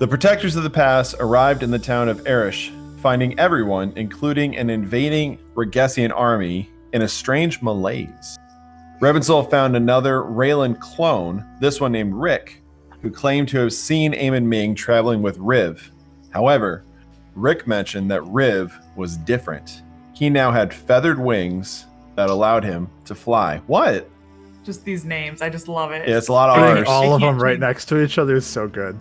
The protectors of the pass arrived in the town of Erish, finding everyone, including an invading Regessian army, in a strange malaise. Rebensol found another Rayland clone, this one named Rick, who claimed to have seen Eamon Ming traveling with Riv. However, Rick mentioned that Riv was different. He now had feathered wings that allowed him to fly. What? Just these names. I just love it. Yeah, it's a lot of Putting R's. all of them right next to each other is so good.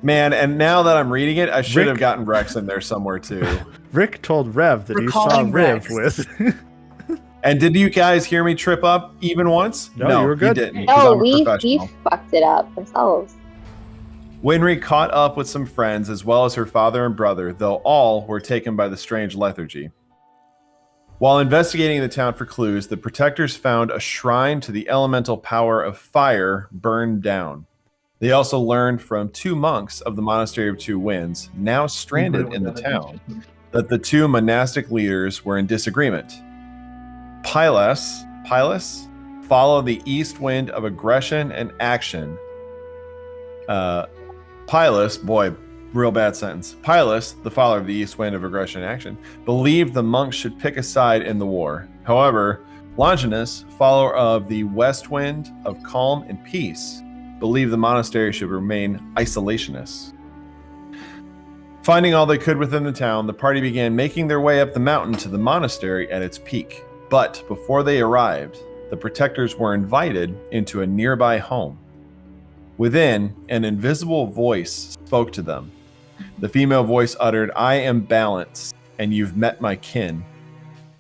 Man, and now that I'm reading it, I should have gotten Rex in there somewhere too. Rick told Rev that he saw Riv with. And did you guys hear me trip up even once? No, you were good. He didn't. No, we fucked it up ourselves. Winry caught up with some friends as well as her father and brother, though all were taken by the strange lethargy. While investigating the town for clues, the protectors found a shrine to the elemental power of fire burned down. They also learned from 2 monks of the Monastery of Two Winds, now stranded in the town, that the 2 monastic leaders were in disagreement. Pylus followed the east wind of aggression and action. Pylus, boy, real bad sentence. Pylus, the father of the east wind of aggression and action, believed the monks should pick a side in the war. However, Longinus, follower of the west wind of calm and peace, believed the monastery should remain isolationists. Finding all they could within the town, the party began making their way up the mountain to the monastery at its peak. But before they arrived, the protectors were invited into a nearby home. Within, an invisible voice spoke to them. The female voice uttered, "I am balanced, and you've met my kin."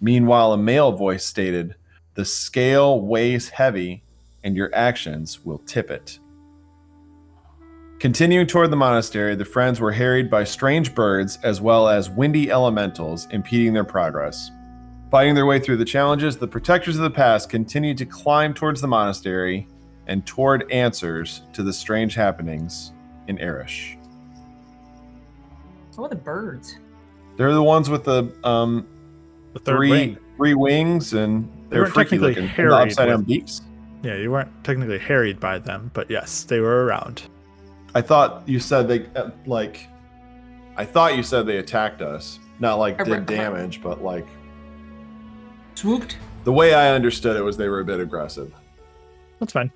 Meanwhile, a male voice stated, "The scale weighs heavy, and your actions will tip it." Continuing toward the monastery, the friends were harried by strange birds as well as windy elementals impeding their progress. Fighting their way through the challenges, the protectors of the past continued to climb towards the monastery and toward answers to the strange happenings in Erish. What are the birds? They're the ones with the third wing. 3 wings, and they're weren't freaky technically looking. harried The upside down with- beaks. Yeah, you weren't technically harried by them, but yes, they were around. I thought you said they they attacked us, not like did damage, but like Swooped. the way I understood it was they were a bit aggressive. That's fine.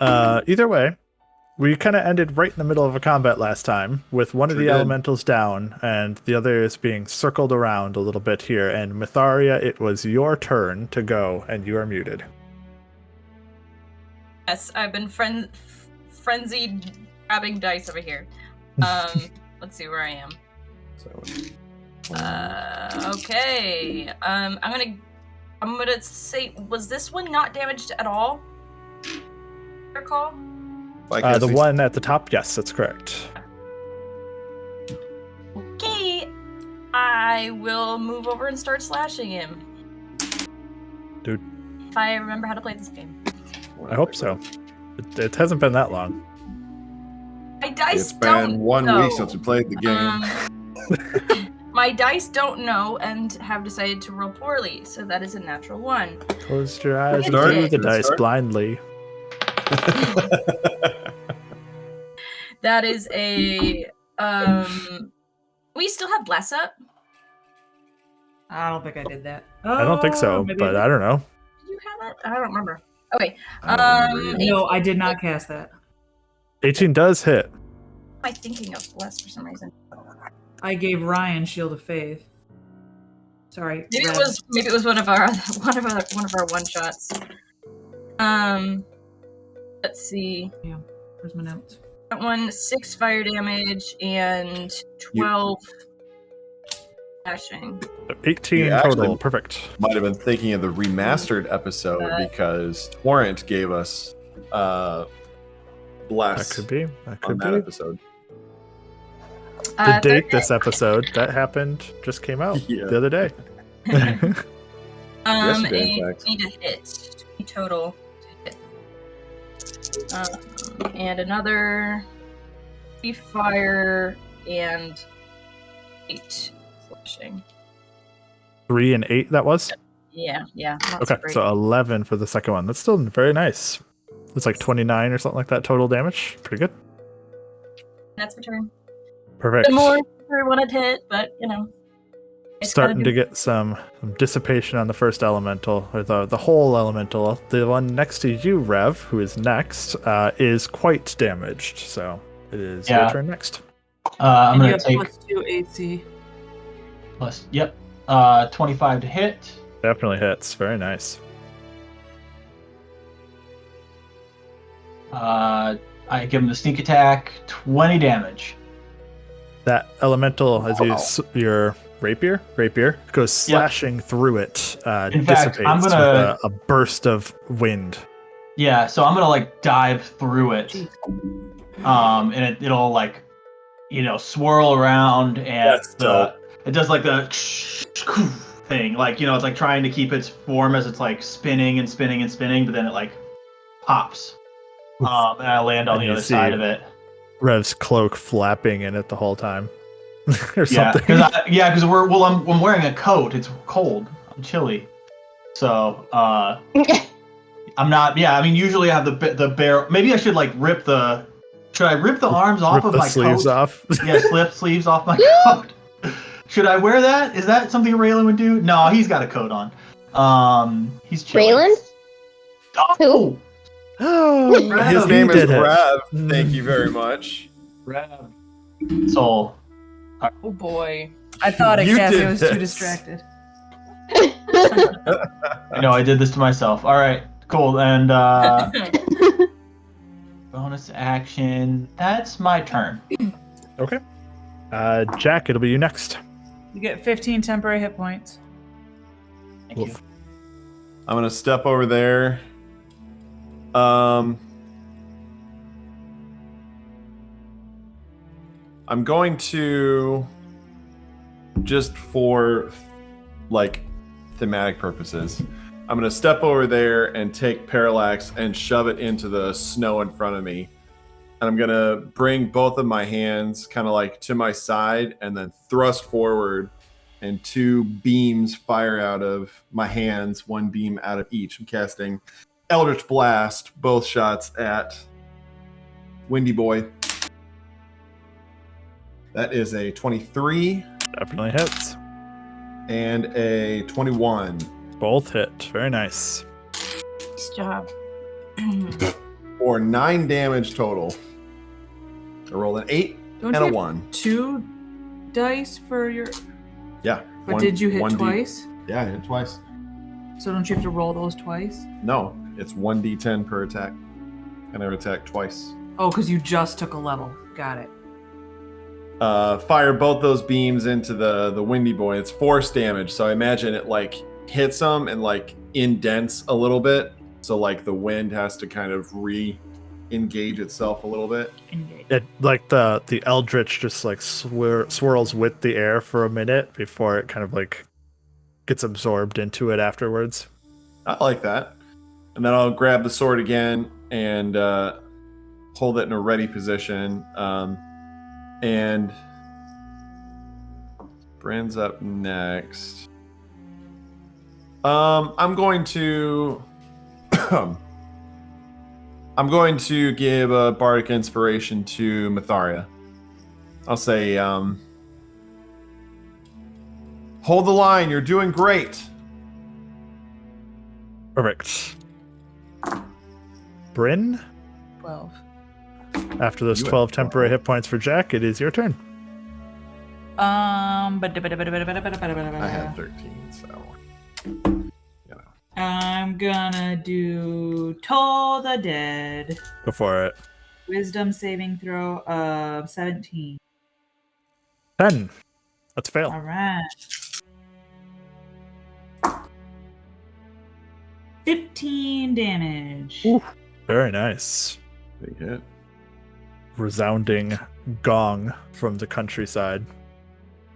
Either way, we kind of ended right in the middle of a combat last time, with one of the elementals down and the others being circled around a little bit here. And Myetharia, it was your turn to go, and you are muted. Yes, I've been frenzied grabbing dice over here. Let's see where I am. Okay. I'm gonna say, was this one not damaged at all? Recall? The one at the top, yes, that's correct. Okay, I will move over and start slashing him. Dude. If I remember how to play this game. I hope so. It hasn't been that long. My dice It's been 1 week since we played the game. My dice don't know and have decided to roll poorly, so that is a natural 1. Close your eyes and Start? do the dice Start? blindly. That is a we still have bless up. I don't think I did that. I don't think so, maybe but I don't know. Did you have it? I don't remember. Okay. No, I did not cast that. 18 does hit. Am I thinking of bless for some reason? I gave Ryan Shield of Faith. Sorry. Maybe Red. it was one of our one shots. Let's see. Yeah. Where's my notes? That one 6 fire damage and 12 slashing. 18 You total. actually- Perfect. Might have been thinking of the remastered episode because Torrent gave us bless That could be. That on could that be. episode. The date this episode that happened just came out the other day. Yesterday, in fact. Need a hit. Total to hit. And another 3 fire and 8 slashing. 3 and 8, that was? Yeah. Not Okay, so great. so 11 for the second one. That's still very nice. It's like 29 or something like that total damage. Pretty good. That's my turn. Perfect. The more I wanted to hit, but you know. it's gotta Starting do- to get some dissipation on the first elemental, or the whole elemental. The one next to you, Rev, who is next, is quite damaged. So it is your turn next. I'm And you going to have take +2 AC. plus, 25 to hit. Definitely hits. Very nice. I give him the sneak attack, 20 damage. That elemental, as your rapier goes slashing through it, In fact, dissipates I'm gonna- with a burst of wind. Yeah, so I'm gonna like dive through it, and it'll like, swirl around, and it does like the thing, like it's like trying to keep its form as it's like spinning and spinning and spinning, but then it like pops, and I land on And the you other see- side of it. Rev's cloak flapping in it the whole time, or Yeah, something. because I'm wearing a coat. It's cold. I'm chilly, so I'm not. Yeah, I mean, usually I have the barrel. Maybe I should like rip the. Should I rip the arms off Rip of the my sleeves coat? off. Yeah, slip sleeves off my coat. Should I wear that? Is that something Rayland would do? No, he's got a coat on. He's chilly. Rayland? Oh, Oh, His he name is did it. Rev. Thank you very much. Rab. Soul. Oh boy. I thought it, You Cassie. did I was too this. distracted. I know I did this to myself. All right, cool. And bonus action. That's my turn. Okay. Jack, it'll be you next. You get 15 temporary hit points. Thank you. I'm gonna step over there. I'm going to, just for like thematic purposes, I'm gonna step over there and take Parallax and shove it into the snow in front of me. And I'm gonna bring both of my hands kind of like to my side and then thrust forward, and two beams fire out of my hands, one beam out of each. I'm casting Eldritch Blast, both shots at Windy Boy. That is a 23 Definitely hits. and a 21. Both hit. Very nice. Nice job. For 9 damage total. I rolled an 8 Don't and you a have 1. 2 dice for your... Yeah. But did you hit 1D. twice? Yeah, I hit twice. So don't you have to roll those twice? No, it's 1d10 per attack. And I've attacked twice. Oh, because you just took a level. Got it. Fire both those beams into the Windy Boy. It's force damage, so I imagine it like hits him and like indents a little bit. So like the wind has to kind of re-engage itself a little bit. Engage. It like the eldritch just like swirls with the air for a minute before it kind of like gets absorbed into it afterwards. I like that. And then I'll grab the sword again and hold it in a ready position. And Bryn's up next. I'm going to give a bardic inspiration to Myetharia. I'll say, hold the line, you're doing great. Perfect. Bryn, 12. after those You have 12 temporary hit points for Jack, it is your turn. I had 13, so I'm gonna do Toll the Dead. Go for it. Wisdom saving throw of 17. 10. Let's fail. All right. 15 damage. Ooh. Very nice. big hit. Resounding gong from the countryside.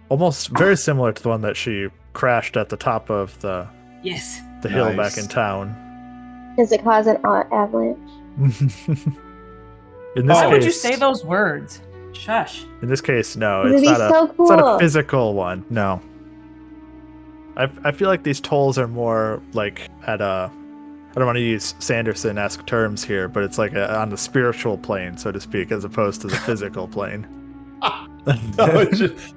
Almost very similar to the one that she crashed at the top of the Yes. hill Nice. back in town. Does it cause an avalanche? In this Why case, would you say those words? Shush. In this case, no, It'd it's be not so it's not a cool. physical one. No. I feel like these tolls are more like at a I don't want to use Sanderson-esque terms here, but it's like on the spiritual plane, so to speak, as opposed to the physical plane.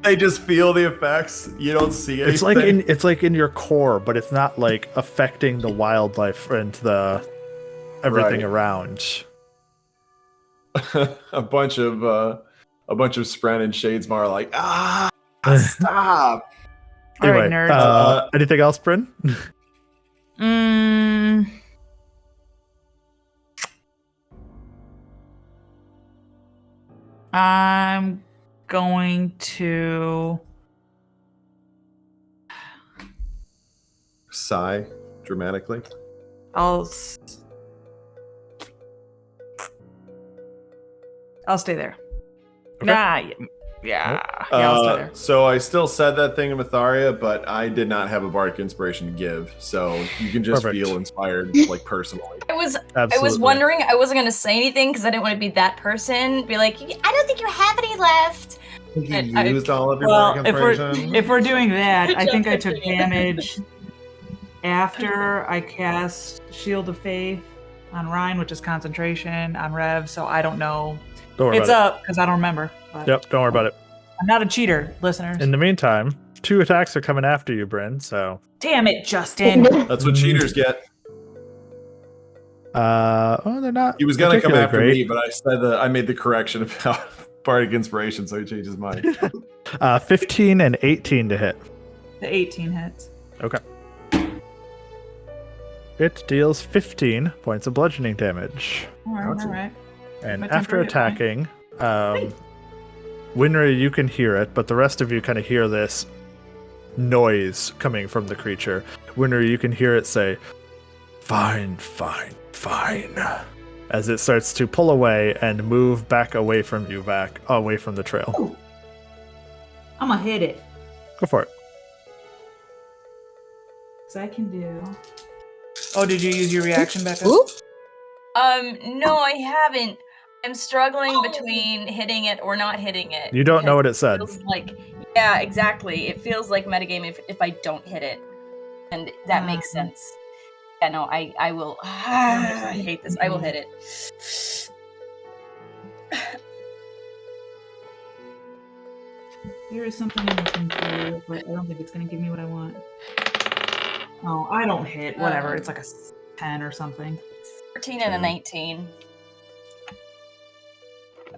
They just feel the effects. You don't see anything. It's like in your core, but it's not like affecting the wildlife and the everything around. a bunch of Spren and Shadesmar are like, stop. Anyway, All right, nerds. Anything else, Bryn? I'm going to Sigh dramatically. I'll stay there. Okay. Nah, yeah, I'll stay there. So I still said that thing in Myetharia, but I did not have a bardic inspiration to give. So you can just Perfect. feel inspired, like personally. I was Absolutely. wondering. I wasn't gonna say anything because I didn't want to be that person. Be like, I don't think you have any left. You used all of your Well, bardic inspiration. if we're doing that, Good I job think I pitching took it. damage after I cast Shield of Faith on Ryan, which is concentration on Rev. So I don't know. Don't worry It's about up because I don't remember. But it. Yep, don't worry about it. I'm not a cheater, listeners. In the meantime, 2 attacks are coming after you, Bryn, so... Damn it, Justin. That's what cheaters get. They're not. He was gonna come particularly after great. me, but I said that I made the correction about bardic inspiration, so he changed his mind. 15 and 18 to hit. The 18 hits. Okay. It deals 15 points of bludgeoning damage. All right, all right. And My after temporary hit attacking, Winry, you can hear it, but the rest of you kind of hear this noise coming from the creature. Winry, you can hear it say, "Fine, fine, fine," as it starts to pull away and move back away from you, back away from the trail. I'm gonna hit it. Go for it. So I can do. Oh, did you use your reaction, Becca? Oop. No, I haven't. I'm struggling between hitting it or not hitting it. You don't know what it because said. feels like, yeah, exactly. It feels like metagame if I don't hit it, and that makes sense. Yeah, no, I will. I hate this. I will hit it. Here is something I'm looking for, but I don't think it's gonna give me what I want. Oh, I don't hit. Whatever. It's like a 10 or something. 13 and a 19.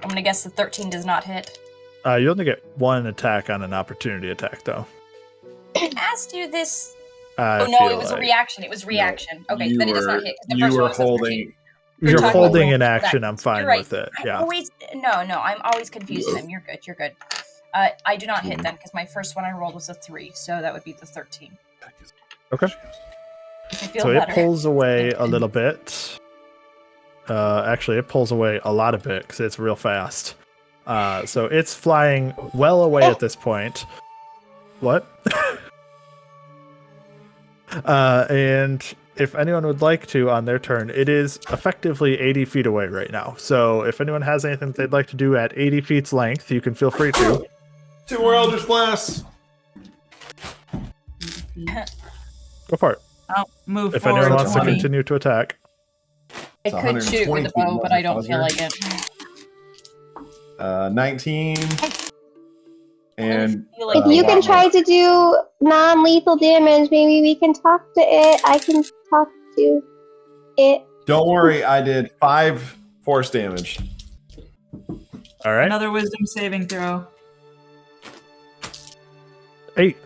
I'm gonna guess the 13 does not hit. You only get 1 attack on an opportunity attack, though. I asked you this. I Oh no, feel it was a like reaction. It was reaction. Okay, You then it does were- not hit. 'cause the You first were one was a 13. holding. You're You're talking holding about an roll action. that. I'm fine You're right. with it. I Yeah. always I'm always confusing them. You're good. You're good. I do not hit then because my first one I rolled was a 3, so that would be the 13. Okay. I feel So better. it pulls away a little bit. Actually, it pulls away a lot of it because it's real fast. So it's flying well away at this point. What? And if anyone would like to on their turn, it is effectively 80 feet away right now. So if anyone has anything they'd like to do at 80 feet's length, you can feel free to. 2 more Eldritch Blasts. Go for it. I'll move If forward anyone wants to 20. continue to attack. I could shoot with a bow, but I don't feel like it. 19. And feel like If you a can lot try to do non-lethal damage, maybe we can talk to it. I can talk to it. don't worry, I did 5 force damage. All right. Another wisdom saving throw. 8.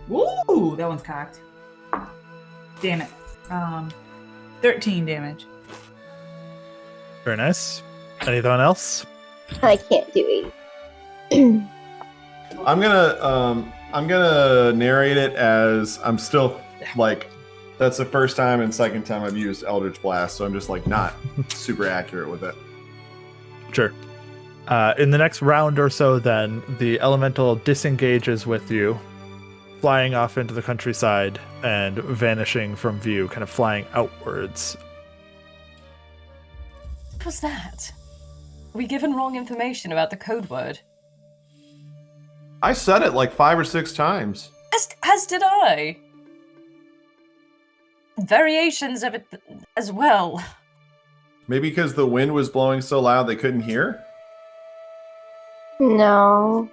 Woo! That one's cocked. Damn it. 13 damage. Very nice. Anyone else? I can't do 80. I'm gonna narrate it as I'm still like that's the first time and second time I've used Eldritch Blast, so I'm just like not super accurate with it. Sure. In the next round or so, then, the elemental disengages with you, flying off into the countryside and vanishing from view, kind of flying outwards. What was that? Were we given wrong information about the code word? I said it like 5 or 6 times. As did I. variations of it as well. Maybe because the wind was blowing so loud they couldn't hear? No.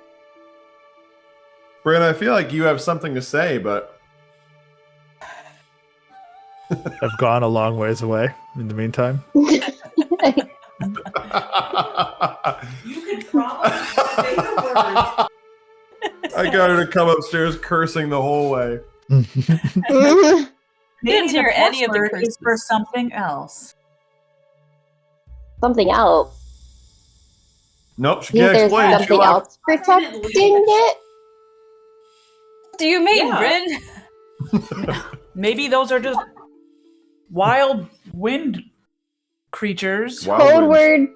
Bryn, I feel like you have something to say, but... I've gone a long ways away in the meantime. You could probably say the words. I got her to come upstairs cursing the whole way. Maybe Didn't hear the any of the password is curses. for something else. Something else. Nope, she Think can't there's explain. She something left. else protecting it? What do you mean, Yeah. Bryn? Maybe those are just wild wind creatures. Wild Code winds. word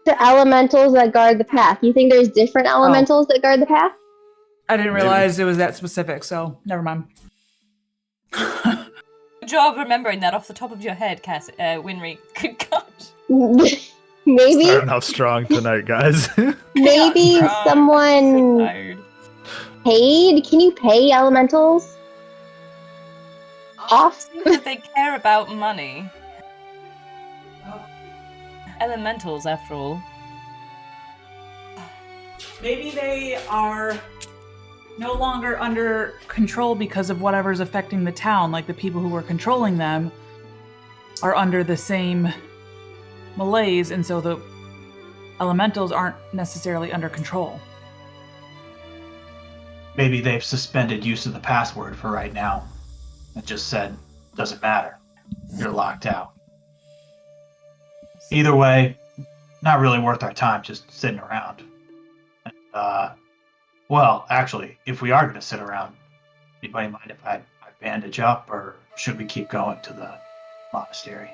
to elementals that guard the path. You think there's different elementals that guard the path? I didn't Maybe. realize it was that specific, so never mind. Good job remembering that off the top of your head, Cassie. Winry. Good gosh. Maybe, Starting off strong tonight, guys. maybe I'm so someone tired. paid. Can you pay elementals off? Seems that they care about money. Elementals, after all. Maybe they are no longer under control because of whatever's affecting the town. Like the people who were controlling them are under the same malaise, and so the elementals aren't necessarily under control. Maybe they've suspended use of the password for right now. It just said, doesn't matter. You're locked out. Either way, not really worth our time just sitting around. Well, actually, if we are going to sit around, anybody mind if I bandage up, or should we keep going to the monastery?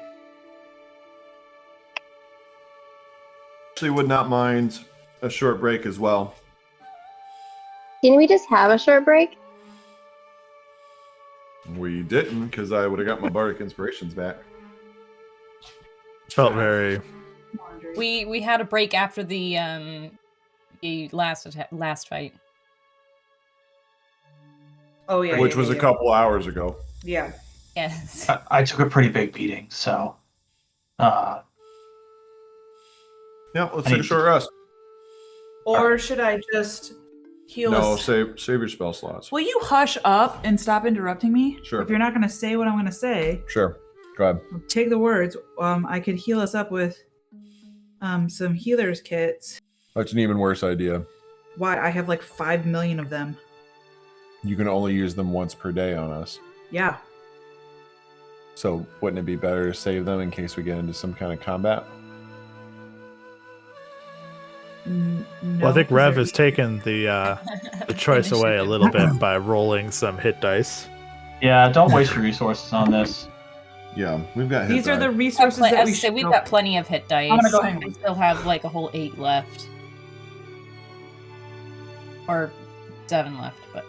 Actually would not mind a short break as well. Can we just have a short break? We didn't, because I would have got my bardic inspirations back. Felt very. We had a break after the last fight. Oh yeah, Which was a couple hours ago. Yeah. Yes. I took a pretty big beating, so Yeah, let's I take a need short rest. Or should I just heal No, us? save your spell slots. Will you hush up and stop interrupting me? Sure. If you're not going to say what I'm going to say, Sure. Go ahead. take the words. I could heal us up with some healer's kits. That's an even worse idea. Why? I have like 5 million of them. You can only use them once per day on us. Yeah. So wouldn't it be better to save them in case we get into some kind of combat? No, Well, I think 'cause Rev they're- has taken the choice away a little bit by rolling some hit dice. yeah, don't waste your resources on this. Yeah, we've got hit These are die. the resources that we say should we've go- got plenty of hit dice. I'm gonna go hang I on. still have like a whole 8 left. Or 7 left, but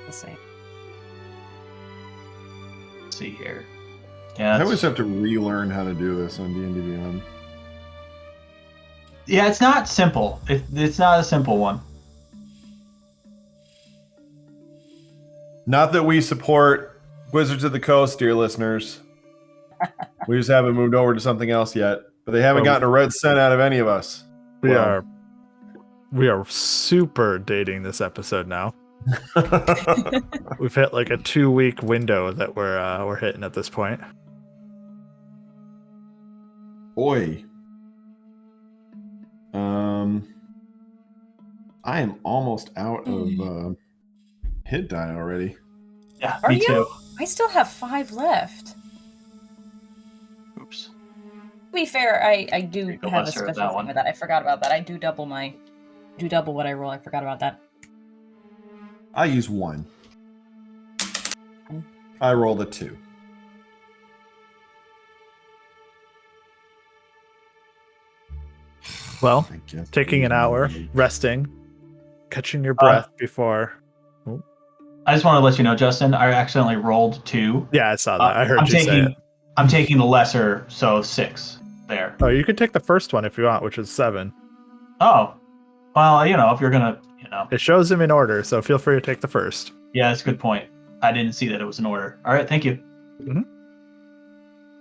we'll see. Let's see here. I Yeah, always have to relearn how to do this on D&D Beyond. yeah, it's not simple. It's not a simple one. Not that we support Wizards of the Coast, dear listeners. We just haven't moved over to something else yet. But they haven't Well, gotten a red cent out of any of us. Well. We are super dating this episode now. We've hit like a 2-week window that we're hitting at this point. Oi. I am almost out of hit die already. Yeah, Are me you? too. I still have 5 left. Oops. To be fair, I do Take the have a lesser of special that thing one. with that. I forgot about that. I do double what I roll. I forgot about that. I use 1. I rolled a 2. Well, I guess taking an hour, resting, catching your breath before. I just want to let you know, Justin, I accidentally rolled 2. Yeah, I saw that. I heard I'm you taking, say it. I'm taking the lesser, so 6 there. Oh, you could take the first one if you want, which is 7. Oh, well, if you're gonna, It shows them in order, so feel free to take the first. yeah, that's a good point. I didn't see that it was in order. All right, thank you.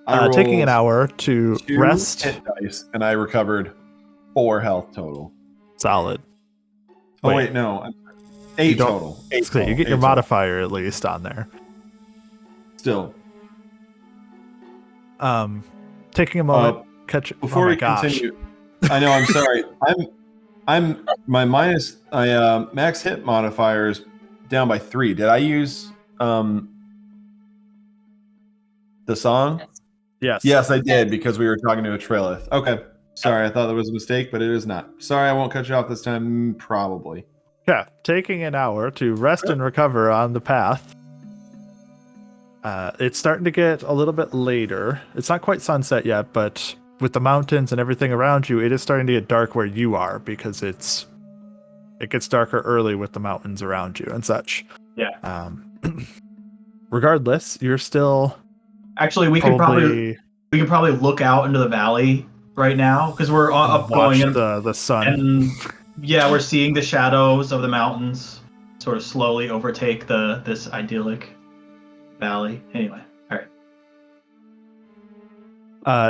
Taking an rolled hour to 2 rest. hit dice, and I recovered 4 health total. Solid. Oh wait, no, 8 don't- total. 8 So you total. get your 8 total. modifier at least on there. Still. Taking a moment, catch. Before oh my we gosh. continue, I know. I'm sorry. I'm my max hit modifier is down by 3. Did I use the song? Yes. Yes, I did because we were talking to a Trilith. Okay. Sorry, I thought that was a mistake, but it is not. Sorry, I won't cut you off this time. Probably. Yeah. Taking an hour to rest and recover on the path. It's starting to get a little bit later. It's not quite sunset yet, but with the mountains and everything around you, it is starting to get dark where you are because it gets darker early with the mountains around you and such. Yeah. Regardless, you're still Actually, we could probably look out into the valley right now because we're up watch going the sun. and yeah, we're seeing the shadows of the mountains sort of slowly overtake this idyllic valley. Anyway, all right.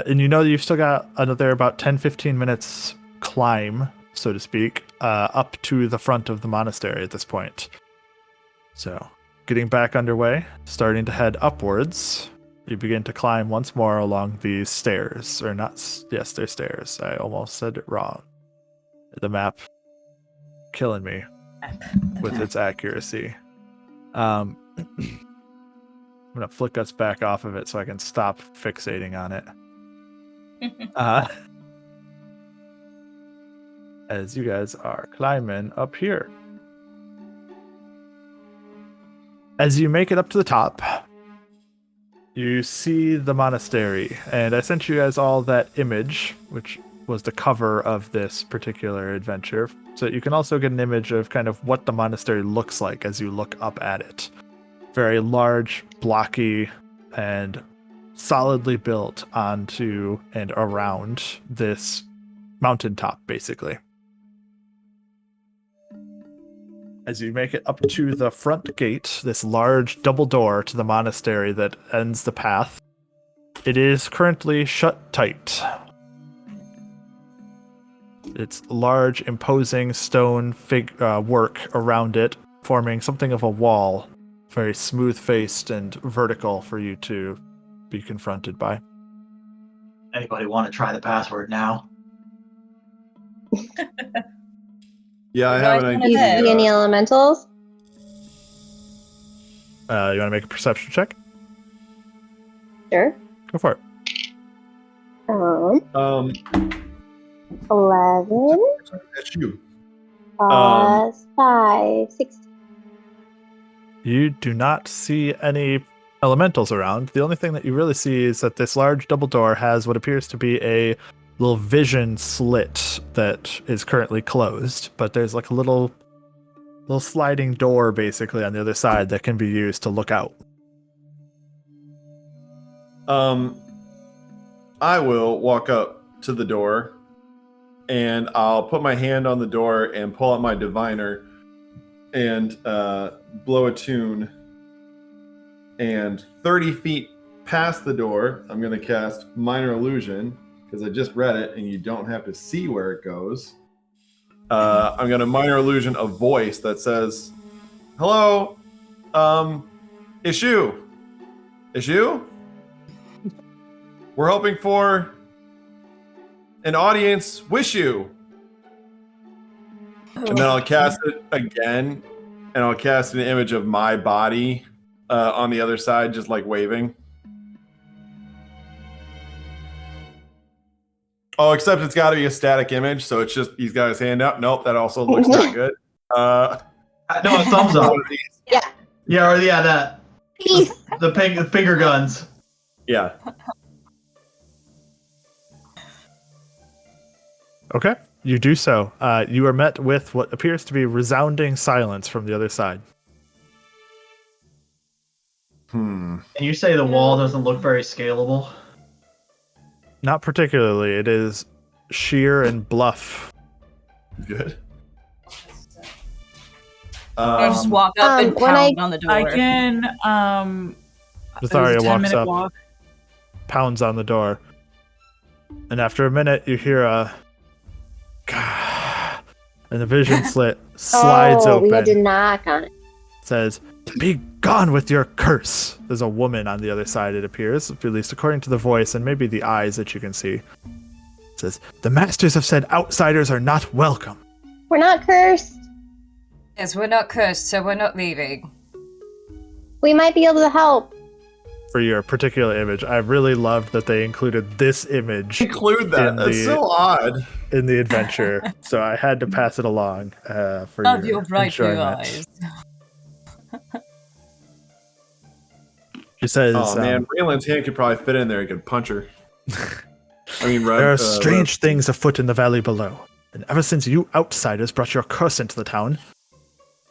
And you know you've still got another about 10-15 minutes climb, so to speak, up to the front of the monastery at this point. So, getting back underway, starting to head upwards, you begin to climb once more along these stairs. Or not, yes, they're stairs. I almost said it wrong. The map killing me with its accuracy. I'm going to flick us back off of it so I can stop fixating on it. As you guys are climbing up here. As you make it up to the top, you see the monastery, and I sent you guys all that image, which was the cover of this particular adventure, so you can also get an image of kind of what the monastery looks like as you look up at it. Very large, blocky, and solidly built onto and around this mountaintop, basically. As you make it up to the front gate, this large double door to the monastery that ends the path, it is currently shut tight. Its large, imposing stone work around it, forming something of a wall, very smooth-faced and vertical for you to be confronted by. Anybody want to try the password now? Yeah, I have an Do you idea. see any elementals? You want to make a perception check? Sure. Go for it. 11 That's you. plus 5, 16. You do not see any elementals around. The only thing that you really see is that this large double door has what appears to be a little vision slit that is currently closed, but there's like a little sliding door basically on the other side that can be used to look out. I will walk up to the door and I'll put my hand on the door and pull out my diviner and blow a tune. And 30 feet past the door, I'm going to cast Minor Illusion because I just read it and you don't have to see where it goes. I'm going to Minor Illusion a voice that says, "Hello, Issue? We're hoping for an audience. Wish you." And then I'll cast it again, and I'll cast an image of my body on the other side, just like waving. Oh, except it's got to be a static image, so it's just he's got his hand up. Nope, that also looks not good. No, a thumbs up. Yeah. Yeah, or yeah, that. Peace. The finger guns. Yeah. Okay, you do so. You are met with what appears to be resounding silence from the other side. And you say the wall doesn't look very scalable? Not particularly. It is sheer and bluff. Good. I'll just walk up and when pound on the door. I can. Myetharia there's a walks 10-minute up. walk. pounds on the door. And after a minute, you hear a and the vision slides open. We had to knock on it. Says, "Be gone with your curse." There's a woman on the other side, it appears, at least according to the voice and maybe the eyes that you can see. It says, "The masters have said outsiders are not welcome." We're not cursed. Yes, we're not cursed, so we're not leaving. We might be able to help. For your particular image, I really loved that they included this image Include that. That's so odd. in the adventure, so I had to pass it along for Love your your bright blue enjoyment. eyes. She says, Oh man, Rayland's hand could probably fit in there. He could punch her. I mean, there are strange things afoot in the valley below, and ever since you outsiders brought your curse into the town,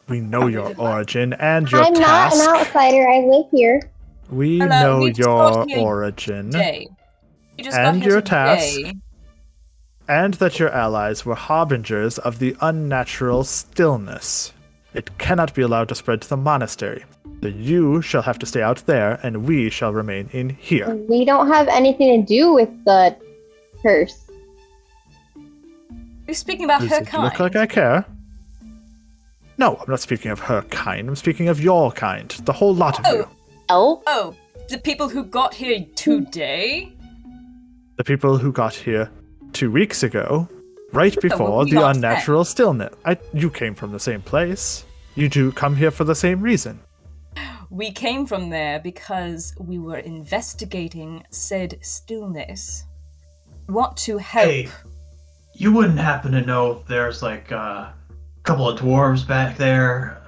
we know your origin and your I'm task. not an outsider. I live here. We Hello, know we just your got here origin Today. You just and got here your today. task, and that your allies were harbingers of the unnatural stillness. It cannot be allowed to spread to the monastery. So you shall have to stay out there, and we shall remain in here. We don't have anything to do with the curse. You're speaking about Does her it kind. look like I care? No, I'm not speaking of her kind. I'm speaking of your kind. The whole lot of you. Oh? Oh, the people who got here today? The people who got here 2 weeks ago, right before we the lost unnatural stillness. You came from the same place. You do come here for the same reason. We came from there because we were investigating said stillness. We want to help. Hey, you wouldn't happen to know if there's like a couple of dwarves back there?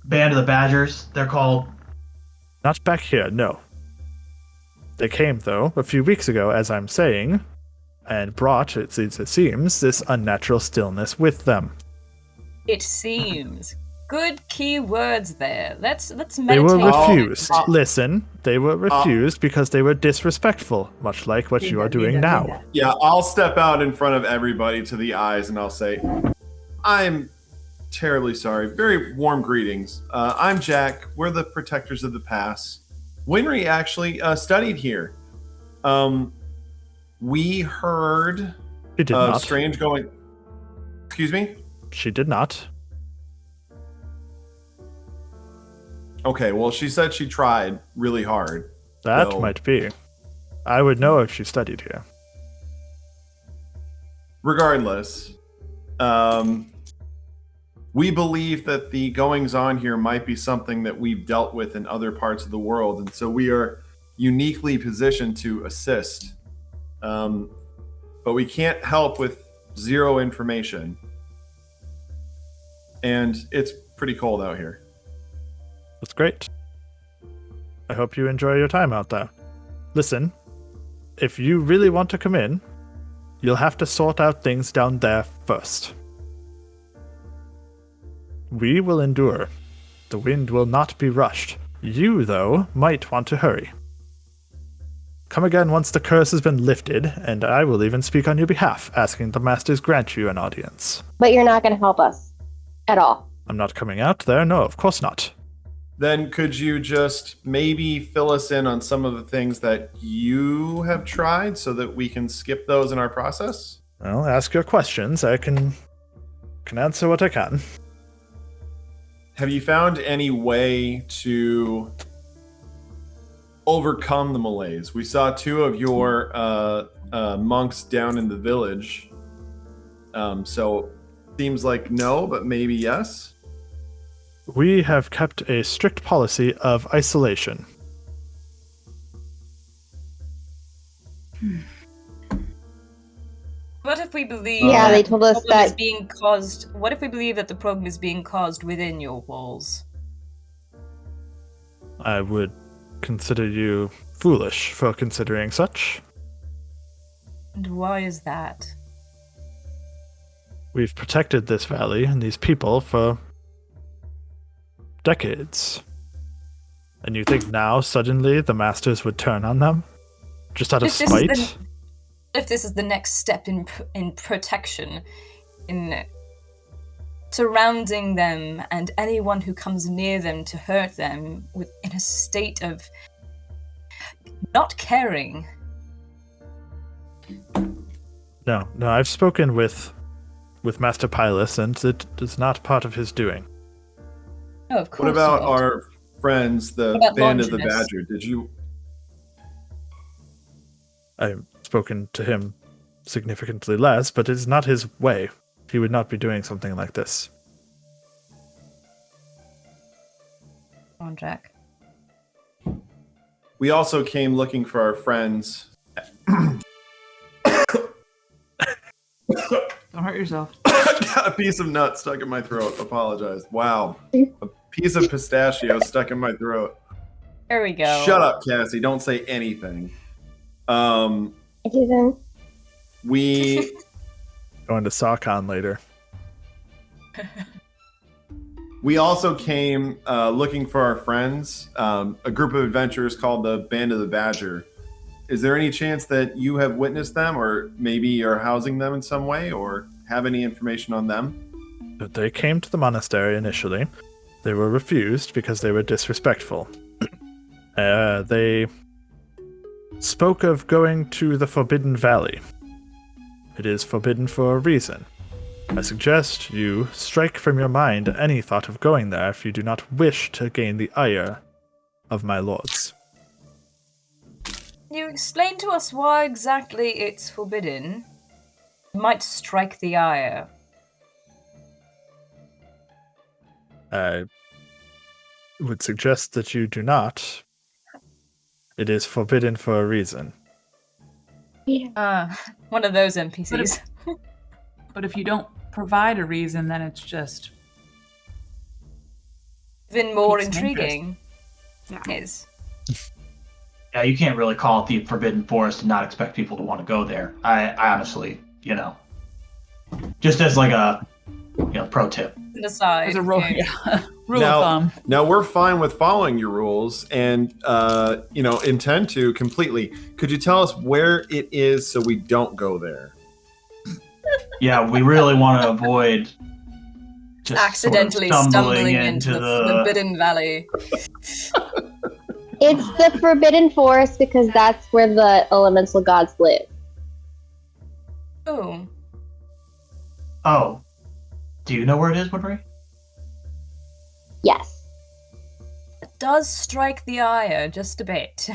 Band of the Badgers, they're called. Not back here, no. They came, though, a few weeks ago, as I'm saying, and brought, it seems, this unnatural stillness with them. It seems. Good key words there. Let's meditate. They were on refused. it. Listen, they were refused because they were disrespectful, much like what you are doing now. Yeah, I'll step out in front of everybody to the eyes and I'll say, I'm terribly sorry. Very warm greetings. I'm Jack. We're the protectors of the pass. Winry actually studied here. We heard She did not. strange going... Excuse me? She did not. Okay, well, she said she tried really hard. That So- might be. I would know if she studied here. Regardless, we believe that the goings-on here might be something that we've dealt with in other parts of the world, and so we are uniquely positioned to assist. But we can't help with zero information. And it's pretty cold out here. That's great. I hope you enjoy your time out there. Listen, if you really want to come in, you'll have to sort out things down there first. We will endure. The wind will not be rushed. You, though, might want to hurry. Come again once the curse has been lifted, and I will even speak on your behalf, asking the masters grant you an audience. But you're not going to help us. At all. I'm not coming out there, no, of course not. Then could you just maybe fill us in on some of the things that you have tried so that we can skip those in our process? Well, ask your questions. I can answer what I can. Have you found any way to overcome the malaise? We saw two of your monks down in the village. So seems like no, but maybe yes. We have kept a strict policy of isolation. What if we believe Yeah, that they told us the problem is that- being caused? What if we believe that the problem is being caused within your walls? I would consider you foolish for considering such. And why is that? We've protected this valley and these people for decades. And you think now, suddenly, the masters would turn on them? Just out of spite? If this is the next step in protection, in surrounding them and anyone who comes near them to hurt them in a state of not caring. No, I've spoken with Master Pilus, and it is not part of his doing. Oh, of course. What about not. our friends, the What about Band of the Longinus? Badger? Did you? I've spoken to him significantly less, but it is not his way. He would not be doing something like this. Come on, Jack. We also came looking for our friends. Don't hurt yourself. Got a piece of nut stuck in my throat. Apologize. Wow. A piece of pistachio stuck in my throat. There we go. Shut up, Cassie. Don't say anything. I didn't. We Going to SawCon later. we also came looking for our friends, a group of adventurers called the Band of the Badger. Is there any chance that you have witnessed them, or maybe you're housing them in some way, or have any information on them? But they came to the monastery initially. They were refused because they were disrespectful. They spoke of going to the Forbidden Valley. It is forbidden for a reason. I suggest you strike from your mind any thought of going there if you do not wish to gain the ire of my lords. You explain to us why exactly it's forbidden. It might strike the ire. I would suggest that you do not. It is forbidden for a reason. One of those NPCs. But if you don't provide a reason, then it's just Even more Piques some intriguing. Yeah. Is. Yeah, you can't really call it the Forbidden Forest and not expect people to want to go there. I honestly, just as like a, pro tip. An aside. as a rule, yeah. rule of thumb. Now we're fine with following your rules and intend to completely. Could you tell us where it is so we don't go there? Yeah, we really want to avoid just Accidentally sort of stumbling into the the Forbidden Valley. It's the Forbidden Forest because that's where the elemental gods live. Oh. Oh, do you know where it is, Winry? Yes. It does strike the ire just a bit.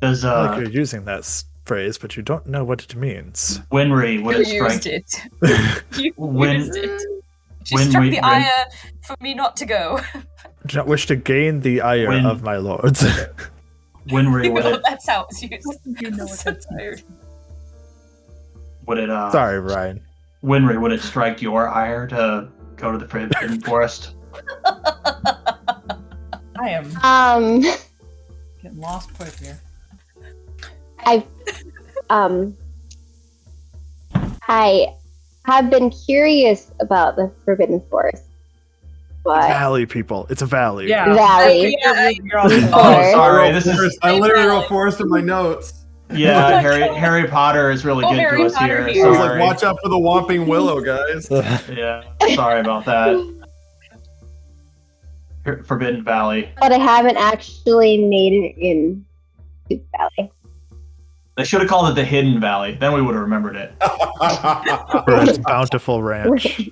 Does I like you're using that phrase, but you don't know what it means. Winry would You it strike? used it. You used it. She struck the ire for me not to go. I do not wish to gain the ire of my lords. Winry would it? That's how it's used. You know what that's tired. Would it? Sorry, Ryan. Winry, would it strike your ire to go to the Forbidden Forest? I am Getting lost quick here. I have been curious about the Forbidden Forest, but Valley people. It's a valley. Yeah. Valley. You're all Oh, sorry. This is I literally wrote forest in my notes. yeah. Harry Potter is really good Harry to us Potter here. I was Sorry. like, watch out for the Whomping Willow, guys. Yeah. Sorry about that. Forbidden Valley. but I haven't actually made it in Duke Valley. They should have called it the Hidden Valley. Then we would have remembered it. For its bountiful ranch.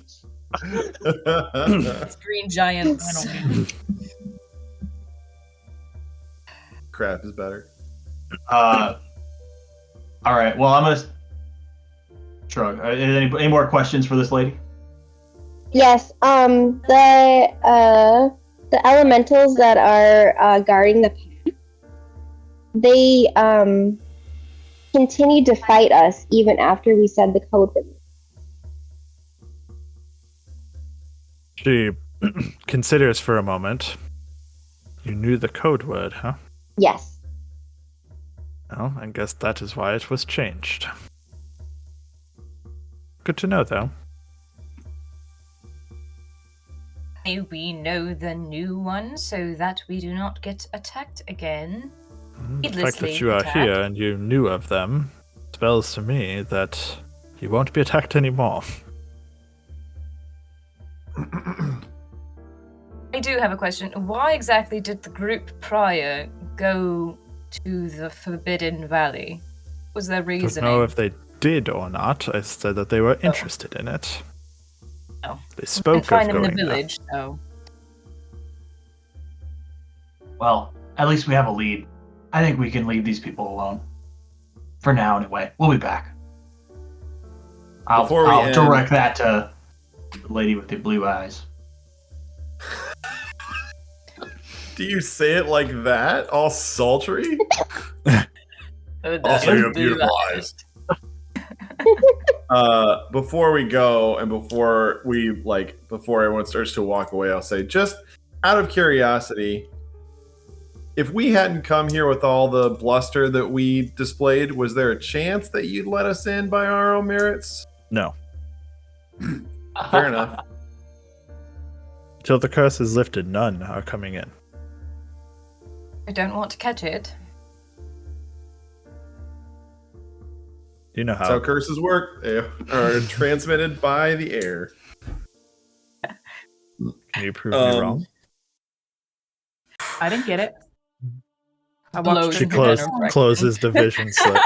It's green giants. Crap is better. All right. Well, I'm gonna shrug. Any more questions for this lady? Yes. The elementals that are guarding the path, they continued to fight us even after we said the code word. She considers for a moment. You knew the code word, huh? Yes. Well, I guess that is why it was changed. Good to know, though. May we know the new one so that we do not get attacked again? The fact that Needlessly you are attacked. here and you knew of them spells to me that you won't be attacked anymore. I do have a question. Why exactly did the group prior go to the Forbidden Valley? Was their I don't reasoning? know if they did or not. I said that they were interested in it. Oh. They spoke of find them going in the there. village, so. Well, at least we have a lead. I think we can leave these people alone. For now, anyway. We'll be back. I'll direct that to the lady with the blue eyes. Do you say it like that? All sultry? Also, you have beautiful eyes. Before we go and before everyone starts to walk away, I'll say, just out of curiosity, if we hadn't come here with all the bluster that we displayed, was there a chance that you'd let us in by our own merits? No. Fair enough. Till the curse is lifted, none are coming in. I don't want to catch it. You know That's how. how curses work. They are transmitted by the air. Can you prove me wrong? I didn't get it. I Blows watched She it. closes the vision slip.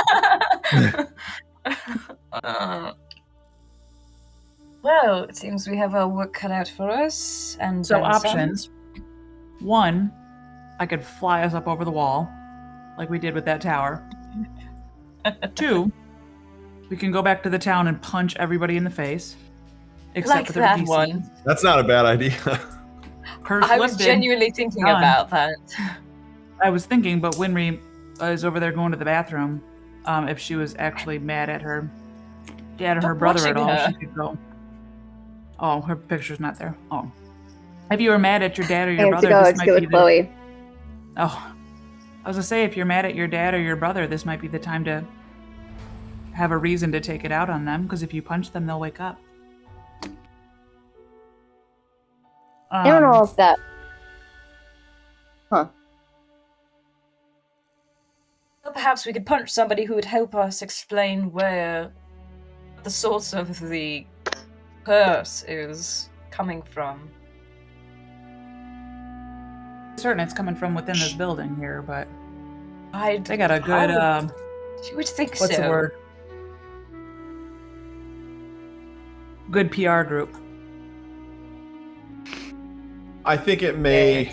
Well, it seems we have our work cut out for us. And So then some. options. One, I could fly us up over the wall, like we did with that tower. Two, we can go back to the town and punch everybody in the face. Except Like for the that DC. one. That's not a bad idea. Curse I was lifted. genuinely thinking Done. about that. I was thinking, but Winry is over there going to the bathroom. If she was actually mad at her dad or her Stop brother at watching all, her. she could go. Oh, her picture's not there. Oh. If you were mad at your dad or I your have to brother, go. this It's might good be with the... Chloe. Oh. I was gonna say, if you're mad at your dad or your brother, this might be the time to have a reason to take it out on them, because if you punch them, they'll wake up. I don't know if that. Huh. Well, perhaps we could punch somebody who would help us explain where the source of the curse is coming from. Certain it's coming from within this building here, but They they got a good, you would think what's so. the word? Good PR group. I think it may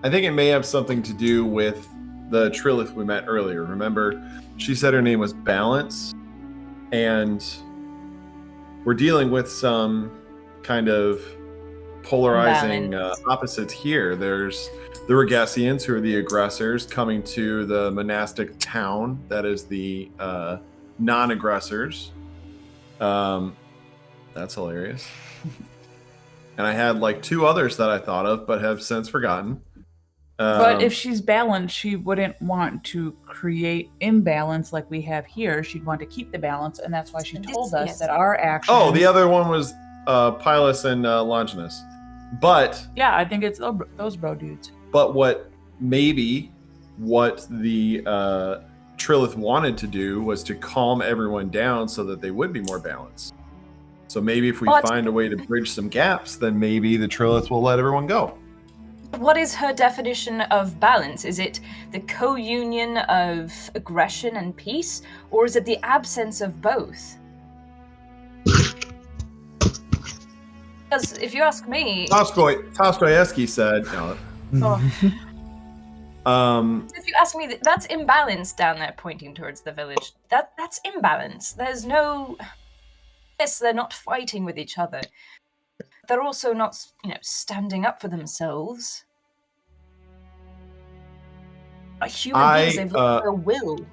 have something to do with the Trilith we met earlier. Remember, she said her name was Balance, and we're dealing with some kind of polarizing opposites here. There's the Regessians, who are the aggressors, coming to the monastic town that is the non-aggressors. That's hilarious. And I had like two others that I thought of, but have since forgotten. But if she's balanced, she wouldn't want to create imbalance like we have here. She'd want to keep the balance, and that's why she told us that our actions... Oh, the other one was Pilus and Longinus. But... Yeah, I think it's those bro dudes. But what the Trilith wanted to do was to calm everyone down so that they would be more balanced. So maybe if we find a way to bridge some gaps, then maybe the Trilith will let everyone go. What is her definition of balance? Is it the co-union of aggression and peace, or is it the absence of both? Because if you ask me... Toskoyeski said... If you ask me, that's imbalance down there pointing towards the village. That's imbalance. There's no... Yes, they're not fighting with each other. They're also not, standing up for themselves. Human beings, they've lost their will.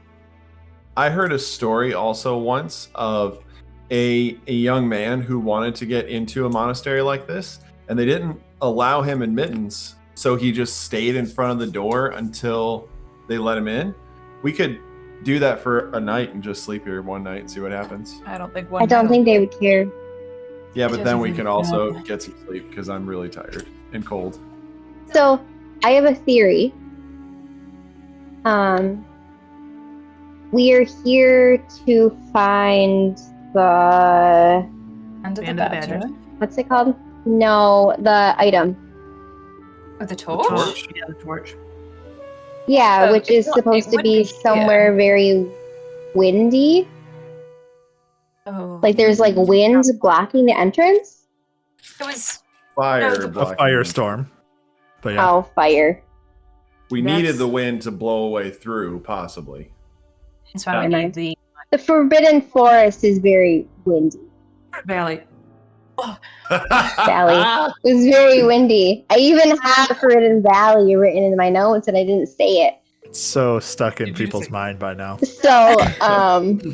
I heard a story also once of a young man who wanted to get into a monastery like this, and they didn't allow him admittance, so he just stayed in front of the door until they let him in. We could do that for a night and just sleep here one night and see what happens. I don't think I don't think they would care. Yeah, but then we can also get some sleep because I'm really tired and cold. So, I have a theory. We are here to find the... Under the badger. What's it called? No, the item. Oh, the torch? Yeah, the torch. Yeah, Oh, which it's is not- supposed it to would be be somewhere very windy. Oh. Like there's like wind blocking the entrance. It was Fire the- A blocking. firestorm. But yeah. Oh, fire. We That's- needed the wind to blow away through, possibly. That's why we Never need mind. the. The Forbidden Forest is very windy. Valley. Valley. It was very windy. I even have Forbidden Valley written in my notes, and I didn't say it. It's so stuck in Did you people's say- mind by now. So,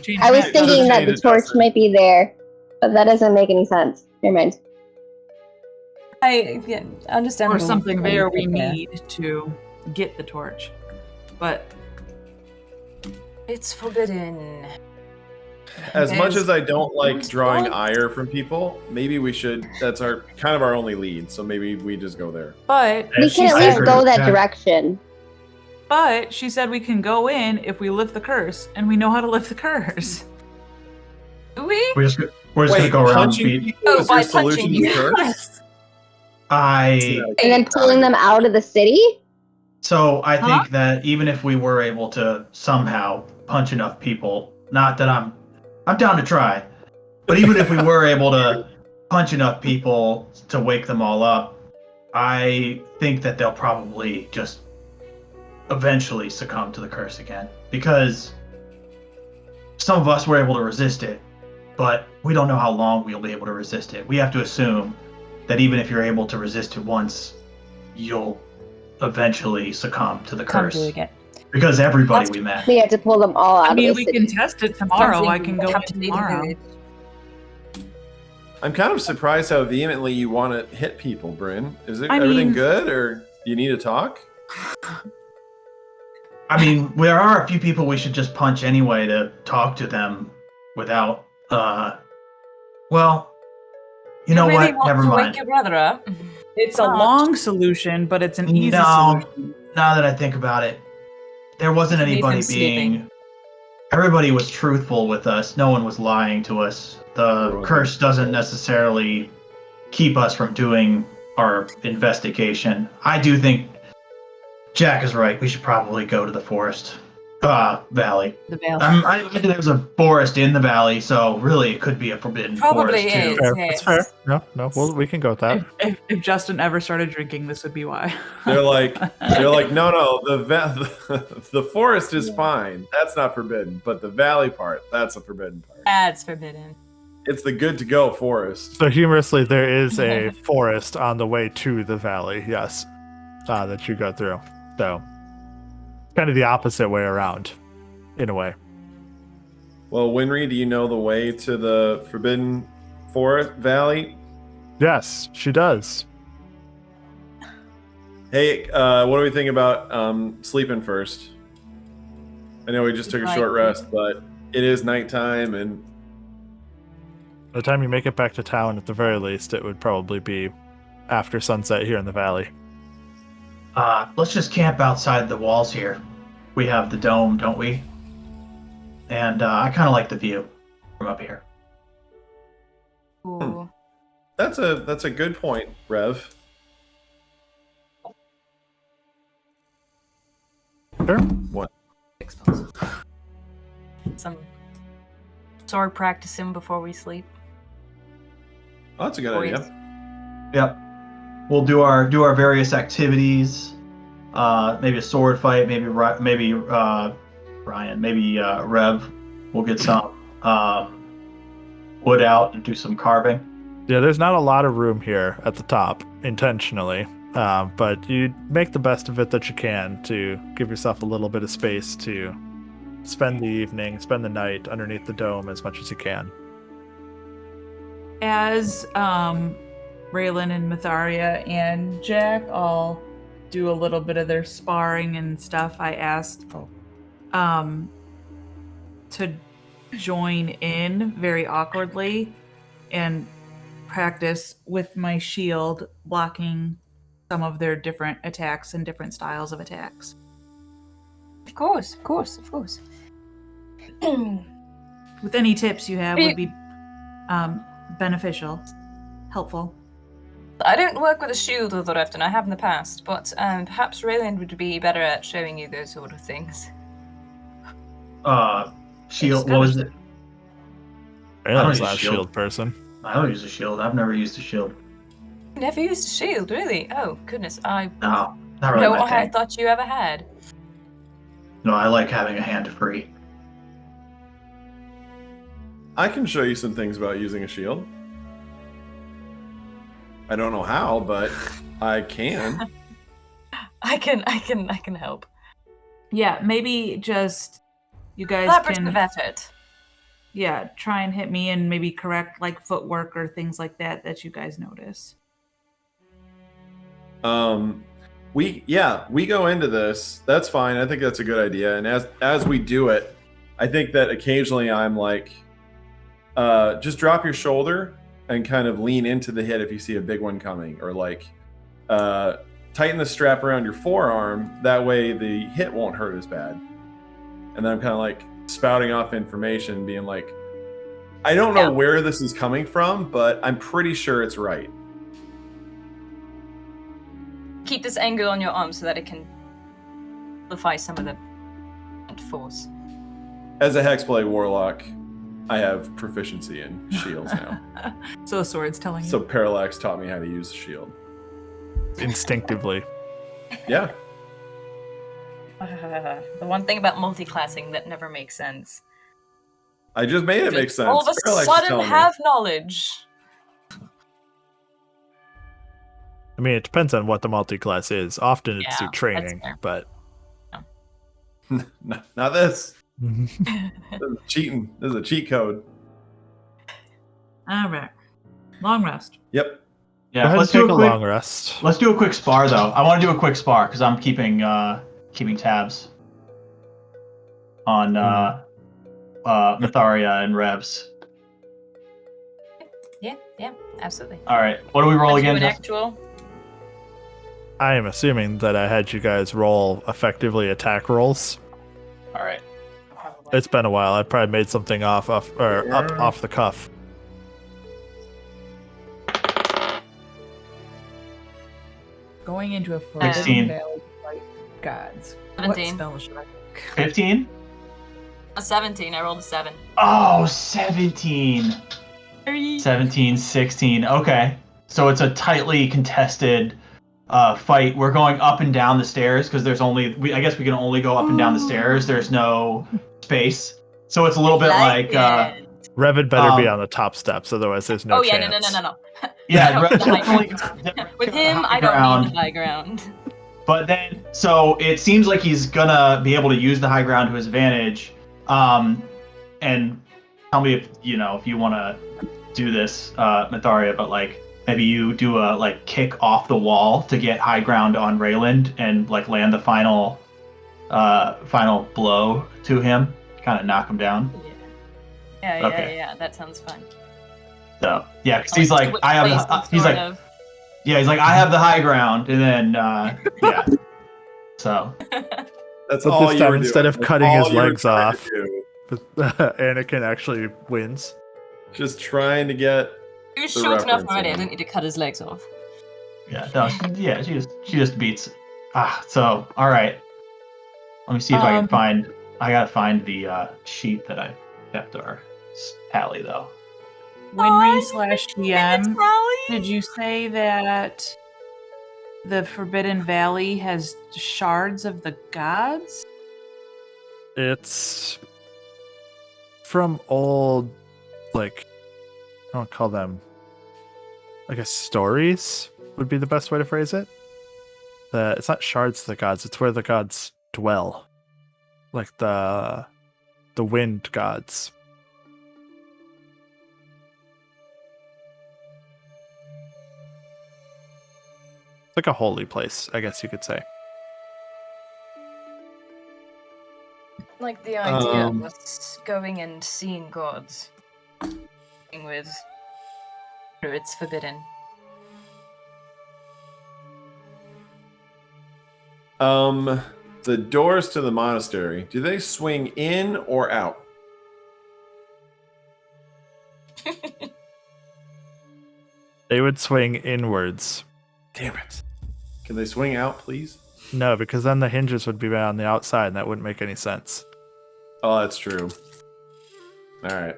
Change I was that. thinking that change the it, torch Justin. might be there, but that doesn't make any sense. Never mind. I understand. Or something there we need to get the torch. But It's forbidden. As much It's- as I don't like it's drawing what? ire from people, maybe we should. That's our kind of our only lead, so maybe we just go there. but We She can at said- least go that Yeah. direction. she said we can go in if we lift the curse, and we know how to lift the curse. We? We're just gonna go around punching beat. people Oh, is by your solution punching to the curse? I And then pulling them out of the city? So I Huh? think that even if we were able to somehow punch enough people, not that I'm down to try, but even if we were able to punch enough people to wake them all up, I think that they'll probably just eventually succumb to the curse again, because some of us were able to resist it, but we don't know how long we'll be able to resist it. We have to assume that even if you're able to resist it once, you'll eventually succumb to the Come curse. to again. Because everybody That's- we met. We had to pull them all out I mean, of the we city. can test it tomorrow. I can go in Captivate the tomorrow. village. I'm kind of surprised how vehemently you want to hit people, Bryn. Is it I everything mean- good, or you need to talk? I mean, there are a few people we should just punch anyway to talk to them without, well, you know really what? want Never to mind. wake your brother up? It's a long solution, but it's an easy No, solution. now that I think about it, there wasn't Leave anybody him sleeping. being. Everybody was truthful with us. No one was lying to us. The Right. curse doesn't necessarily keep us from doing our investigation. I do think Jack is right. We should probably go to the forest, valley. The veil. I imagine there's a forest in the valley, so really it could be a forbidden Probably forest too. is. Fair. Yes. That's fair. No, we can go with that. If Justin ever started drinking, this would be why. They're like, no, the forest is fine. That's not forbidden, but the valley part, that's a forbidden part. That's forbidden. It's the good to go forest. So humorously, there is a forest on the way to the valley. Yes, that you go through. So kind of the opposite way around, in a way. Well, Winry, do you know the way to the forbidden forest valley? Yes, she does. Hey, what do we think about sleeping first? I know we just took a short rest, but it is nighttime, and By the time you make it back to town, at the very least, it would probably be after sunset here in the valley. Let's just camp outside the walls here. We have the dome, don't we? And I kind of like the view from up here. Ooh. that's a good point, Rev. Sure. Some sword practicing before we sleep. Oh, that's a good Boys. idea. Yep. We'll do our various activities. Maybe a sword fight. Maybe Ryan. Maybe Rev. We'll get some wood out and do some carving. Yeah, there's not a lot of room here at the top, intentionally. But you make the best of it that you can to give yourself a little bit of space to spend the evening, spend the night underneath the dome as much as you can. As Rayland and Myetharia and Jack all do a little bit of their sparring and stuff, I asked to join in very awkwardly and practice with my shield blocking some of their different attacks and different styles of attacks. Of course. With any tips you have would be beneficial, helpful. I don't work with a shield all that often. I have in the past, but perhaps Rayland would be better at showing you those sort of things. Shield. What was it? Rayland's use not a shield. shield person. I don't use a shield. I've never used a shield. Never used a shield, really? Oh, goodness. No, not really my I thing. thought you ever had. No, I like having a hand free. I can show you some things about using a shield. I don't know how, but I can. I can help. Yeah, maybe just you guys Collaborative can effort. yeah, try and hit me and maybe correct like footwork or things like that you guys notice. We go into this. That's fine. I think that's a good idea. And as we do it, I think that occasionally I'm like, just drop your shoulder and kind of lean into the hit if you see a big one coming, or like tighten the strap around your forearm. That way the hit won't hurt as bad. And then I'm kind of like spouting off information, being like, I don't know where this is coming from, but I'm pretty sure it's right. Keep this angle on your arm so that it can amplify some of the force. As a Hexblade Warlock, I have proficiency in shields now. So the sword's telling you. So Parallax taught me how to use a shield. Instinctively. Yeah. The one thing about multi-classing that never makes sense. I just made it make sense. All of a Parallax is sudden telling me. have knowledge. I mean, it depends on what the multi-class is. Often it's through that's training, fair. but Not this. This is cheating. This is a cheat code. All right. Long rest. Yep. go Yeah, ahead let's and do take a a quick. long rest. Let's do a quick spar though. I want to do a quick spar because I'm keeping tabs on Myetharia and Revs. Yeah, absolutely. All right, what do we roll Let's do again? an Jess? actual. I am assuming that I had you guys roll effectively attack rolls. All right. Probably. It's been a while. I probably made something up off the cuff. Going into a 16. Valley fight gods. 17. What spell should I pick? 15? A 17. I rolled a 7. Oh, 17. 17, 16. Okay. So it's a tightly contested fight. We're going up and down the stairs because there's only, I guess we can only go up and down the stairs. There's no space. So it's a little bit like Revan better be on the top steps, otherwise there's no chance. No. yeah, With with him, I don't need the high ground. But then, so it seems like he's gonna be able to use the high ground to his advantage. And tell me if you want to do this, Myetharia, but like maybe you do a like kick off the wall to get high ground on Rayland and like land the final blow to him, kind of knock him down. Yeah, that sounds fun. So yeah, because he's like, I have the high ground, and then yeah. So That's But all this you time, were instead doing. of cutting All his you were legs trying to off, do. Anakin actually wins. Just trying to get. He was The short enough reference, already. I yeah. didn't need to cut his legs off. yeah, no, yeah, she just beats. So all right. Let me see if I can find. I gotta find the sheet that I kept our tally though. Winry/DM. Did you say that the Forbidden Valley has shards of the gods? It's from old, like, I don't call them, I guess stories would be the best way to phrase it. It's not shards of the gods, it's where the gods dwell. Like the wind gods. It's like a holy place, I guess you could say. Like the idea of us going and seeing gods. With it's forbidden. The doors to the monastery, do they swing in or out? They would swing inwards. Damn it. Can they swing out, please? No, because then the hinges would be on the outside, and that wouldn't make any sense. Oh, that's true. All right.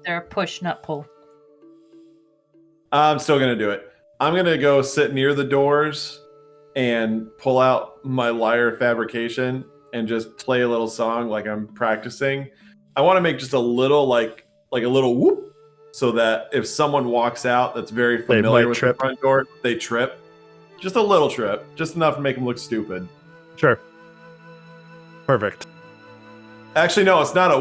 They're a push, not pull. I'm still going to do it. I'm going to go sit near the doors and pull out my lyre fabrication and just play a little song like I'm practicing. I want to make just a little, like a little whoop, so that if someone walks out that's very familiar with the front door, they trip. Just a little trip. Just enough to make them look stupid. Sure. Perfect. Actually, no, it's not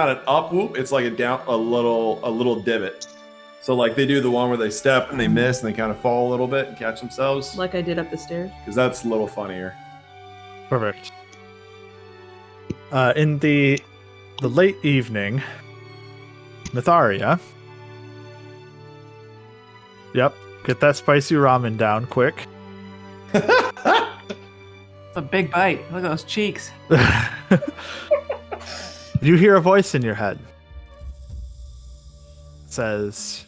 an up whoop. It's like a little divot. So like they do the one where they step and they miss and they kind of fall a little bit and catch themselves. Like I did up the stairs. Because that's a little funnier. Perfect. In the late evening, Myetharia. Yep, get that spicy ramen down quick. It's a big bite. Look at those cheeks. You hear a voice in your head. It says,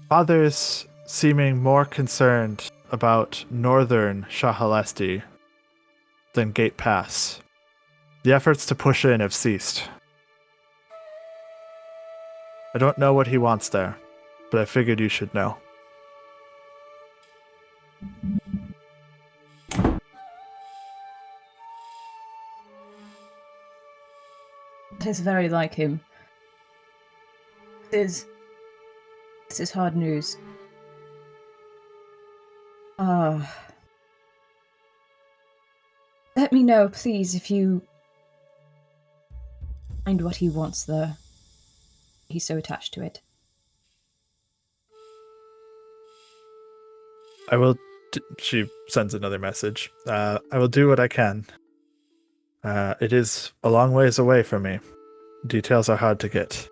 Father's seeming more concerned about northern Shahalesti than Gate Pass. The efforts to push in have ceased. I don't know what he wants there, but I figured you should know. It is very like him. This is hard news. Let me know, please, if you find what he wants there. He's so attached to it. I will. She sends another message. I will do what I can. It is a long ways away from me. Details are hard to get.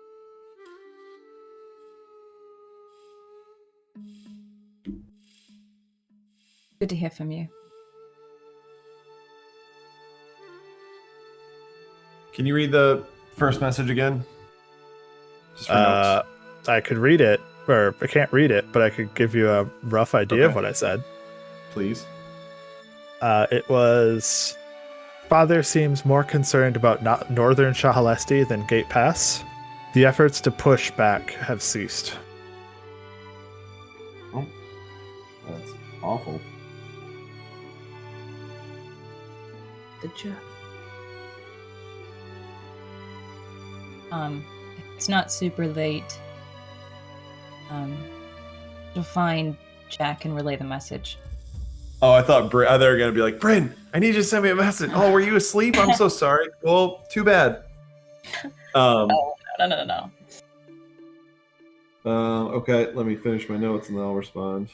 Good to hear from you. Can you read the first message again? Just for notes. I could read it, or I can't read it, but I could give you a rough idea of what I said. Please. It was... Father seems more concerned about northern Shahalesti than Gate Pass. The efforts to push back have ceased. Oh, that's awful. Good job. It's not super late. To find Jack and relay the message. Oh, I thought they were going to be like, Bryn, I need you to send me a message. Oh, were you asleep? I'm so sorry. Well, too bad. No. Okay, let me finish my notes and then I'll respond.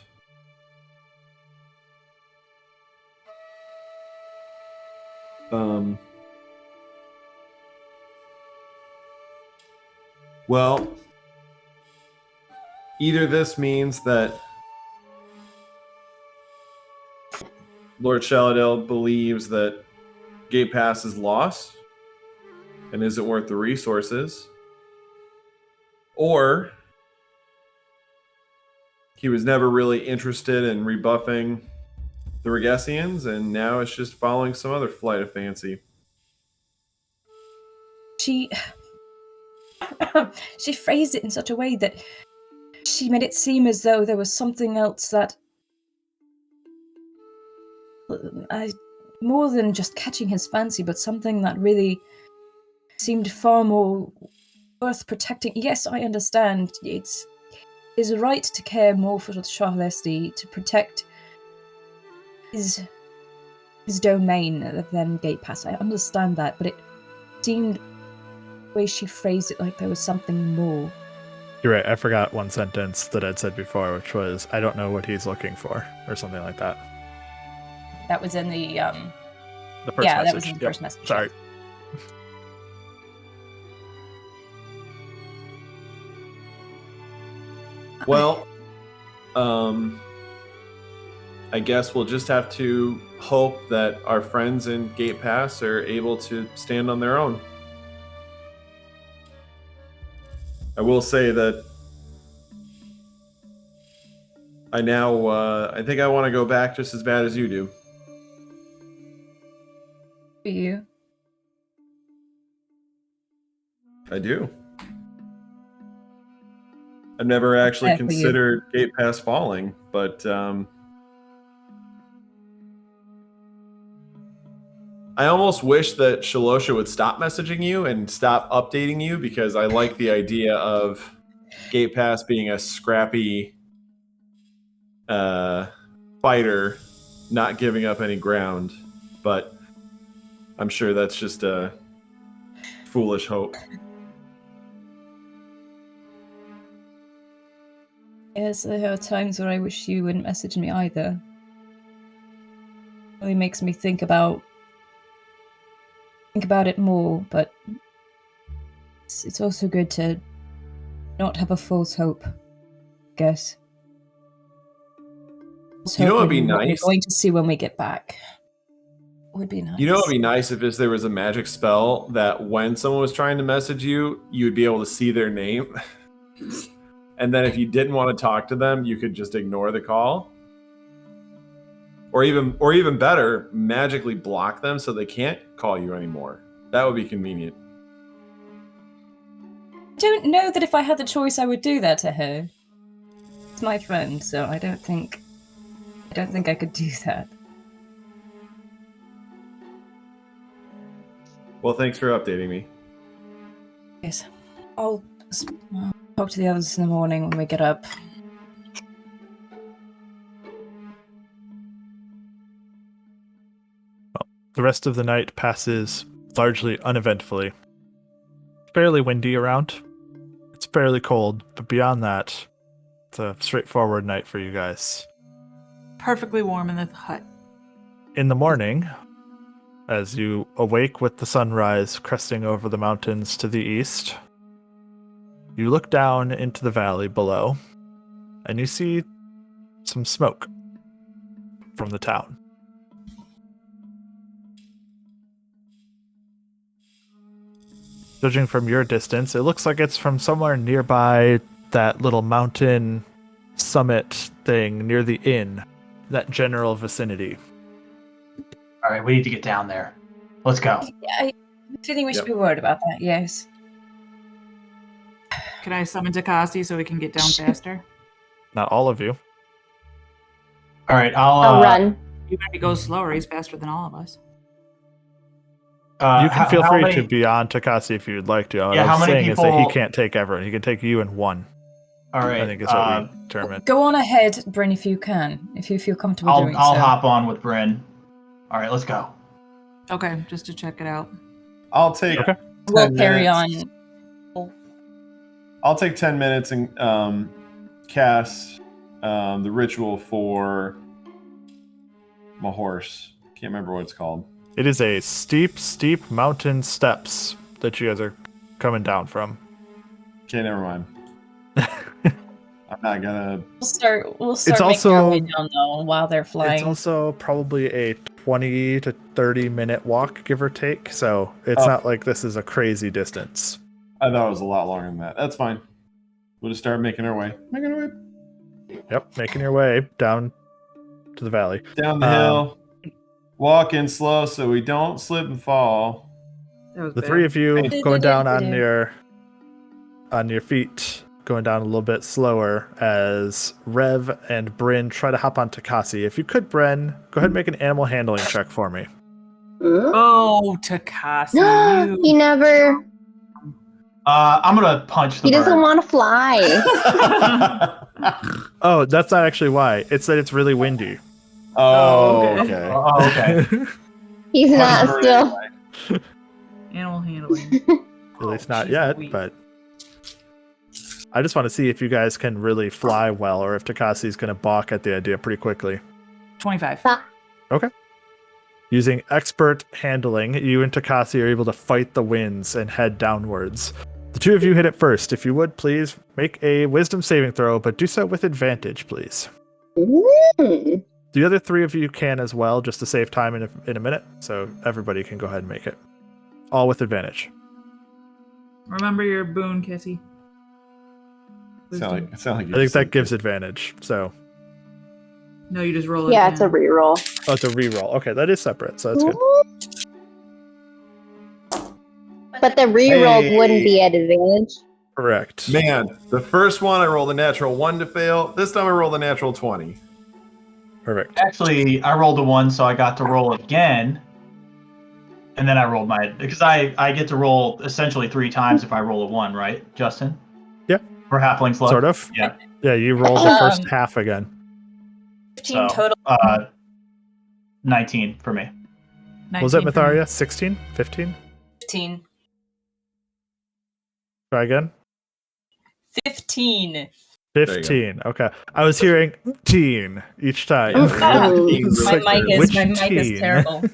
Well, either this means that Lord Shaladale believes that Gate Pass is lost and isn't worth the resources, or he was never really interested in rebuffing the Regessians and now it's just following some other flight of fancy. She phrased it in such a way that she made it seem as though there was something else that more than just catching his fancy, but something that really seemed far more worth protecting. Yes, I understand. It's his right to care more for Shahalesti, to protect his domain than Gate Pass. I understand that, but it seemed the way she phrased it like there was something more. You're right, I forgot one sentence that I'd said before, which was, I don't know what he's looking for, or something like that. That was in the first message. That was in the first message. Sorry. Well, I guess we'll just have to hope that our friends in Gate Pass are able to stand on their own. I will say that I think I want to go back just as bad as you do. For you. I do. I've never actually Yeah, for you. considered Gate Pass falling, but I almost wish that Shalosha would stop messaging you and stop updating you, because I like the idea of Gate Pass being a scrappy fighter, not giving up any ground. But I'm sure that's just a foolish hope. Yes, there are times where I wish you wouldn't message me either. It really makes me think about it more, but it's also good to not have a false hope, I guess. You know what would be What nice? we're going to see when we get back would be nice. You know what would be nice if there was a magic spell that when someone was trying to message you, you would be able to see their name. And then if you didn't want to talk to them, you could just ignore the call. Or even better, magically block them so they can't call you anymore. That would be convenient. I don't know that if I had the choice I would do that to her. It's my friend, so I don't think I could do that. Well, thanks for updating me. Yes. I'll talk to the others in the morning when we get up. The rest of the night passes largely uneventfully. Fairly windy around. It's fairly cold, but beyond that, it's a straightforward night for you guys. Perfectly warm in the hut. In the morning, as you awake with the sunrise cresting over the mountains to the east, you look down into the valley below, and you see some smoke from the town. Judging from your distance, it looks like it's from somewhere nearby that little mountain summit thing near the inn, that general vicinity. All right, we need to get down there. Let's go. I'm feeling we should be worried about that, yes. Can I summon Tabaxi so we can get down faster? Not all of you. All right, I'll run. Even if he goes slower, he's faster than all of us. You can feel how free many- to be on Tabaxi if you'd like to. What Yeah, I how was many saying is that he people- can't take everyone. He can take you and one. All right, I think is what we determined. Go on ahead, Bryn, if you can. If you feel comfortable I'll doing so. hop on with Bryn. All right, let's go. Okay, just to check it out. I'll take Okay. 10 We'll carry on. minutes. I'll take 10 minutes and cast the ritual for my horse. Can't remember what it's called. It is a steep mountain steps that you guys are coming down from. Okay, never mind. I'm not gonna. We'll start It's making our also- way down though while they're flying. It's also probably a 20 to 30 minute walk, give or take. So it's Oh. not like this is a crazy distance. I thought it was a lot longer than that. That's fine. We'll just start making our way. Yep, making your way down to the valley. Down the hill. Walking slow so we don't slip and fall. The three of you Hey. going down on your feet, going down a little bit slower as Rev and Bryn try to hop on Tabaxi. If you could, Bryn, go ahead and make an animal handling check for me. Oh, Tabaxi. He never. I'm gonna punch the He doesn't bird. want to fly. Oh, that's not actually why. It's that it's really windy. Oh, okay. okay. Oh, okay. He's Punch not bird still. anyway. Animal handling. At least not she's yet, weak. but I just want to see if you guys can really fly well or if Tabaxi's going to balk at the idea pretty quickly. 25. Using expert handling, you and Tabaxi are able to fight the winds and head downwards. The two of you hit it first. If you would, please make a wisdom saving throw, but do so with advantage, please. Mm. The other three of you can as well, just to save time in a minute, so everybody can go ahead and make it. All with advantage. Remember your boon, Cassie. Sound like I think that gives advantage, so No, you just roll it. Yeah, it's a again. reroll. Oh, it's a reroll. Okay, that is separate, so that's good. But the reroll Hey. wouldn't be at advantage. Correct. Man, the first one I rolled a natural 1 to fail. This time I rolled a natural 20. Perfect. Actually, I rolled a 1, so I got to roll again. And then I rolled because I get to roll essentially 3 times if I roll a 1, right, Justin? Yeah. For halfling's luck. Sort of. Yeah. Yeah, you rolled the first half again. 15 So, total. 19 for me. What was that, 19 for me. Myetharia? 16? 15? 15. Try again. 15. 15. Okay. I was hearing teen each time. It's My like, mic which is teen? terrible.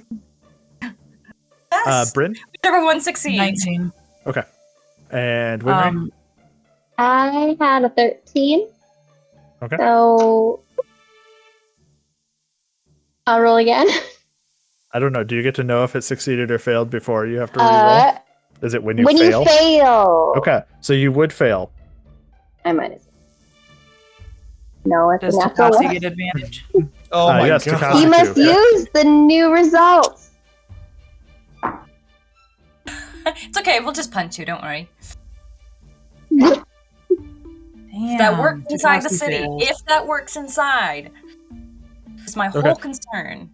Yes. Bryn? Whichever one succeeds. 19. Okay. And Winry? I had a 13. Okay. So I'll roll again. I don't know. Do you get to know if it succeeded or failed before you have to reroll? Is it when you fail? You fail. Okay. So you would fail. I might as well. No, it's Does a natural Tabaxi one. get advantage? Oh my yes, god. Tabaxi You must too. use the new results. It's okay, we'll just punch you, don't worry. Damn, If that works inside the Tabaxi city. fails. If that works inside. It's my whole concern.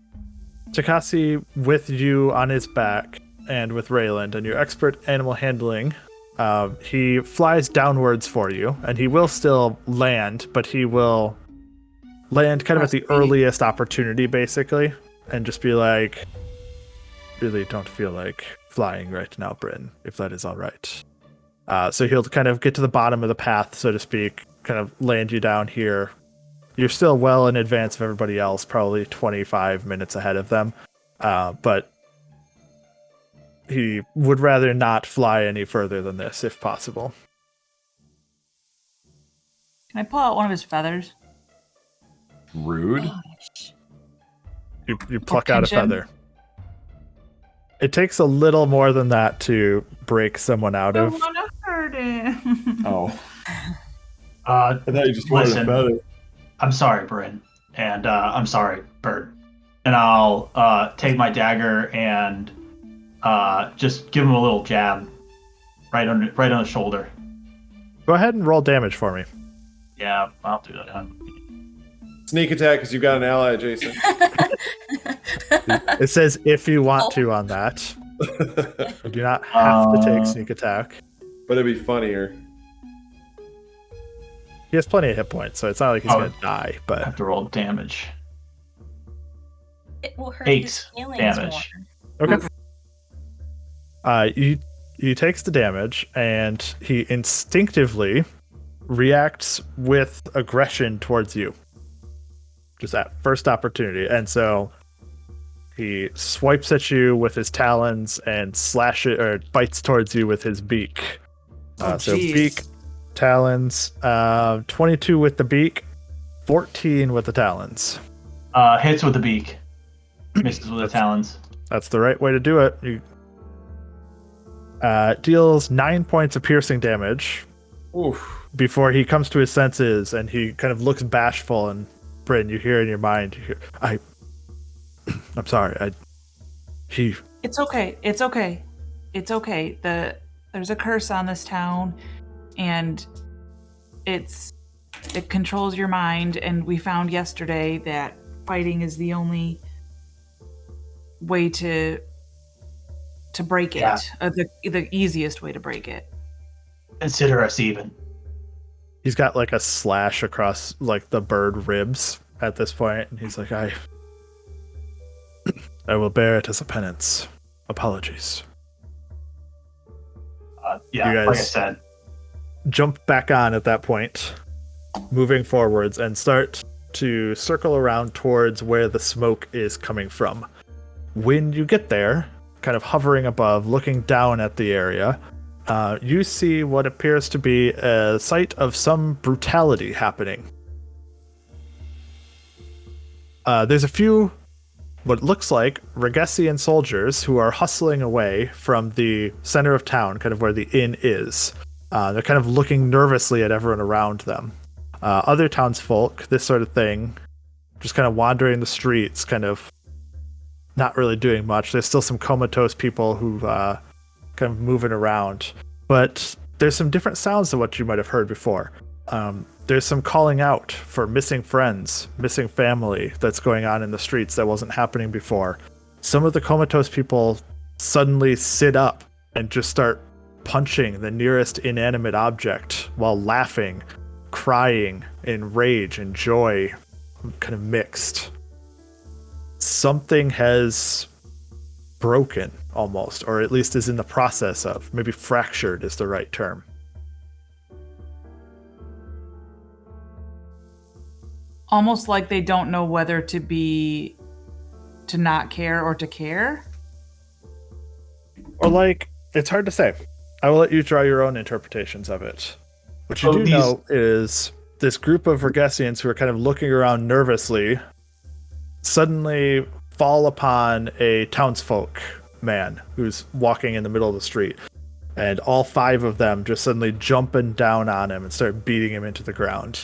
Tabaxi, with you on his back and with Rayland and your expert animal handling, he flies downwards for you, and he will still land, but he will land kind of at the earliest opportunity, basically, and just be like, really don't feel like flying right now, Bryn, if that is all right. So he'll kind of get to the bottom of the path, so to speak, kind of land you down here. You're still well in advance of everybody else, probably 25 minutes ahead of them. But he would rather not fly any further than this, if possible. Can I pull out one of his feathers? Rude. You pluck out a pinch him? feather. It takes a little more than that to break someone out I of. want to hurt him. Oh. I thought you just wanted listen, a feather. I'm sorry, Bryn. And I'm sorry, Bird. And I'll take my dagger and just give him a little jab right on the shoulder. Go ahead and roll damage for me. Yeah, I'll do that. Sneak attack because you've got an ally adjacent. It says if you want to on that. You do not have to take sneak attack. But it'd be funnier. He has plenty of hit points, so it's not like he's going to die. I But have to roll damage. It will hurt 8 his feelings damage. more. okay. He takes the damage, and he instinctively reacts with aggression towards you. Just at first opportunity. And so he swipes at you with his talons and slashes or bites towards you with his beak. So jeez. beak, talons, 22 with the beak, 14 with the talons. Hits with the beak. Misses with the talons. That's the right way to do it. You deals 9 points of piercing damage Oof. before he comes to his senses, and he kind of looks bashful. And Bryn, you hear in your mind, I'm sorry. It's okay. It's okay. It's okay. There's a curse on this town, and it controls your mind. And we found yesterday that fighting is the only way to break it. Yeah. The easiest way to break it. Consider us even. He's got like a slash across like the bird ribs at this point, and he's like, I will bear it as a penance. Apologies. Yeah, You guys- like I said. Jump back on at that point, moving forwards, and start to circle around towards where the smoke is coming from. When you get there, kind of hovering above, looking down at the area, you see what appears to be a sight of some brutality happening. There's a few, what looks like Regessian soldiers who are hustling away from the center of town, kind of where the inn is. They're kind of looking nervously at everyone around them. Other townsfolk, this sort of thing, just kind of wandering the streets, kind of not really doing much. There's still some comatose people who kind of moving around, but there's some different sounds than what you might have heard before. There's some calling out for missing friends, missing family that's going on in the streets that wasn't happening before. Some of the comatose people suddenly sit up and just start punching the nearest inanimate object while laughing, crying in rage and joy, kind of mixed. Something has broken almost, or at least is in the process of. Maybe fractured is the right term. Almost like they don't know whether to not care or to care. Or like, it's hard to say. I will let you draw your own interpretations of it. What you know is this group of Vergesians who are kind of looking around nervously suddenly fall upon a townsfolk man who's walking in the middle of the street. And all 5 of them just suddenly jumping down on him and start beating him into the ground.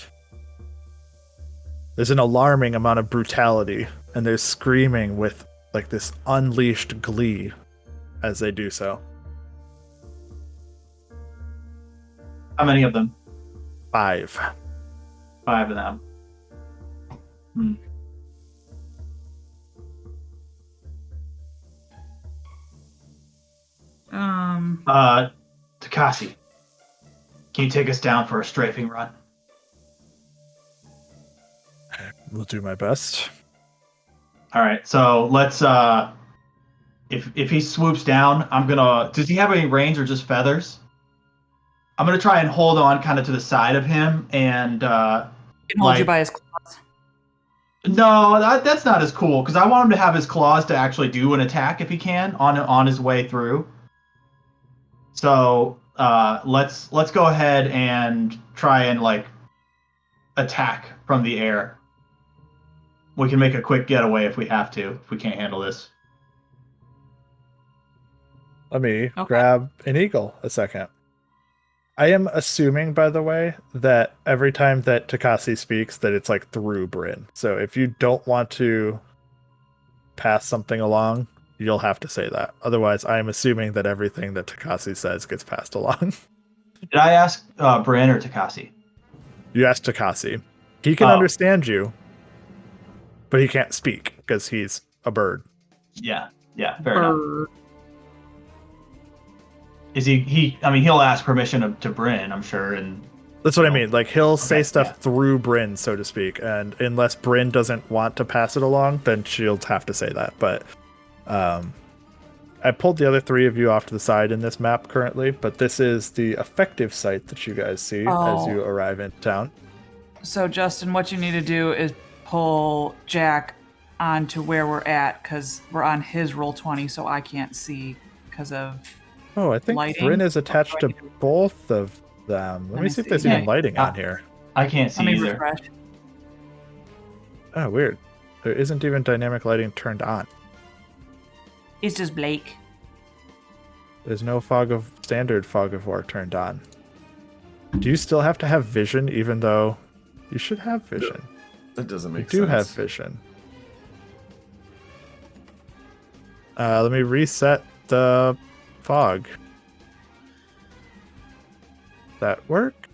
There's an alarming amount of brutality, and they're screaming with like this unleashed glee as they do so. How many of them? 5. 5 of them. Hmm. Tabaxi, can you take us down for a strafing run? Will do my best. All right, so let's. If he swoops down, I'm gonna. Does he have any range or just feathers? I'm gonna try and hold on, kind of to the side of him, and He can hold you by his claws. No, that's not as cool because I want him to have his claws to actually do an attack if he can on his way through. So let's go ahead and try and like attack from the air. We can make a quick getaway if we have to, if we can't handle this. Let me grab an eagle a second. I am assuming, by the way, that every time that Tabaxi speaks, that it's like through Bryn. So if you don't want to pass something along, you'll have to say that. Otherwise, I am assuming that everything that Tabaxi says gets passed along. Did I ask Bryn or Tabaxi? You asked Tabaxi. He can understand you, but he can't speak because he's a bird. Yeah, fair enough. Is he? I mean, he'll ask permission to Bryn, I'm sure, and that's what I mean. Like he'll say stuff through Bryn, so to speak, and unless Bryn doesn't want to pass it along, then she'll have to say that. But I pulled the other 3 of you off to the side in this map currently, but this is the effective site that you guys see as you arrive in town. So Justin, what you need to do is pull Jack onto where we're at because we're on his roll 20, so I can't see because of. Oh, I think lighting. Bryn is attached to both of them. Let me see if there's even lighting on here. I can't see either. Refresh. Oh, weird. There isn't even dynamic lighting turned on. It's just Blake. There's no standard fog of war turned on. Do you still have to have vision even though you should have vision? That doesn't make sense. You do have vision. Let me reset the fog. That work?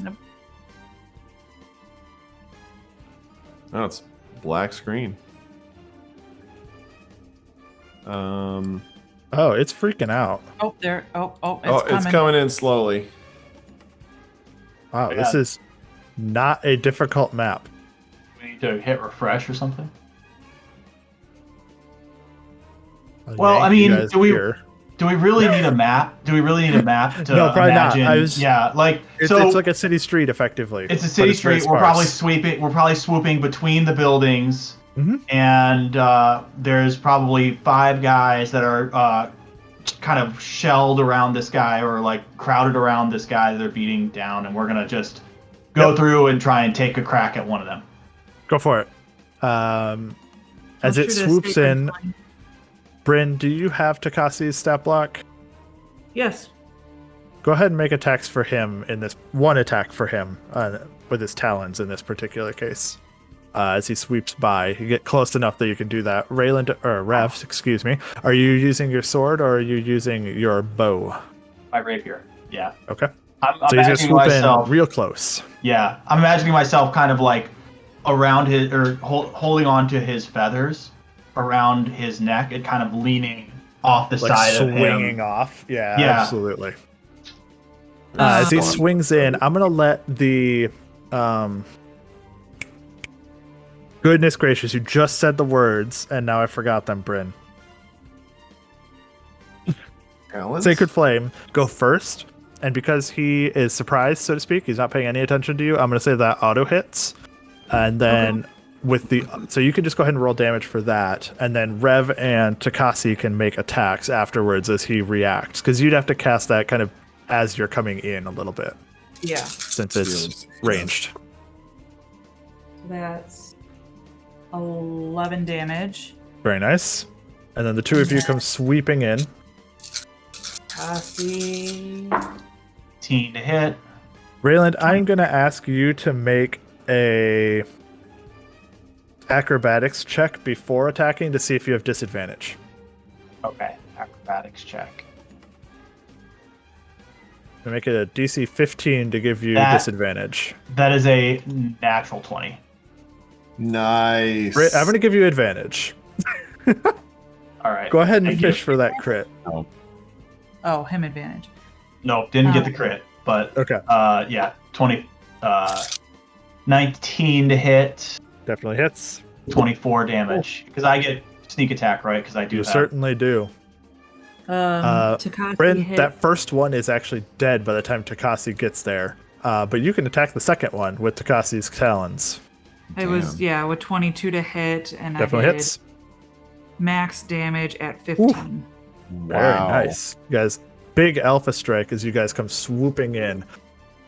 Nope. Oh, it's black screen. Oh, it's freaking out. Oh, there. Oh, it's coming in slowly. Wow, this is not a difficult map. We need to hit refresh or something. Well, I mean, do we really need a map? Do we really need a map to no, probably imagine? Not. It's like a city street, effectively. It's a city street. We're probably swooping between the buildings, and there's probably 5 guys that are kind of shelled around this guy or like crowded around this guy that they're beating down, and we're gonna just go through and try and take a crack at one of them. Go for it. As it swoops in, Bryn, do you have Takassi's stat block? Yes. Go ahead and make attacks for him in this one attack for him with his talons in this particular case. As he sweeps by, you get close enough that you can do that. Rayland or Rev, excuse me. Are you using your sword or are you using your bow? My rapier. Yeah. Okay. I'm So he's gonna imagining swoop myself in real close. Yeah, I'm imagining myself kind of like around his or holding on to his feathers around his neck and kind of leaning off the Like side of him. swinging off. Yeah, Yeah. absolutely. As he swings in, I'm gonna let the goodness gracious, you just said the words and now I forgot them, Bryn. Sacred Flame go first, and because he is surprised, so to speak, he's not paying any attention to you, I'm gonna say that auto hits. And then with the so you can just go ahead and roll damage for that, and then Rev and Tabaxi can make attacks afterwards as he reacts, because you'd have to cast that kind of as you're coming in a little bit. Yeah. Since it's ranged. That's 11 damage. Very nice. And then the two of you come sweeping in. Cassie. 18 to hit. Rayland, I'm gonna ask you to make a acrobatics check before attacking to see if you have disadvantage. Okay, acrobatics check. Make it a DC 15 to give you That- disadvantage. That is a natural 20. Nice. I'm gonna give you advantage. All right. Go ahead and Thank you. fish for that crit. Oh, him advantage. Nope, didn't get the crit, but Okay, yeah, 20, 19 to hit, definitely hits. 24 damage. Because I get sneak attack, right? Because I do You that. certainly do. Takashi Bryn, hit. that first one is actually dead by the time Tabaxi gets there. But you can attack the second one with Takassi's talons. It was, with 22 to hit, and Definitely I did hits. max damage at 15. Very nice. You guys, big alpha strike as you guys come swooping in.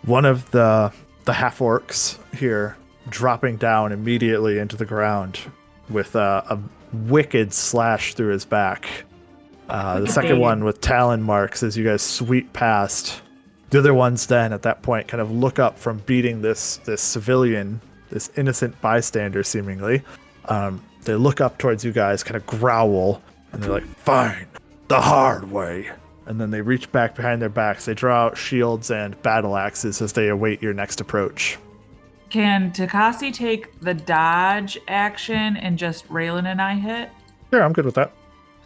One of the half orcs here dropping down immediately into the ground with a wicked slash through his back. The second one with talon marks as you guys sweep past. The other ones then at that point kind of look up from beating this civilian, this innocent bystander seemingly. They look up towards you guys, kind of growl, and they're like, "Fine, the hard way." And then they reach back behind their backs. They draw out shields and battle axes as they await your next approach. Can Tabaxi take the dodge action and just Raylan and I hit? Sure, I'm good with that.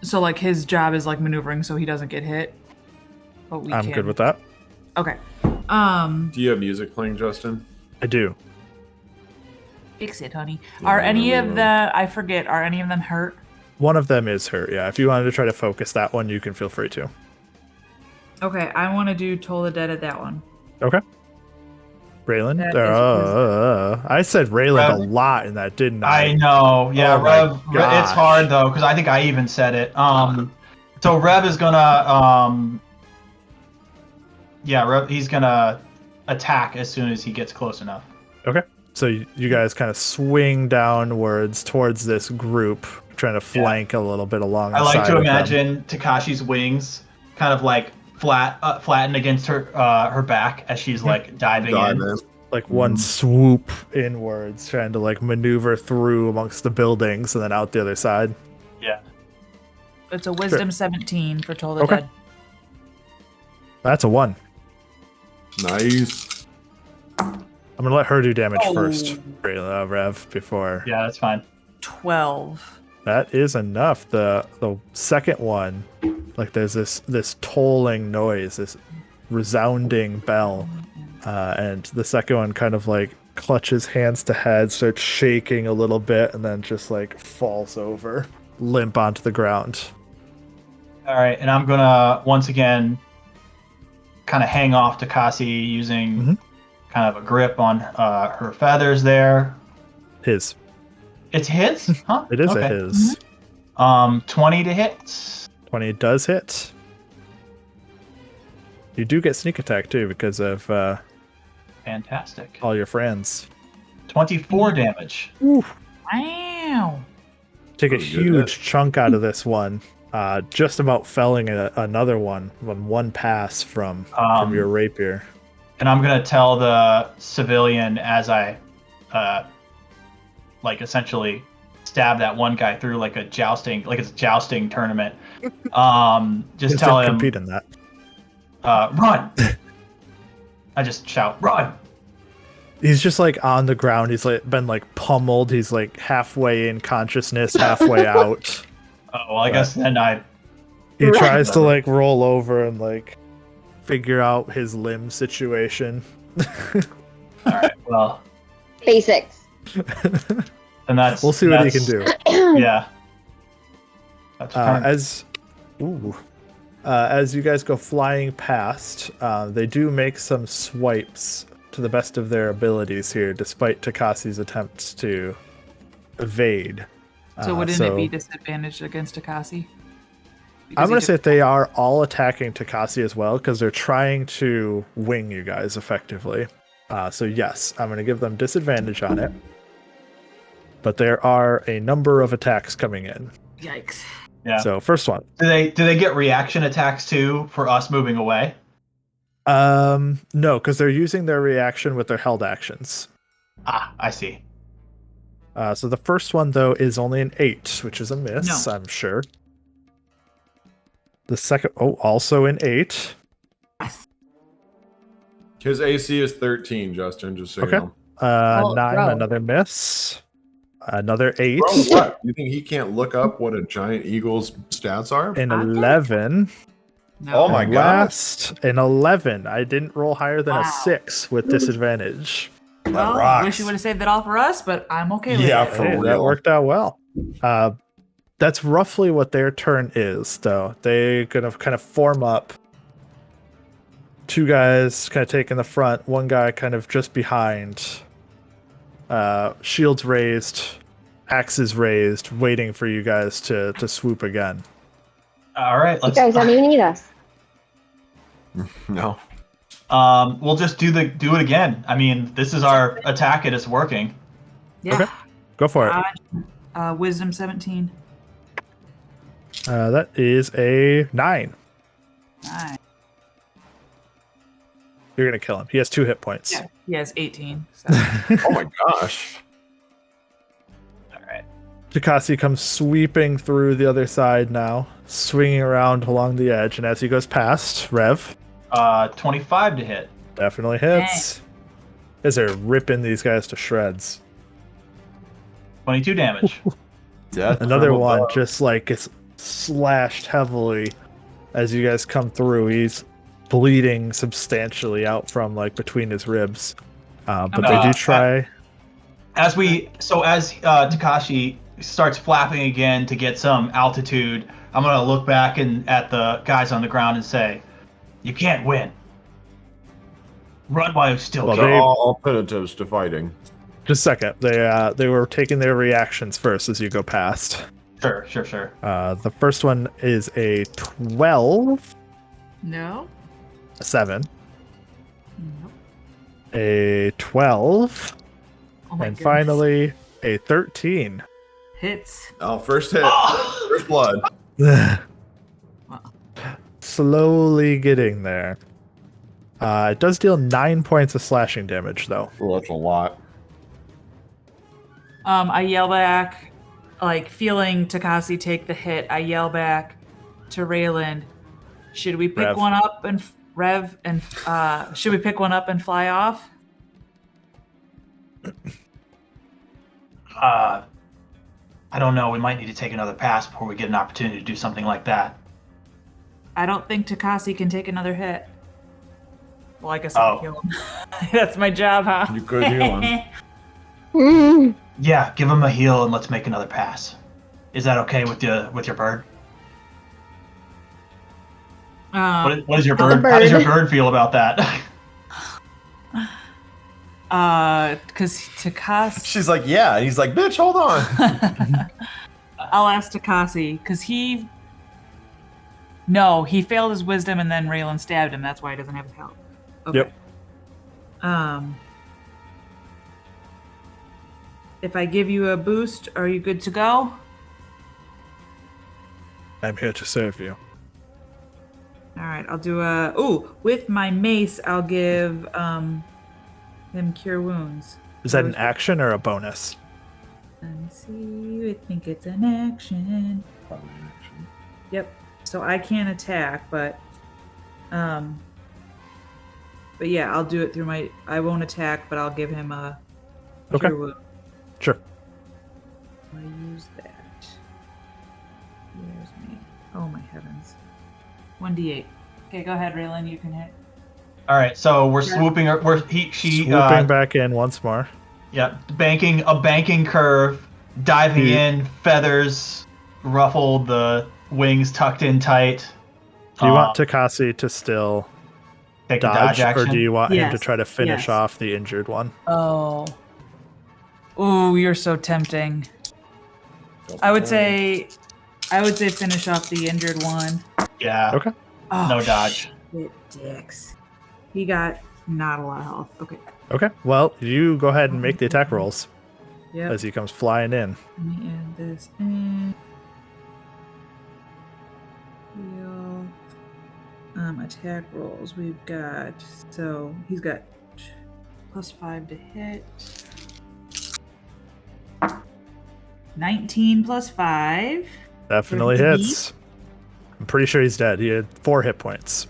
So, like, his job is, like, maneuvering so he doesn't get hit? But we I'm can. good with that. Okay. Do you have music playing, Justin? I do. Fix it, honey. Are any of the... I forget. Are any of them hurt? One of them is hurt, yeah. If you wanted to try to focus that one, you can feel free to. Okay, I want to do Toll the Dead at that one. Okay. Rayland? That I said Rayland Rev. a lot in that, didn't I? I know. Yeah, Oh my Rev. It's gosh. hard though because I think I even said it. So Rev is gonna Rev, he's gonna attack as soon as he gets close enough. Okay. So you guys kind of swing downwards towards this group, trying to flank a little bit along the I like side to of them. imagine Takashi's wings kind of like flattened against her back as she's like diving in. Like one swoop inwards, trying to like maneuver through amongst the buildings and then out the other side. Yeah. It's a Wisdom 17 for Toll the Okay. Dead. That's a 1. Nice. I'm gonna let her do damage first, Rev, before. Yeah, that's fine. 12. That is enough. The second one, like there's this tolling noise, this resounding bell, and the second one kind of like clutches hands to head, starts shaking a little bit, and then just like falls over, limp onto the ground. All right, and I'm gonna once again kind of hang off to Cassie using kind of a grip on her feathers there. His. It's his? Huh? It is Okay. a his. 20 to hit. 20 does hit. You do get sneak attack too because of Fantastic. all your friends. 24 damage. Wow. Take a Pretty good. huge chunk out of this one. just about felling another one on one pass from your rapier. And I'm gonna tell the civilian as I, essentially stab that one guy through like it's a jousting tournament. Just tell him compete in that. Run! I just shout, run! He's just like on the ground. He's like been like pummeled. He's like halfway in consciousness, halfway out. Oh, well, I guess then he tries to like roll over and like figure out his limb situation. All right, well, Basics. And we'll see what he can do. Yeah. As you guys go flying past, they do make some swipes to the best of their abilities here, despite Tabaxi's attempts to evade. So wouldn't it be disadvantaged against Tabaxi? I'm going to say that they are all attacking Tabaxi as well, because they're trying to wing you guys effectively. So yes, I'm going to give them disadvantage on it. But there are a number of attacks coming in. Yikes. Yeah. So first one. Do they get reaction attacks too for us moving away? No, because they're using their reaction with their held actions. Ah, I see. So the first one though is only an 8, which is a miss, No. I'm sure. The second, also an 8. His AC is 13, Justin, just so Okay. you know. 9, bro. another miss. Another 8. Bro, what? You think he can't look up what a giant eagle's stats are? An 11. No. Oh my And God. last, an 11. I didn't roll higher than a Wow. 6 with disadvantage. Well, rocks. wish you would have saved that all for us, but I'm okay with Yeah, it. for Hey, that real. worked out well. That's roughly what their turn is, though. They're gonna kind of form up. 2 guys kind of taking the front, 1 guy kind of just behind. Shields raised, axes raised, waiting for you guys to swoop again. All right, You let's. guys don't even need us. No. We'll just do it again. I mean, this is our attack. It is working. Yeah. Okay. Go for it. Wisdom 17. That is a 9. Nice. You're gonna kill him. He has 2 hit points. Yeah, he has 18. So. Oh my gosh. All right. Tabaxi comes sweeping through the other side now, swinging around along the edge, and as he goes past, Rev 25 to hit. definitely hits. As they're ripping these guys to shreds. 22 damage. Death Another from one above. just like gets slashed heavily as you guys come through. He's bleeding substantially out from like between his ribs. But they do try. As Tabaxi starts flapping again to get some altitude, I'm gonna look back at the guys on the ground and say, "You can't win. Run while you still Well, can." They're all alternatives to fighting. Just a second. They were taking their reactions first as you go past. Sure. The first one is a 12, No. a 7, Nope. a 12, Oh my and goodness. finally a 13. Hits. Oh, first hit. First blood. Slowly getting there. It does deal 9 points of slashing damage, though. Well, that's a lot. I yell back, like feeling Tabaxi take the hit. I yell back to Rayland, should we pick Rev. one up and should we pick one up and fly off? I don't know. We might need to take another pass before we get an opportunity to do something like that. I don't think Tabaxi can take another hit. Well, I guess I'll kill him. That's my job, huh? You could heal him. Mm. Yeah, give him a heal and let's make another pass. Is that okay with your bird? What does your bird? How does your bird feel about that? Because Tabaxi. She's like, yeah. And he's like, bitch, hold on. I'll ask Tabaxi because he failed his wisdom and then Rayland stabbed him. That's why he doesn't have his health. Okay. Yep. If I give you a boost, are you good to go? I'm here to serve you. All right, I'll do with my mace, I'll give him cure wounds. Is that an action or a bonus? Let me see. I think it's an action. Probably an action. Yep. So I can't attack, but yeah, I'll do it through my. I won't attack, but I'll give him a cure wound. Sure. I use that. Here's me. Oh my heavens. 1d8. Okay, go ahead, Rayland. You can hit. All right, so we're swooping. Swooping back in once more. Yeah, banking curve, diving in, feathers ruffled, the wings tucked in tight. Do you want Tabaxi to still take dodge, a dodge action? or do you want him to Yes. try to finish off the injured one? Oh. Oh, you're so tempting. I would say finish off the injured one. Yeah. Okay. Oh, No dodge. Shit, dicks. He got not a lot of health. Okay. Okay. Well, you go ahead and make the attack rolls Yep. as he comes flying in. Let me add this in. Heal. Attack rolls. We've got, so he's got +5 to hit. 19 + 5. Definitely For hits. I'm pretty sure he's dead. He had 4 hit points.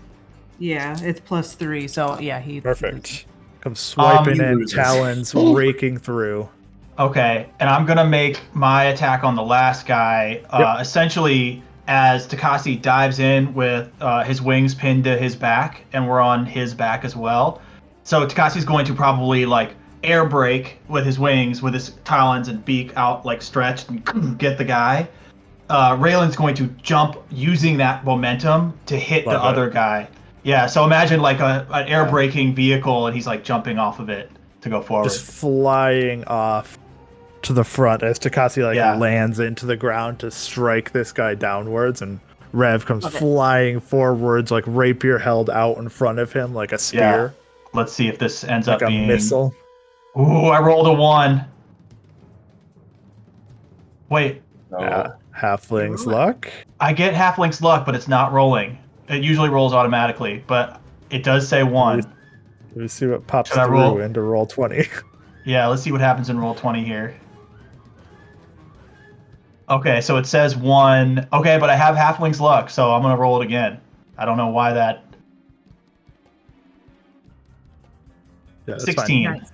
Yeah, it's +3. So yeah, he. Perfect. Comes swiping he in, loses. talons raking through. Okay, and I'm gonna make my attack on the last guy. Essentially, as Tabaxi dives in with his wings pinned to his back, and we're on his back as well. So Tabaxi's going to probably like air brake with his wings, with his talons and beak out like stretched, and get the guy. Rayland's going to jump using that momentum to hit the other guy. Yeah, so imagine like an air braking vehicle, and he's like jumping off of it to go forward. Just flying off to the front as Tabaxi lands into the ground to strike this guy downwards, and Rev comes flying forwards, like rapier held out in front of him like a spear. Yeah. Let's see if this ends like up a being missile. Ooh, I rolled a 1. Wait, No. Halfling's luck. I get Halfling's luck, but it's not rolling. It usually rolls automatically, but it does say 1. Let me see what pops Should I through roll? into roll 20. Yeah, let's see what happens in roll 20 here. Okay, so it says 1. Okay, but I have Halfling's luck, so I'm going to roll it again. I don't know why that... Yeah, that's 16. fine.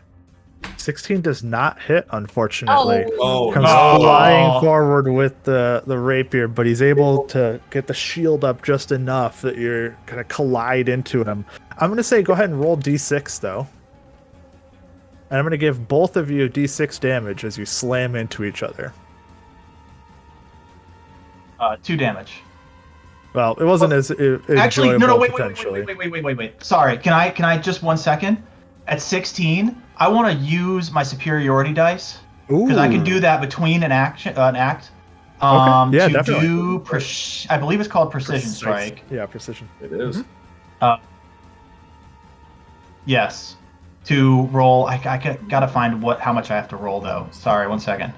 16 does not hit, unfortunately. Oh, Comes no. flying forward with the rapier, but he's able to get the shield up just enough that you're going to collide into him. I'm going to say go ahead and roll d6, though. And I'm going to give both of you d6 damage as you slam into each other. 2 damage. Well, it wasn't as enjoyable, Actually, no, potentially. wait. Sorry, can I just 1 second? At 16, I want to use my superiority dice because I can do that between an act. Okay. Yeah, to definitely. do I believe it's called precision strike. Yeah, precision. It is. Yes. To roll, I gotta find how much I have to roll though. Sorry, 1 second.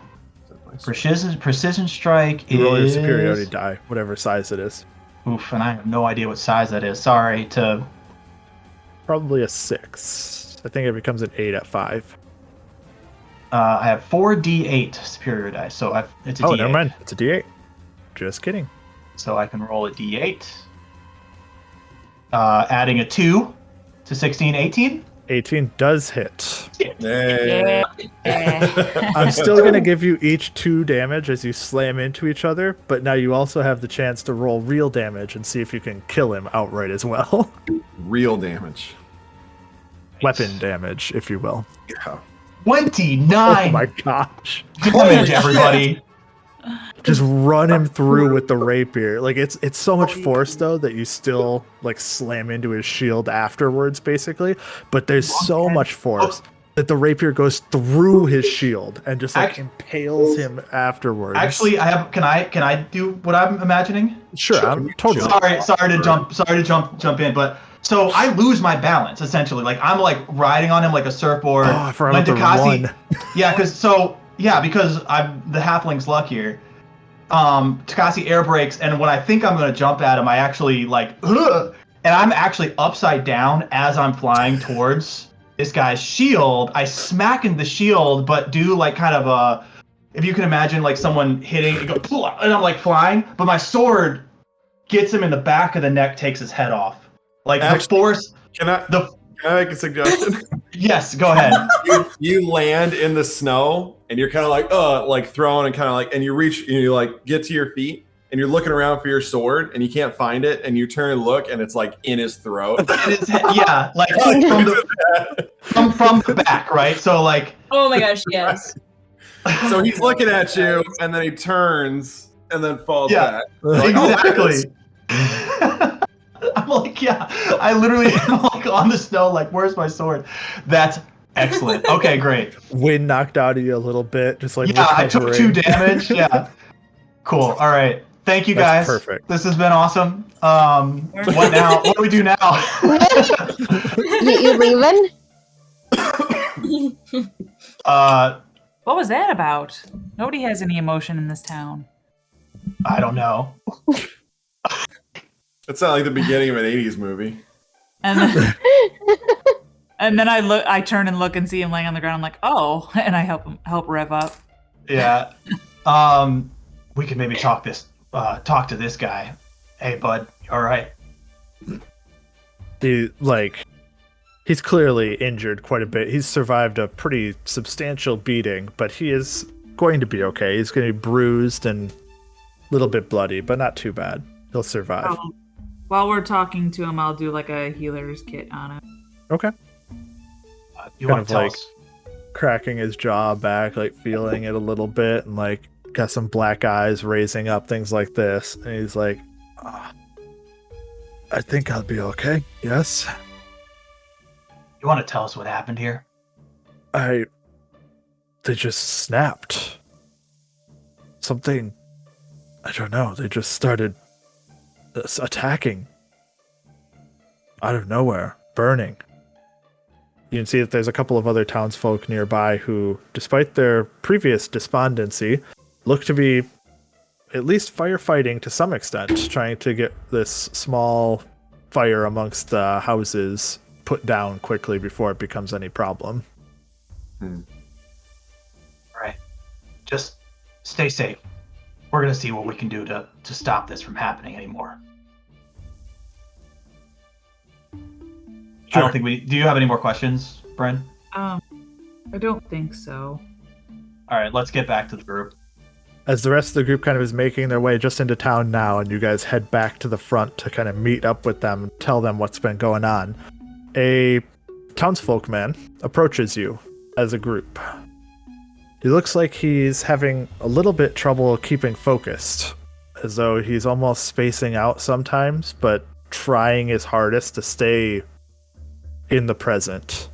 Precision strike You roll your is superiority die, whatever size it is. Oof, and I have no idea what size that is. Sorry to. Probably a 6. I think it becomes an 8 at 5. I have 4d8 superior dice, so it's a d8. Oh, never mind. It's a d8. Just kidding. So I can roll a d8. Adding a 2 to 16, 18. 18 does hit. Hey. I'm still going to give you each 2 damage as you slam into each other, but now you also have the chance to roll real damage and see if you can kill him outright as well. Real damage. Weapon damage, if you will. Yeah. 29 Oh my gosh. damage, everybody. Just run him through with the rapier. Like it's so much force though that you still like slam into his shield afterwards, basically. But there's so much force that the rapier goes through his shield and just like impales him afterwards. Actually, can I do what I'm imagining? Sure, I'm totally. Sorry to jump in, but so I lose my balance essentially. Like I'm like riding on him like a surfboard. Oh, I forgot about the run. Because I'm the halfling's luck here. Tabaxi air brakes, and when I think I'm gonna jump at him, I actually like, ugh, and I'm actually upside down as I'm flying towards this guy's shield. I smack into the shield, but do like kind of a, if you can imagine like someone hitting, and go, and I'm like flying, but my sword gets him in the back of the neck, takes his head off. Like Actually, the force. Can I make a suggestion? Yes, go ahead. you land in the snow and you're kind of like throwing and kind of like, and you reach and you like get to your feet and you're looking around for your sword and you can't find it and you turn and look and it's like in his throat. Yeah, like from the back, right? So like. Oh my gosh, yes. So he's looking at you and then he turns and then falls back. Like, exactly. I'm like, yeah, I literally am like on the snow, like, where's my sword? That's excellent. Okay, great. Wind knocked out of you a little bit, just like yeah, recovering. I took 2 damage. Yeah, cool. All right, thank you guys. That's perfect. This has been awesome. What now? What do we do now? You leaving? What was that about? Nobody has any emotion in this town. I don't know. It's not like the beginning of an 80s movie. And then, and then I turn and look and see him laying on the ground. I'm like, oh, and I help rev up. Yeah. We could maybe talk to this guy. Hey, bud, you all right? He's clearly injured quite a bit. He's survived a pretty substantial beating, but he is going to be okay. He's going to be bruised and a little bit bloody, but not too bad. He'll survive. While we're talking to him, I'll do like a healer's kit on him. Okay. You want to tell like us? Cracking his jaw back, like feeling it a little bit, and like got some black eyes raising up, things like this. And he's like, I think I'll be okay. Yes. You want to tell us what happened here? They just snapped. Something, I don't know, they just started attacking out of nowhere, burning. You can see that there's a couple of other townsfolk nearby who, despite their previous despondency, look to be at least firefighting to some extent, trying to get this small fire amongst the houses put down quickly before it becomes any problem. All right. Just stay safe. We're going to see what we can do to stop this from happening anymore. Sure. I don't think do you have any more questions, Bryn? I don't think so. All right, let's get back to the group. As the rest of the group kind of is making their way just into town now, and you guys head back to the front to kind of meet up with them and tell them what's been going on, a townsfolk man approaches you as a group. He looks like he's having a little bit trouble keeping focused, as though he's almost spacing out sometimes, but trying his hardest to stay in the present.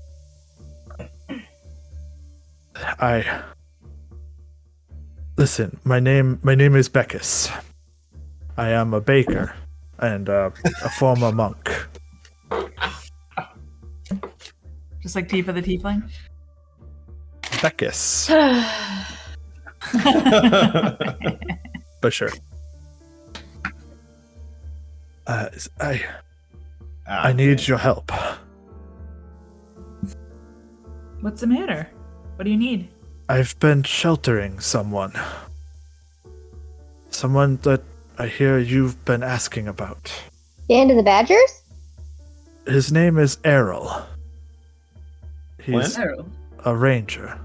Listen, my name is Becca. I am a baker and a former monk. Just like Tifa the Tiefling? Becca. But sure. I need your help. What's the matter? What do you need? I've been sheltering someone. Someone that I hear you've been asking about. Dan to the Badgers? His name is Errol. He's Errol. a ranger.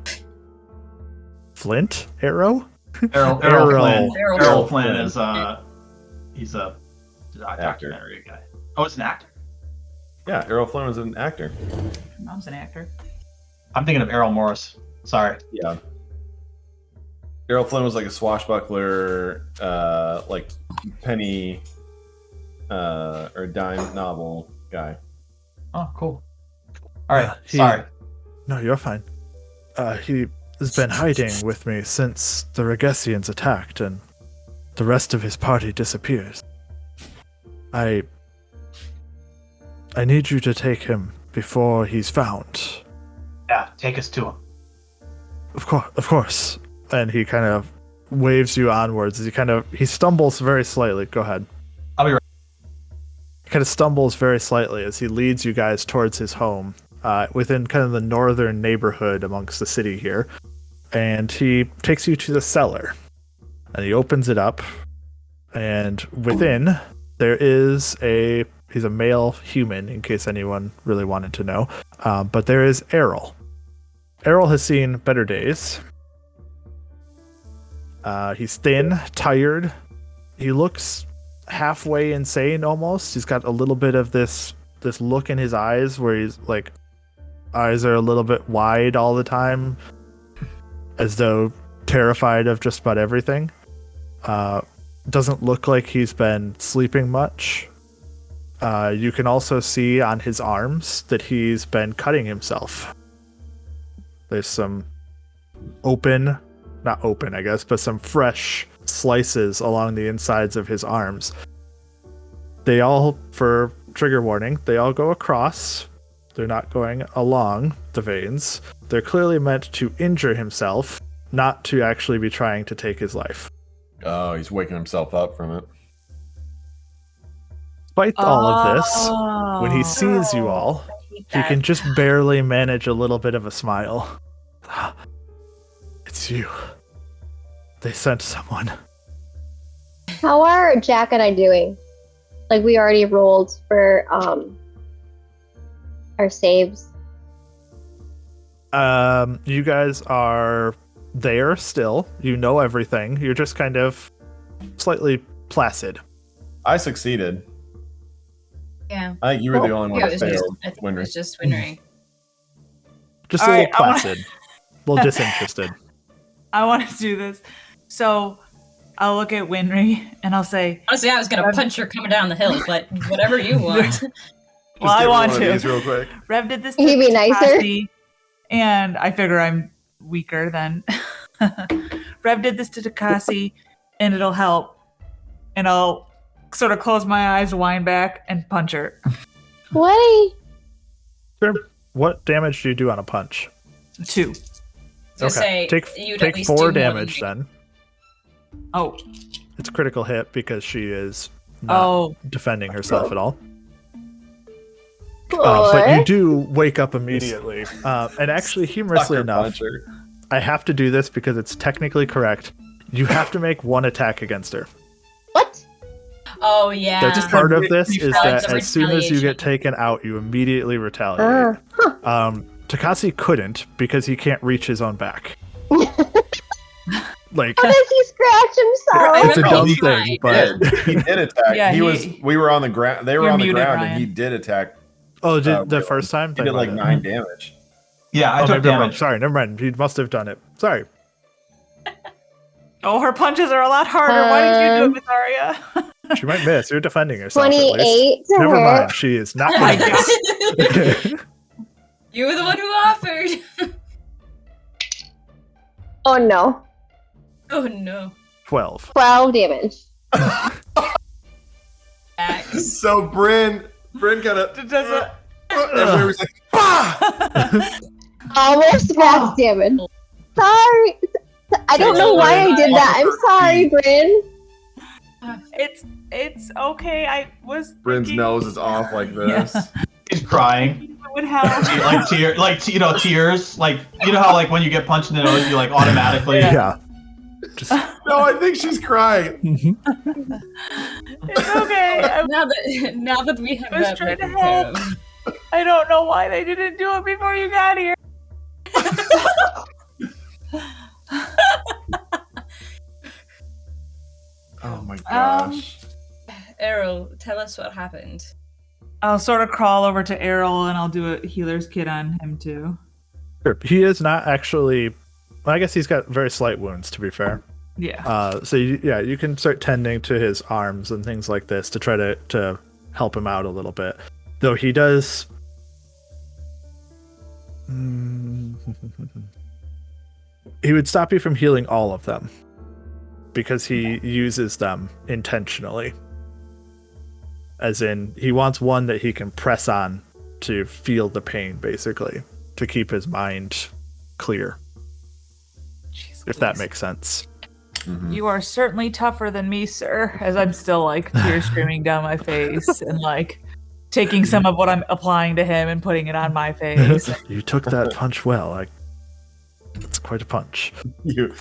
Flint? Arrow? Errol Errol. Flynn. Errol Flynn is he's a documentary guy. Oh, it's an actor. Yeah, Errol Flynn was an actor. Mom's an actor. I'm thinking of Errol Morris. Sorry. Yeah. Errol Flynn was like a swashbuckler, like penny or dime novel guy. Oh, cool. All right. He- Sorry. No, you're fine. He has been hiding with me since the Regessians attacked and the rest of his party disappears. I need you to take him before he's found. Yeah, take us to him. Of course. And he kind of waves you onwards as he stumbles very slightly. Go ahead. I'll be right. He kind of stumbles very slightly as he leads you guys towards his home, within kind of the northern neighborhood amongst the city here. And he takes you to the cellar. And he opens it up. And within, there is he's a male human, in case anyone really wanted to know. But there is Errol. Errol has seen better days. He's thin, tired. He looks halfway insane almost. He's got a little bit of this look in his eyes where he's like, eyes are a little bit wide all the time, as though terrified of just about everything. Doesn't look like he's been sleeping much. You can also see on his arms that he's been cutting himself. There's some not open, I guess, but some fresh slices along the insides of his arms. They all, for trigger warning, they all go across. They're not going along the veins. They're clearly meant to injure himself, not to actually be trying to take his life. Oh, he's waking himself up from it. Despite all of this, when he sees you all, he can just barely manage a little bit of a smile. It's you. They sent someone. How are Jack and I doing? Like, we already rolled for our saves. You guys are there still. You know everything. You're just kind of slightly placid. I succeeded. Yeah. I think you were the only one Yeah, that it was failed. just, I think it Winry. was just Winry. Just All a little right, I wanna- placid. A little disinterested. I want to do this. So I'll look at Winry and I'll say, Honestly, I was gonna punch her coming down the hill, but whatever you want. well, I want One of these to. real quick. Rev did this Can you be nicer? Cassie, and I figure I'm weaker than Rev did this to Tabaxi, and it'll help. And I'll sort of close my eyes, wind back, and punch her. What? Sure. What damage do you do on a punch? 2. So say Take you'd at least 4 do more damage than me. then. Oh. It's a critical hit because she is not defending herself at all. But you do wake up immediately. And actually, humorously Sucker enough, puncher. I have to do this because it's technically correct. You have to make 1 attack against her. What? Oh yeah. That's part of this is Reflex that of as soon as you retaliation. get taken out, you immediately retaliate. Tabaxi couldn't because he can't reach his own back. Like, How does he scratch himself? it's a remember dumb he thing, tried. but He did attack. Yeah, We were on the ground. They were You're on the muted, ground, Ryan. and he did attack. oh, did the Rayland. first time? He did like 9 damage. Yeah, I Oh, took never mind. damage. Sorry, never mind. He must have done it. Sorry. Oh, her punches are a lot harder. Why did you do it, Myetharia? She might miss. You're defending yourself. At least. 28 to Never hit. mind. She is not my going to You were the one who offered. Oh no. Oh no. 12. 12 damage. Axe. So Bryn kind of Does it? and we were like, bah! Almost max damage. Sorry. I don't know why I did that. I'm sorry, Bryn. It's okay. I was Bryn's thinking nose is off like this. Yeah. He's crying. it would help. Tears. Like, you know how like when you get punched in the nose, you like automatically. Yeah. Just No, I think she's crying. It's okay. Now that we have I was that trying to taken care help. of. I don't know why they didn't do it before you got here. Oh my gosh. Errol, tell us what happened. I'll sort of crawl over to Errol and I'll do a healer's kit on him too. sure. He is not actually. Well, I guess he's got very slight wounds, to be fair. Yeah. So you can start tending to his arms and things like this to try to help him out a little bit. Though he does. He would stop you from healing all of them because he uses them intentionally. As in, he wants one that he can press on to feel the pain, basically, to keep his mind clear. Jeez If that Louise. makes sense. Mhm. You are certainly tougher than me, sir, as I'm still like tears streaming down my face and like taking some of what I'm applying to him and putting it on my face. You took that punch well. That's quite a punch. You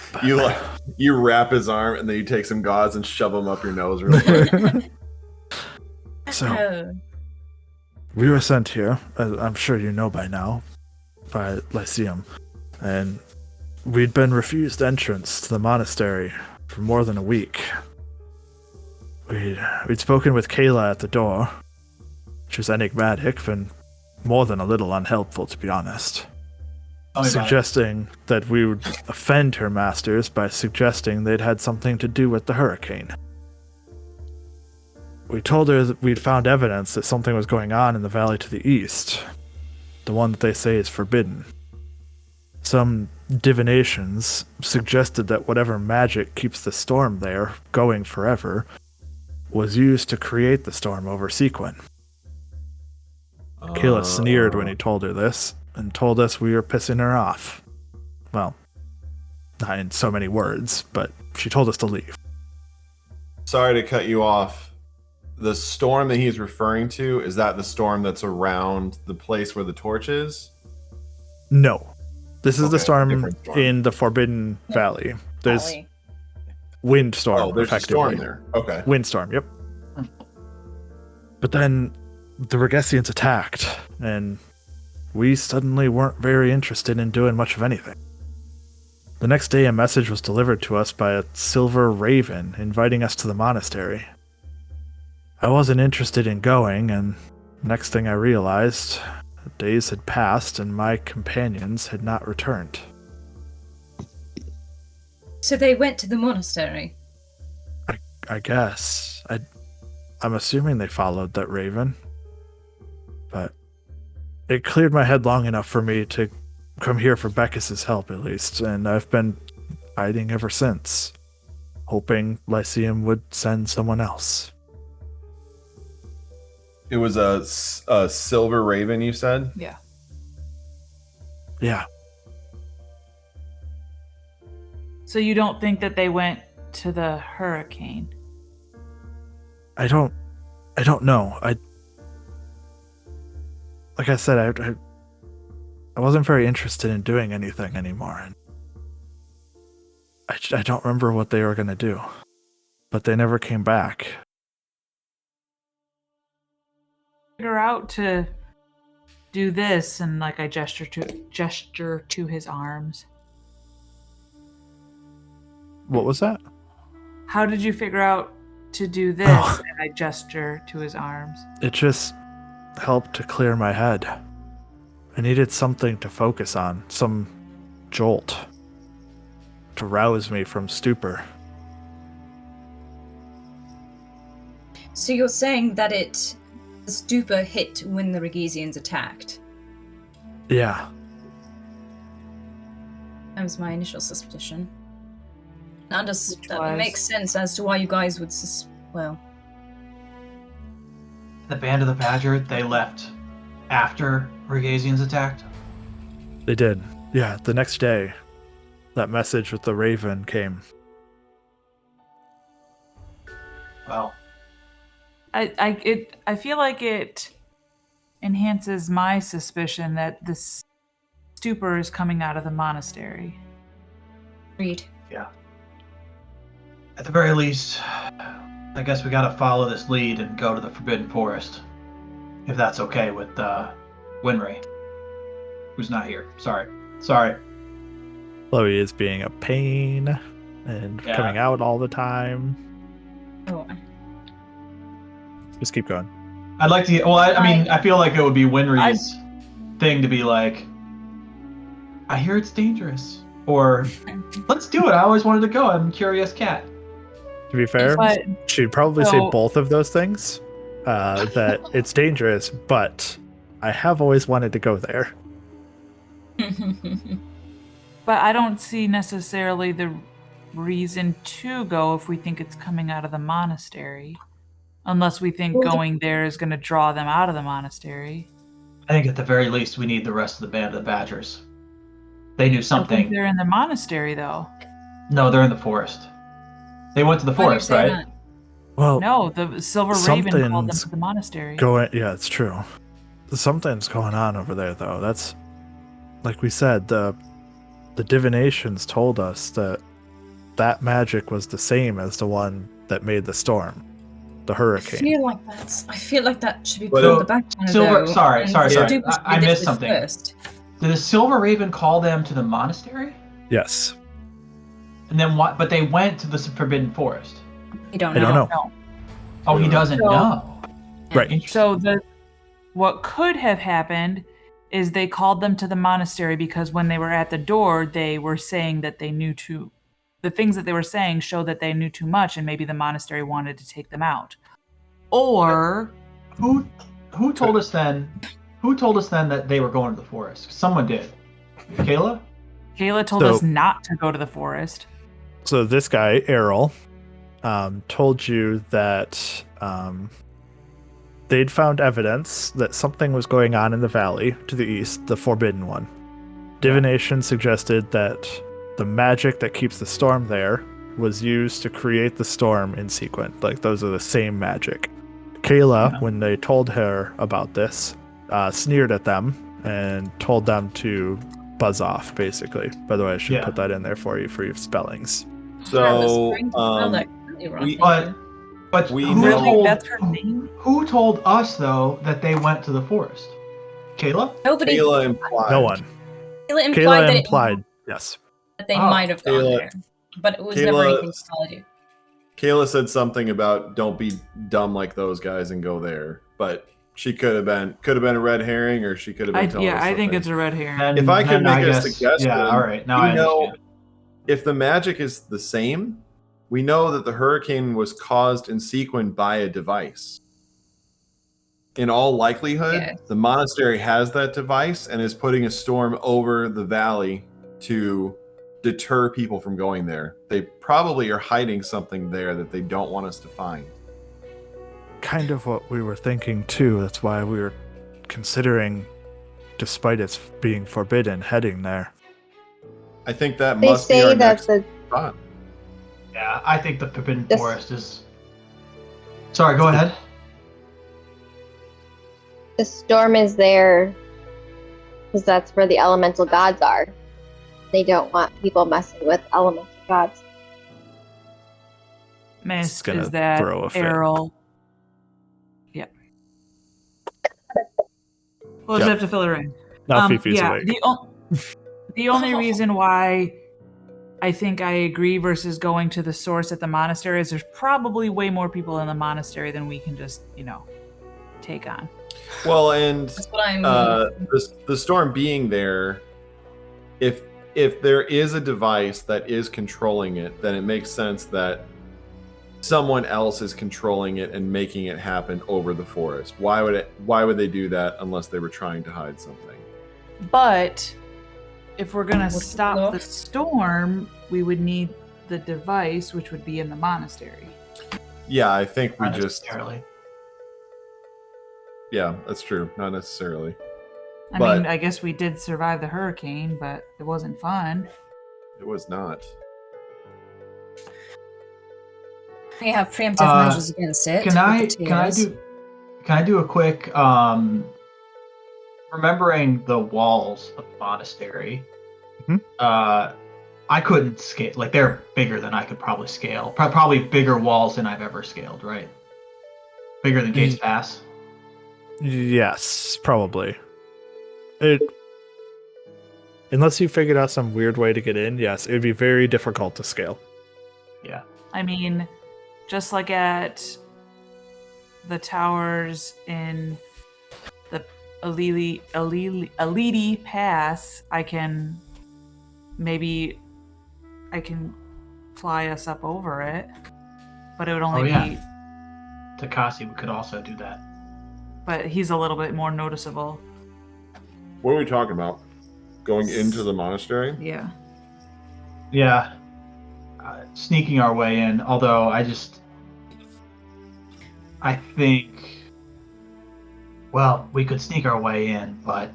wrap his arm and then you take some gauze and shove them up your nose real quick. So, we were sent here, as I'm sure you know by now, by Lyceum, and we'd been refused entrance to the monastery for more than a week. We'd spoken with Kayla at the door. She was enigmatic and more than a little unhelpful, to be honest. Suggesting that we would offend her masters by suggesting they'd had something to do with the hurricane. We told her that we'd found evidence that something was going on in the valley to the east, the one that they say is forbidden. Some divinations suggested that whatever magic keeps the storm there going forever was used to create the storm over Sequin. Kayla sneered when he told her this, and told us we were pissing her off. Well, not in so many words, but she told us to leave. Sorry to cut you off. The storm that he's referring to, is that the storm that's around the place where the torch is? No. This is the storm different storm. in the Forbidden Valley. There's windstorm, Oh, there's a effectively. storm there. Okay. Windstorm, yep. But then the Regessians attacked, and we suddenly weren't very interested in doing much of anything. The next day, a message was delivered to us by a silver raven inviting us to the monastery. I wasn't interested in going, and next thing I realized, days had passed and my companions had not returned. So they went to the monastery? I guess. I'm assuming they followed that raven. But it cleared my head long enough for me to come here for Becca's help, at least, and I've been hiding ever since, hoping Lyceum would send someone else. It was a silver raven, you said? Yeah. Yeah. So you don't think that they went to the hurricane? I don't know. Like I said, I wasn't very interested in doing anything anymore. And I don't remember what they were going to do. But they never came back. Figure out to do this, and like I gesture to his arms. What was that? How did you figure out to do this? Oh. And I gesture to his arms. It just helped to clear my head. I needed something to focus on, some jolt, to rouse me from stupor. So you're saying that the stupor hit when the Regesians attacked? Yeah. That was my initial suspicion. That was? makes sense as to why you guys would The Band of the Badger, they left after Regesians attacked? They did. Yeah, the next day, that message with the raven came. Well, I feel like it enhances my suspicion that this stupor is coming out of the monastery. Read. yeah. At the very least, I guess we gotta follow this lead and go to the Forbidden Forest. If that's okay with Winry, who's not here. Sorry. Chloe is being a pain and coming out all the time. Oh. Just keep going. I'd like to. Well, I mean, I feel like it would be Winry's thing to be like, I hear it's dangerous, or let's do it. I always wanted to go. I'm a curious cat. To be fair, But- she'd probably say So- both of those things. That it's dangerous, but I have always wanted to go there. But I don't see necessarily the reason to go if we think it's coming out of the monastery. Unless we think going there is going to draw them out of the monastery. I think at the very least we need the rest of the Band of the Badgers. They knew I think something. they're in the monastery, though. No, they're in the forest. They went to the Why do you forest, say right? that? Well, No, the Silver Raven called them something's to the monastery. yeah, it's true. Something's going on over there, though. That's like we said. The divinations told us that magic was the same as the one that made the storm, the I hurricane. feel like that should be But- put on the back burner, Silver- though, sorry, and sorry. Stupa should be I dealt missed with something. First. Did the Silver Raven call them to the monastery? Yes, And then what? But they went to the Forbidden Forest. You don't I know. don't know. Oh, he doesn't So- know. Right. Interesting. So what could have happened is they called them to the monastery because when they were at the door, they were saying that they knew the things that they were saying showed that they knew too much, and maybe the monastery wanted to take them out. Or Who told us then? Who told us then that they were going to the forest? Someone did. Kayla? Kayla told So- us not to go to the forest. So this guy, Errol, told you that they'd found evidence that something was going on in the valley to the east, the Forbidden One. Divination suggested that the magic that keeps the storm there was used to create the storm in sequence. Like, those are the same magic. Kayla, when they told her about this, sneered at them and told them to buzz off, basically. By the way, I should put that in there for your spellings. So, But We who know- Really, told, that's her name? who told us though that they went to the forest? Kayla? Nobody. Kayla implied. No one. Kayla implied Kayla that implied, yes. that they Oh, might have gone Kayla- there, but it was never Kayla- anything solid. Kayla said something about don't be dumb like those guys and go there, but she could have been a red herring, or she could have been telling us I think something. it's a red herring. Then- If I could then make a guess- suggestion, Yeah, all right. Now we I know understand. if the magic is the same, we know that the hurricane was caused in sequence by a device. In all likelihood, Yes. the monastery has that device and is putting a storm over the valley to deter people from going there. They probably are hiding something there that they don't want us to find. Kind of what we were thinking too. That's why we were considering, despite its being forbidden, heading there. I think that They must be our say that next the thought. Yeah, I think the Forbidden This- Forest is. Sorry, go ahead. the storm is there because that's where the elemental gods are. They don't want people messing with elemental gods. Miss, gonna is that throw a fit. Errol? Yeah. We'll just Yep. have to fill her in. Now Fifi's yeah, awake. the only reason why I think I agree versus going to the source at the monastery is there's probably way more people in the monastery than we can just, take on. Well, and That's what I'm. the storm being there, if there is a device that is controlling it, then it makes sense that someone else is controlling it and making it happen over the forest. Why would they do that unless they were trying to hide something? But if we're gonna What's the stop law? the storm, we would need the device, which would be in the monastery. Yeah, I think we Not just necessarily. yeah, that's true. Not necessarily. I But- mean, I guess we did survive the hurricane, but it wasn't fun. It was not. We have preemptive measures against it. Can with I the do a quick remembering the walls of the monastery? Mhm. I couldn't scale, like, they're bigger than I could probably scale. Probably bigger walls than I've ever scaled, right? Bigger than Gates Pass. Yes, probably. Unless you figured out some weird way to get in, yes, it would be very difficult to scale. Yeah. I mean, just like at the towers in the Alidi Pass, I can fly us up over it, but it would only Oh, yeah. be. Tabaxi could also do that. But he's a little bit more noticeable. What are we talking about? Going into the monastery? Yeah. Yeah. Sneaking our way in, although I think, well, we could sneak our way in, but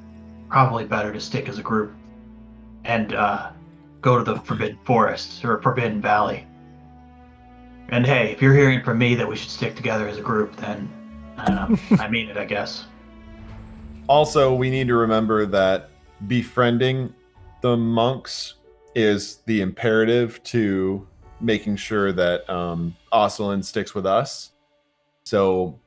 probably better to stick as a group and go to the Forbidden Forest or Forbidden Valley. And hey, if you're hearing from me that we should stick together as a group, then I don't know. I mean it, I guess. Also, we need to remember that befriending the monks is the imperative to making sure that Ocelin sticks with us. So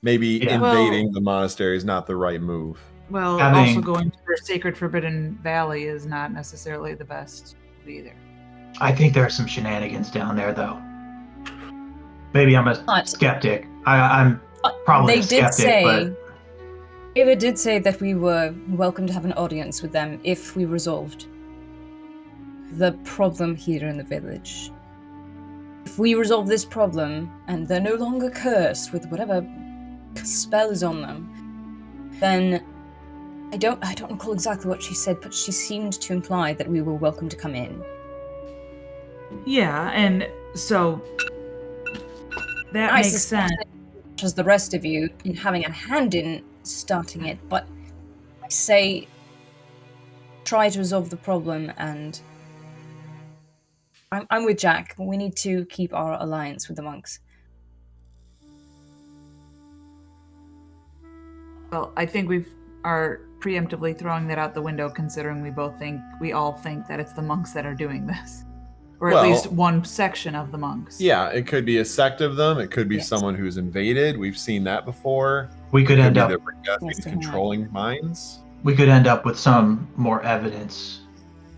maybe invading the monastery is not the right move. Well, also going to the Sacred Forbidden Valley is not necessarily the best either. I think there are some shenanigans down there, though. Maybe I'm a skeptic. I'm probably a skeptic, but... Ava did say that we were welcome to have an audience with them if we resolved the problem here in the village. If we resolve this problem, and they're no longer cursed with whatever spell is on them, then I don't recall exactly what she said, but she seemed to imply that we were welcome to come in. Yeah, and so that makes sense. As the rest of you in having a hand in starting it, but I say try to resolve the problem, and I'm with Jack. We need to keep our alliance with the monks. Well, I think we are preemptively throwing that out the window, considering we all think that it's the monks that are doing this. Or at least one section of the monks. Yeah, it could be a sect of them. It could be someone who's invaded. We've seen that before. We could end up controlling minds. We could end up with some more evidence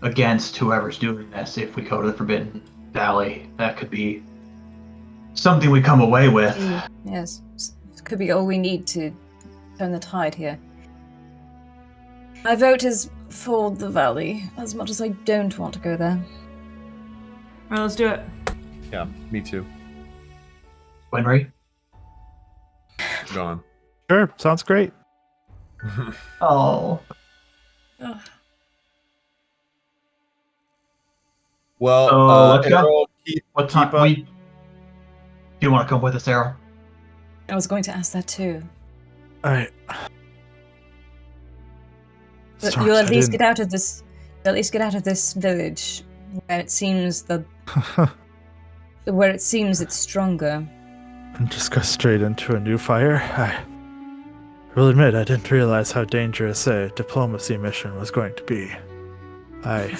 against whoever's doing this if we go to the Forbidden Valley. That could be something we come away with. Yes, it could be all we need to turn the tide here. My vote is for the valley, as much as I don't want to go there. Well, let's do it. Yeah, me too. Winry? Gone. Sure, sounds great. Oh. Well, let's go. What time? Do you want to come with us, Errol? I was going to ask that too. Alright. But you'll at least get out of this. You'll at least get out of this village where it seems where it seems it's stronger. And just go straight into a new fire. I will admit I didn't realize how dangerous a diplomacy mission was going to be. I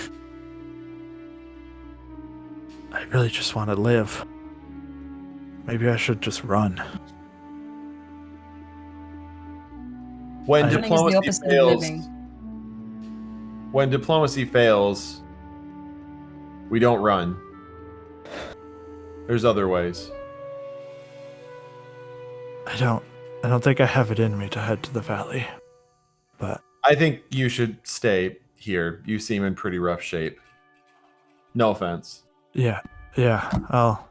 really just want to live. Maybe I should just run. When diplomacy fails, we don't run. There's other ways. I don't think I have it in me to head to the valley. But I think you should stay here. You seem in pretty rough shape. No offense. Yeah. I'll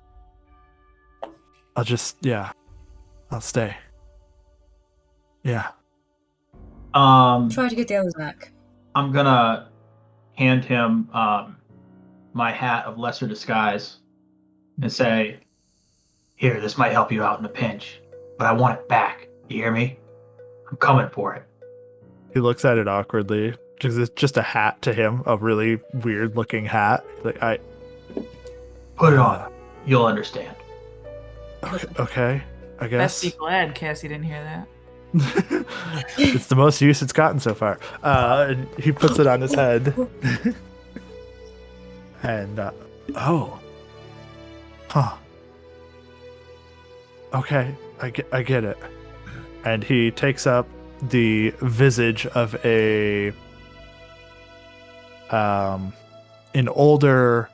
stay. Yeah. Try to get the others back. I'm gonna hand him my hat of lesser disguise and say, "Here, this might help you out in a pinch, but I want it back. You hear me? I'm coming for it." He looks at it awkwardly because it's just a hat to him, a really weird-looking hat. Like put it on. You'll understand. Okay, I guess. Best be glad Cassie didn't hear that. It's the most use it's gotten so far. And he puts it on his head. And, okay, I get it. And he takes up the visage of an older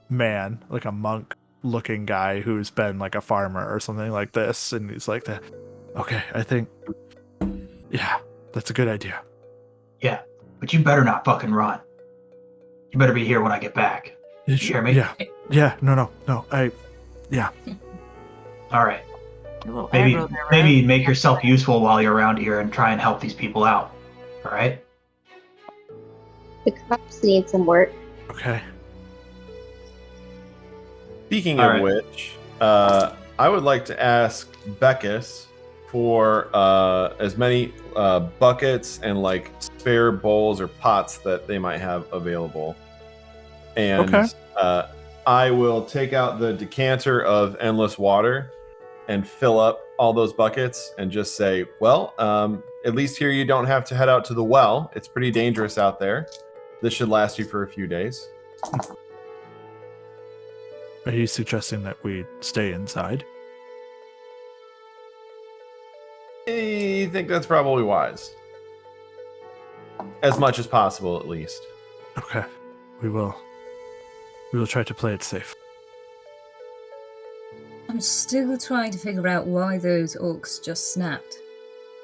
man, like a monk-looking guy who's been like a farmer or something like this, and he's like, "Okay, I think, yeah, that's a good idea." Yeah, but you better not fucking run. You better be here when I get back. You hear me? Yeah. No. Yeah. All right. Maybe make yourself useful while you're around here and try and help these people out. All right. The crops need some work. Okay. Speaking of which, I would like to ask Becca for as many buckets and like spare bowls or pots that they might have available. And I will take out the decanter of endless water and fill up all those buckets and just say, well, at least here you don't have to head out to the well. It's pretty dangerous out there. This should last you for a few days. Are you suggesting that we stay inside? I think that's probably wise. As much as possible, at least. Okay. We will try to play it safe. I'm still trying to figure out why those orcs just snapped.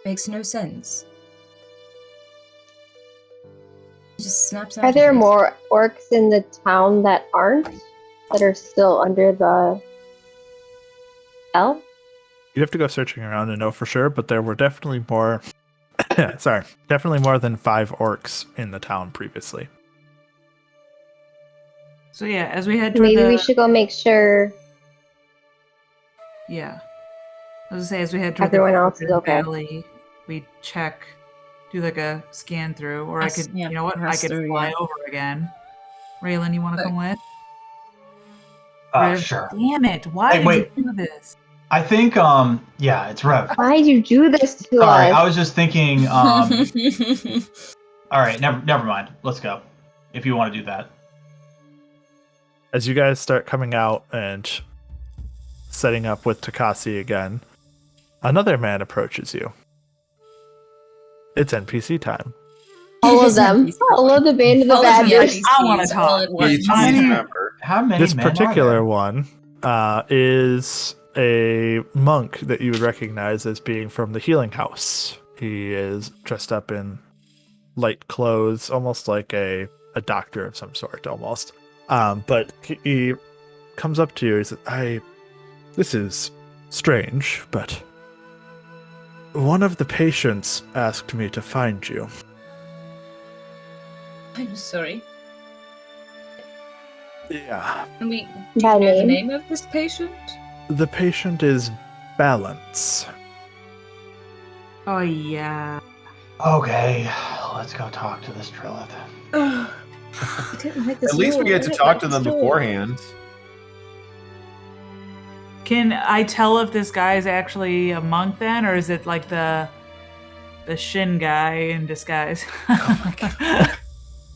Makes no sense. It just snaps out. Are of there it. more orcs in the town that aren't? That are still under the spell? You'd have to go searching around to know for sure, but there were definitely more. Definitely more than 5 orcs in the town previously. So yeah, as we head toward Maybe the we should go make sure yeah, I was gonna say as we head toward everyone the else is okay. valley, we check, do like a scan through, or I could, Yeah, you know what, I pass could through, fly yeah. over again. Rayland, you want to But- come with? Rev, Sure. Damn it! Why Hey, did wait. you do this? I think, yeah, it's Rev. Why did you do this to Sorry, us? I was just thinking, all right, never mind. Let's go. If you want to do that. As you guys start coming out and setting up with Tabaxi again, another man approaches you. It's NPC time. All of them. All of the band of the All of the badgers. I wanna NPCs talk. all at once. Please remember. How many This men are particular there? one is a monk that you would recognize as being from the healing house. He is dressed up in light clothes, almost like a doctor of some sort, almost. But he comes up to you. He says, this is strange, but one of the patients asked me to find you. I'm sorry. Yeah. Do you That know the name? name of this patient? The patient is Balance. Oh yeah. Okay, let's go talk to this Trilith. I don't like this At least we door. get I to don't talk like to this them door. beforehand. Can I tell if this guy is actually a monk then, or is it like the Shin guy in disguise?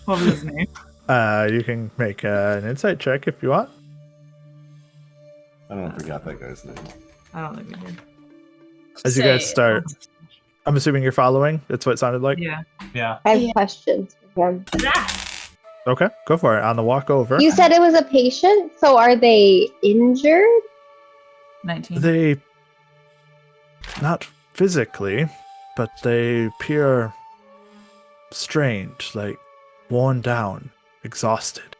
What was his name? You can make an insight check if you want. I don't know if we got that guy's name. I don't think we did. As you guys start, I'm assuming you're following. That's what it sounded like. Yeah. Yeah. I have questions for him. Okay, go for it. On the walk over, You said it was a patient, so are they injured? 19. they not physically, but they appear strange, like worn down, exhausted.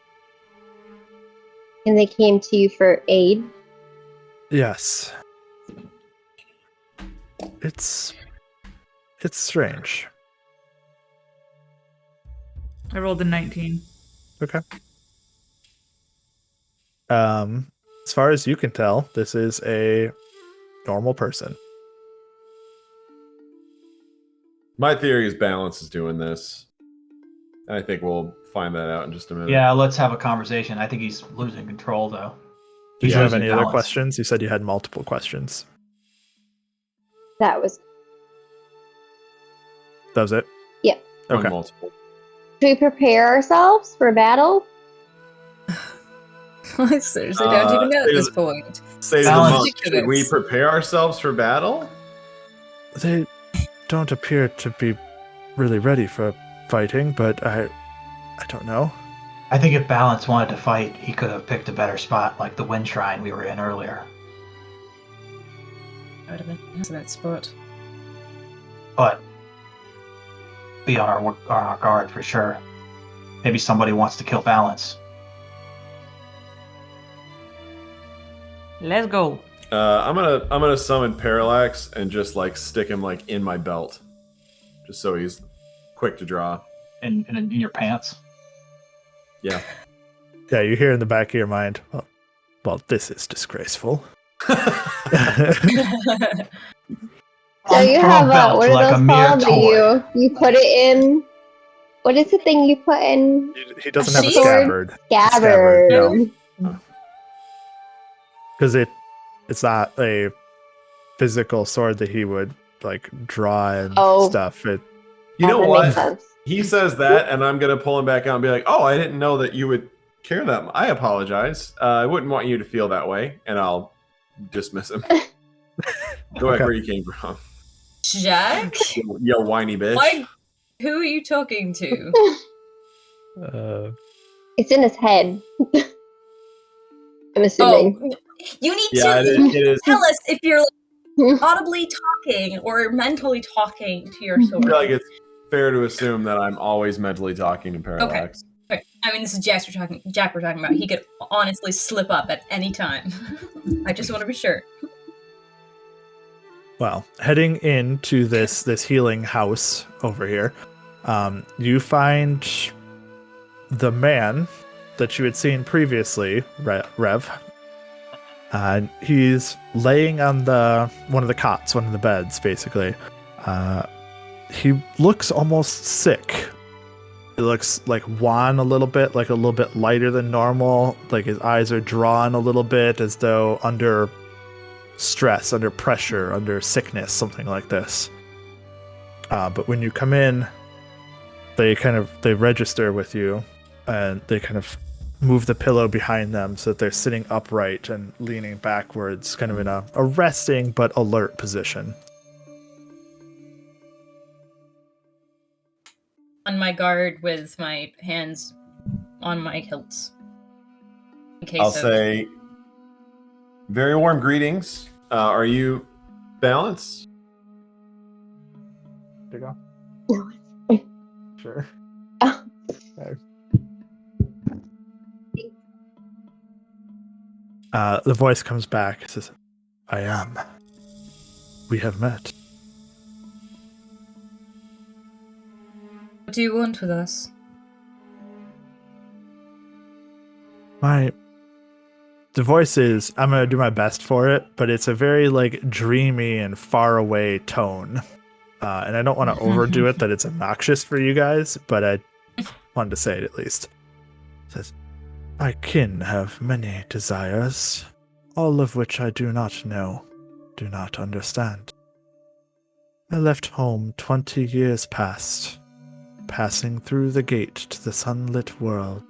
And they came to you for aid? Yes. It's strange. I rolled a 19. Okay. As far as you can tell, this is a normal person. My theory is Balance is doing this. I think we'll find that out in just a minute. Yeah, let's have a conversation. I think he's losing control, though. Did He's you have losing any other balance. questions? You said you had multiple questions. That was. That was it? Yeah. On Okay. multiple. Should we prepare ourselves for battle? I seriously don't even know at this is- point. Say to the Balance. monk, should we prepare ourselves for battle? They don't appear to be really ready for fighting, but I don't know. I think if Balance wanted to fight, he could have picked a better spot, like the wind shrine we were in earlier. I would have been nice to that spot. But be on our guard for sure. Maybe somebody wants to kill Balance. Let's go. I'm gonna summon Parallax and just like stick him like in my belt, just so he's quick to draw. In your pants. Yeah. Yeah, you hear in the back of your mind, well, this is disgraceful. So you have belt what are like a those mere called? That toy. you put it in. What is the thing you put in? He doesn't have a Shield? scabbard. Scabbard. Scabbard, Because it's not a physical sword that he would like draw and stuff. You know that what? makes sense. He says that, and I'm gonna pull him back out and be like, "Oh, I didn't know that you would care that much. I apologize. I wouldn't want you to feel that way," and I'll dismiss him. Go back where you came from. Jack? You whiny bitch. Why? Who are you talking to? It's in his head. I'm assuming. Oh, you need it is. tell us if you're like, audibly talking or mentally talking to your I sword. feel like it's fair to assume that I'm always mentally talking to Parallax. Okay. I mean, this is Jack we're talking about. He could honestly slip up at any time. I just want to be sure. Well, heading into this healing house over here, you find the man that you had seen previously, Rev. He's laying on one of the cots, one of the beds, basically. He looks almost sick. He looks like wan a little bit lighter than normal. Like his eyes are drawn a little bit as though under stress, under pressure, under sickness, something like this. But when you come in, they register with you, and they kind of move the pillow behind them so that they're sitting upright and leaning backwards, kind of in a resting but alert position. On my guard with my hands on my hilts. I'll say, very warm greetings. Are you balanced? There you No, go. Sure. Oh. Okay. The voice comes back. It says, "I am. We have met." What do you want with us? The voice is, I'm going to do my best for it, but it's a very like dreamy and far away tone. And I don't want to overdo it that it's obnoxious for you guys, but I wanted to say it at least. It says, "My kin have many desires, all of which I do not know, do not understand. I left home 20 years past, passing through the gate to the sunlit world,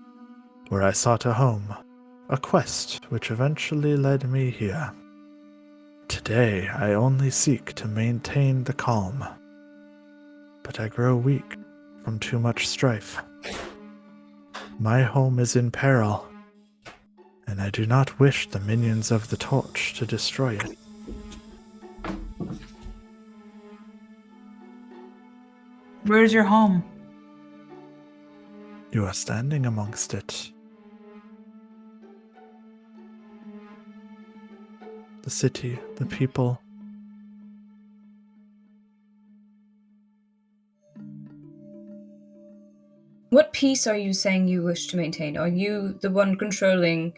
where I sought a home, a quest which eventually led me here. Today I only seek to maintain the calm, but I grow weak from too much strife. My home is in peril, and I do not wish the minions of the torch to destroy it." Where's your home? You are standing amongst it. The city, the people. What peace are you saying you wish to maintain? Are you the one controlling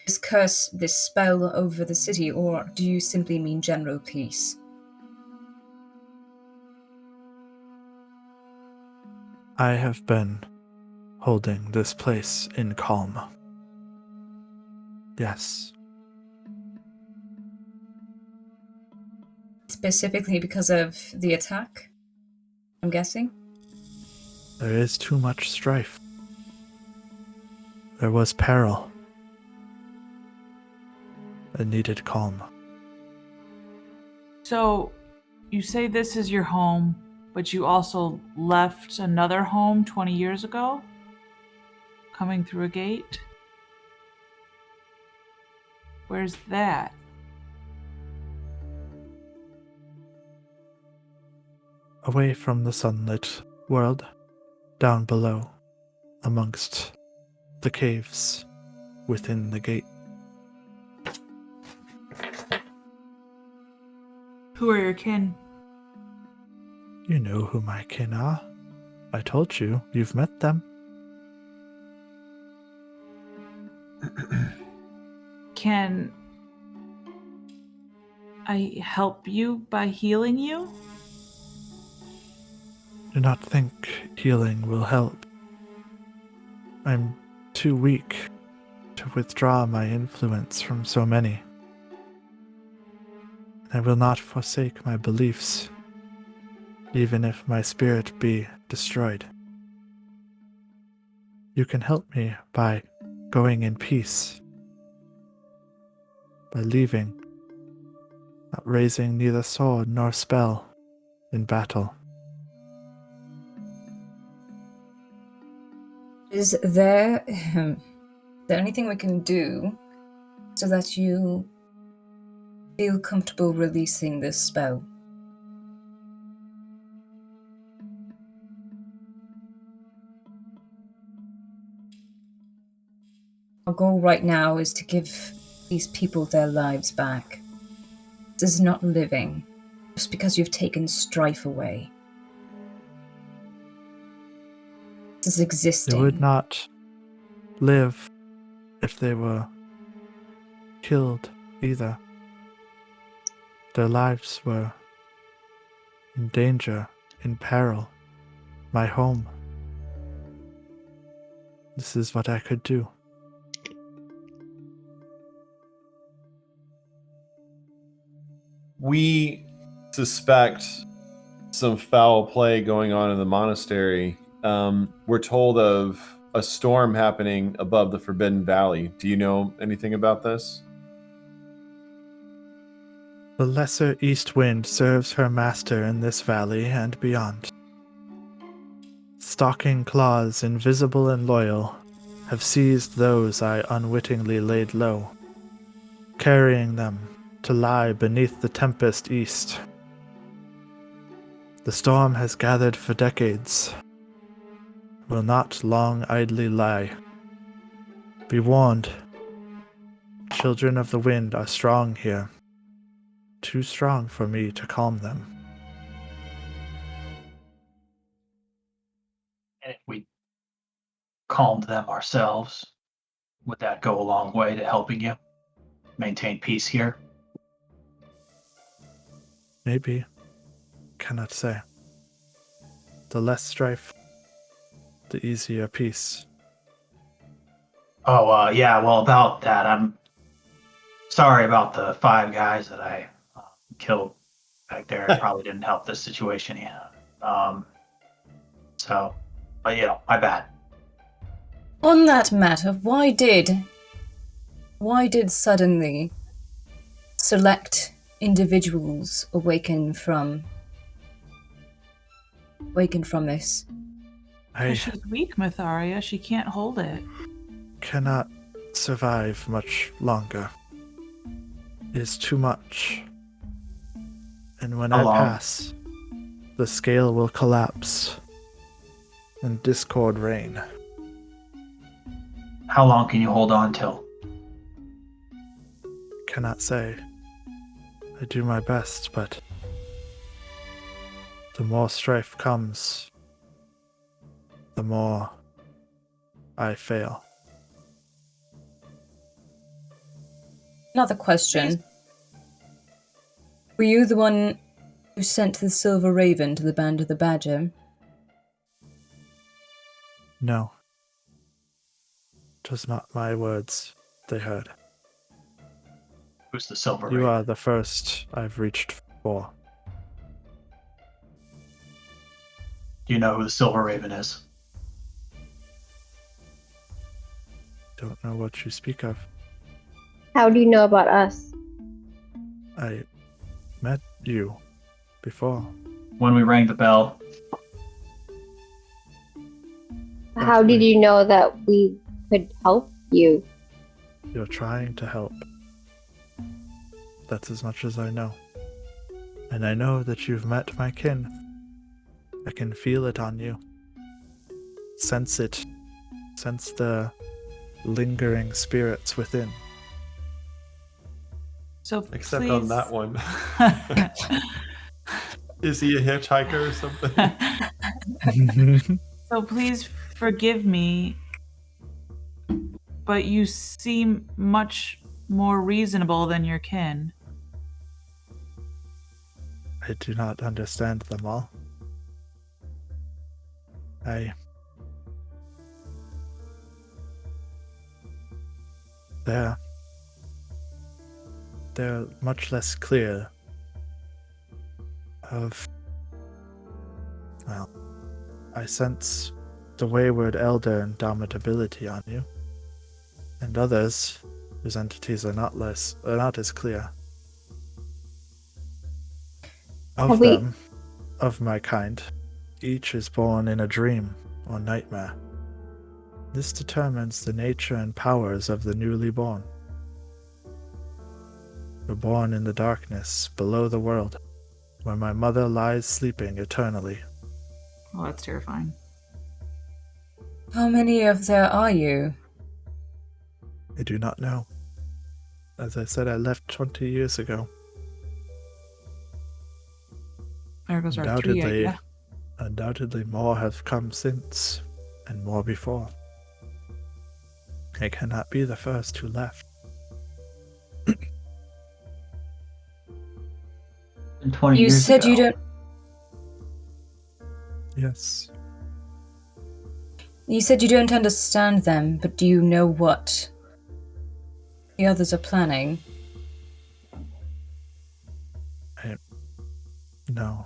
this curse, this spell over the city, or do you simply mean general peace? I have been holding this place in calm. Yes. Specifically because of the attack, I'm guessing? There is too much strife. There was peril. I needed calm. So, you say this is your home, but you also left another home 20 years ago? Coming through a gate? Where's that? Away from the sunlit world, down below, amongst the caves within the gate. Who are your kin? You know who my kin are. I told you, you've met them. Can I help you by healing you? Do not think healing will help. I'm too weak to withdraw my influence from so many. I will not forsake my beliefs, even if my spirit be destroyed. You can help me by going in peace, by leaving, not raising neither sword nor spell in battle. Is there anything we can do so that you feel comfortable releasing this spell? Our goal right now is to give these people their lives back. This is not living just because you've taken strife away. This is existing. They would not live if they were killed either. Their lives were in danger, in peril. My home. This is what I could do. We suspect some foul play going on in the monastery. We're told of a storm happening above the Forbidden Valley. Do you know anything about this? The lesser east wind serves her master in this valley and beyond. Stalking claws, invisible and loyal, have seized those I unwittingly laid low, carrying them to lie beneath the tempest east. The storm has gathered for decades, will not long idly lie. Be warned, children of the wind are strong here, too strong for me to calm them. And if we calmed them ourselves, would that go a long way to helping you maintain peace here? Maybe. Cannot say. The less strife, the easier peace. Oh, yeah, well, about that, I'm sorry about the 5 guys that I killed back there. It probably didn't help this situation, but my bad. On that matter, why did suddenly select individuals awaken from this? She's weak, Myetharia. She can't hold it. Cannot survive much longer. It is too much. And when I pass, the scale will collapse and discord reign. How long can you hold on till? Cannot say. I do my best, but the more strife comes, the more I fail. Another question. Were you the one who sent the Silver Raven to the Band of the Badger? No. 'Twas not my words they heard. Who's the Silver You Raven? are the first I've reached for. Do you know who the Silver Raven is? Don't know what you speak of. How do you know about us? I met you before. When we rang the bell. How did you know that we could help you? You're trying to help. That's as much as I know. And I know that you've met my kin. I can feel it on you. Sense it. Sense the lingering spirits within. So Except please... on that one. Is he a hitchhiker or something? So please forgive me, but you seem much more reasonable than your kin. I do not understand them all. They're much less clear of, well, I sense the wayward elder indomitability on you, and others whose entities are not as clear. Of them, of my kind, each is born in a dream or nightmare. This determines the nature and powers of the newly born. We're born in the darkness below the world, where my mother lies sleeping eternally. Oh, that's terrifying. How many of there are you? I do not know. As I said, I left 20 years ago. There goes our 3 idea. Undoubtedly more have come since, and more before. I cannot be the first who left. And 20 You years said ago. you don't. Yes. You said you don't understand them, but do you know what the others are planning? No.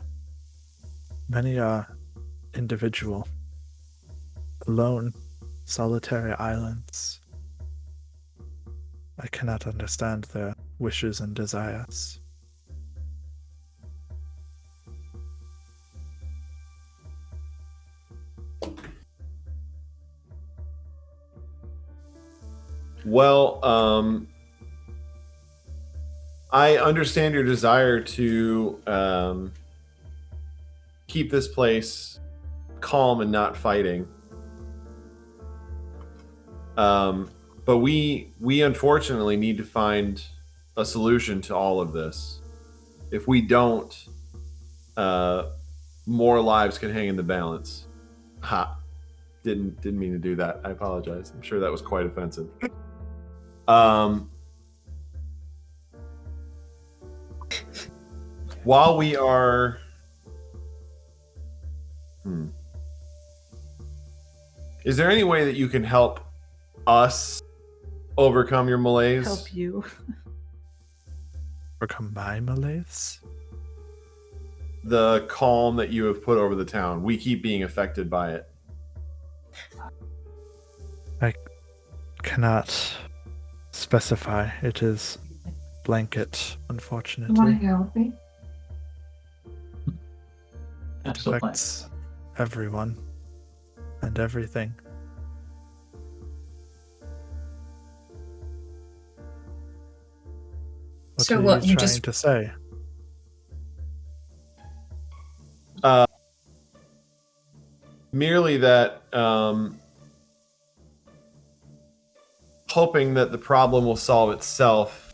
Many are individual, alone, solitary islands. I cannot understand their wishes and desires. Well, I understand your desire to keep this place calm and not fighting. But we unfortunately need to find a solution to all of this. If we don't, more lives can hang in the balance. Ha! Didn't mean to do that. I apologize. I'm sure that was quite offensive. While we are, is there any way that you can help us overcome your malaise? Help you. Overcome my malaise? The calm that you have put over the town. We keep being affected by it. I cannot specify. It is blanket, unfortunately. You want to go with me? It affects everyone and everything. So are what, you you trying just- to say? Merely that hoping that the problem will solve itself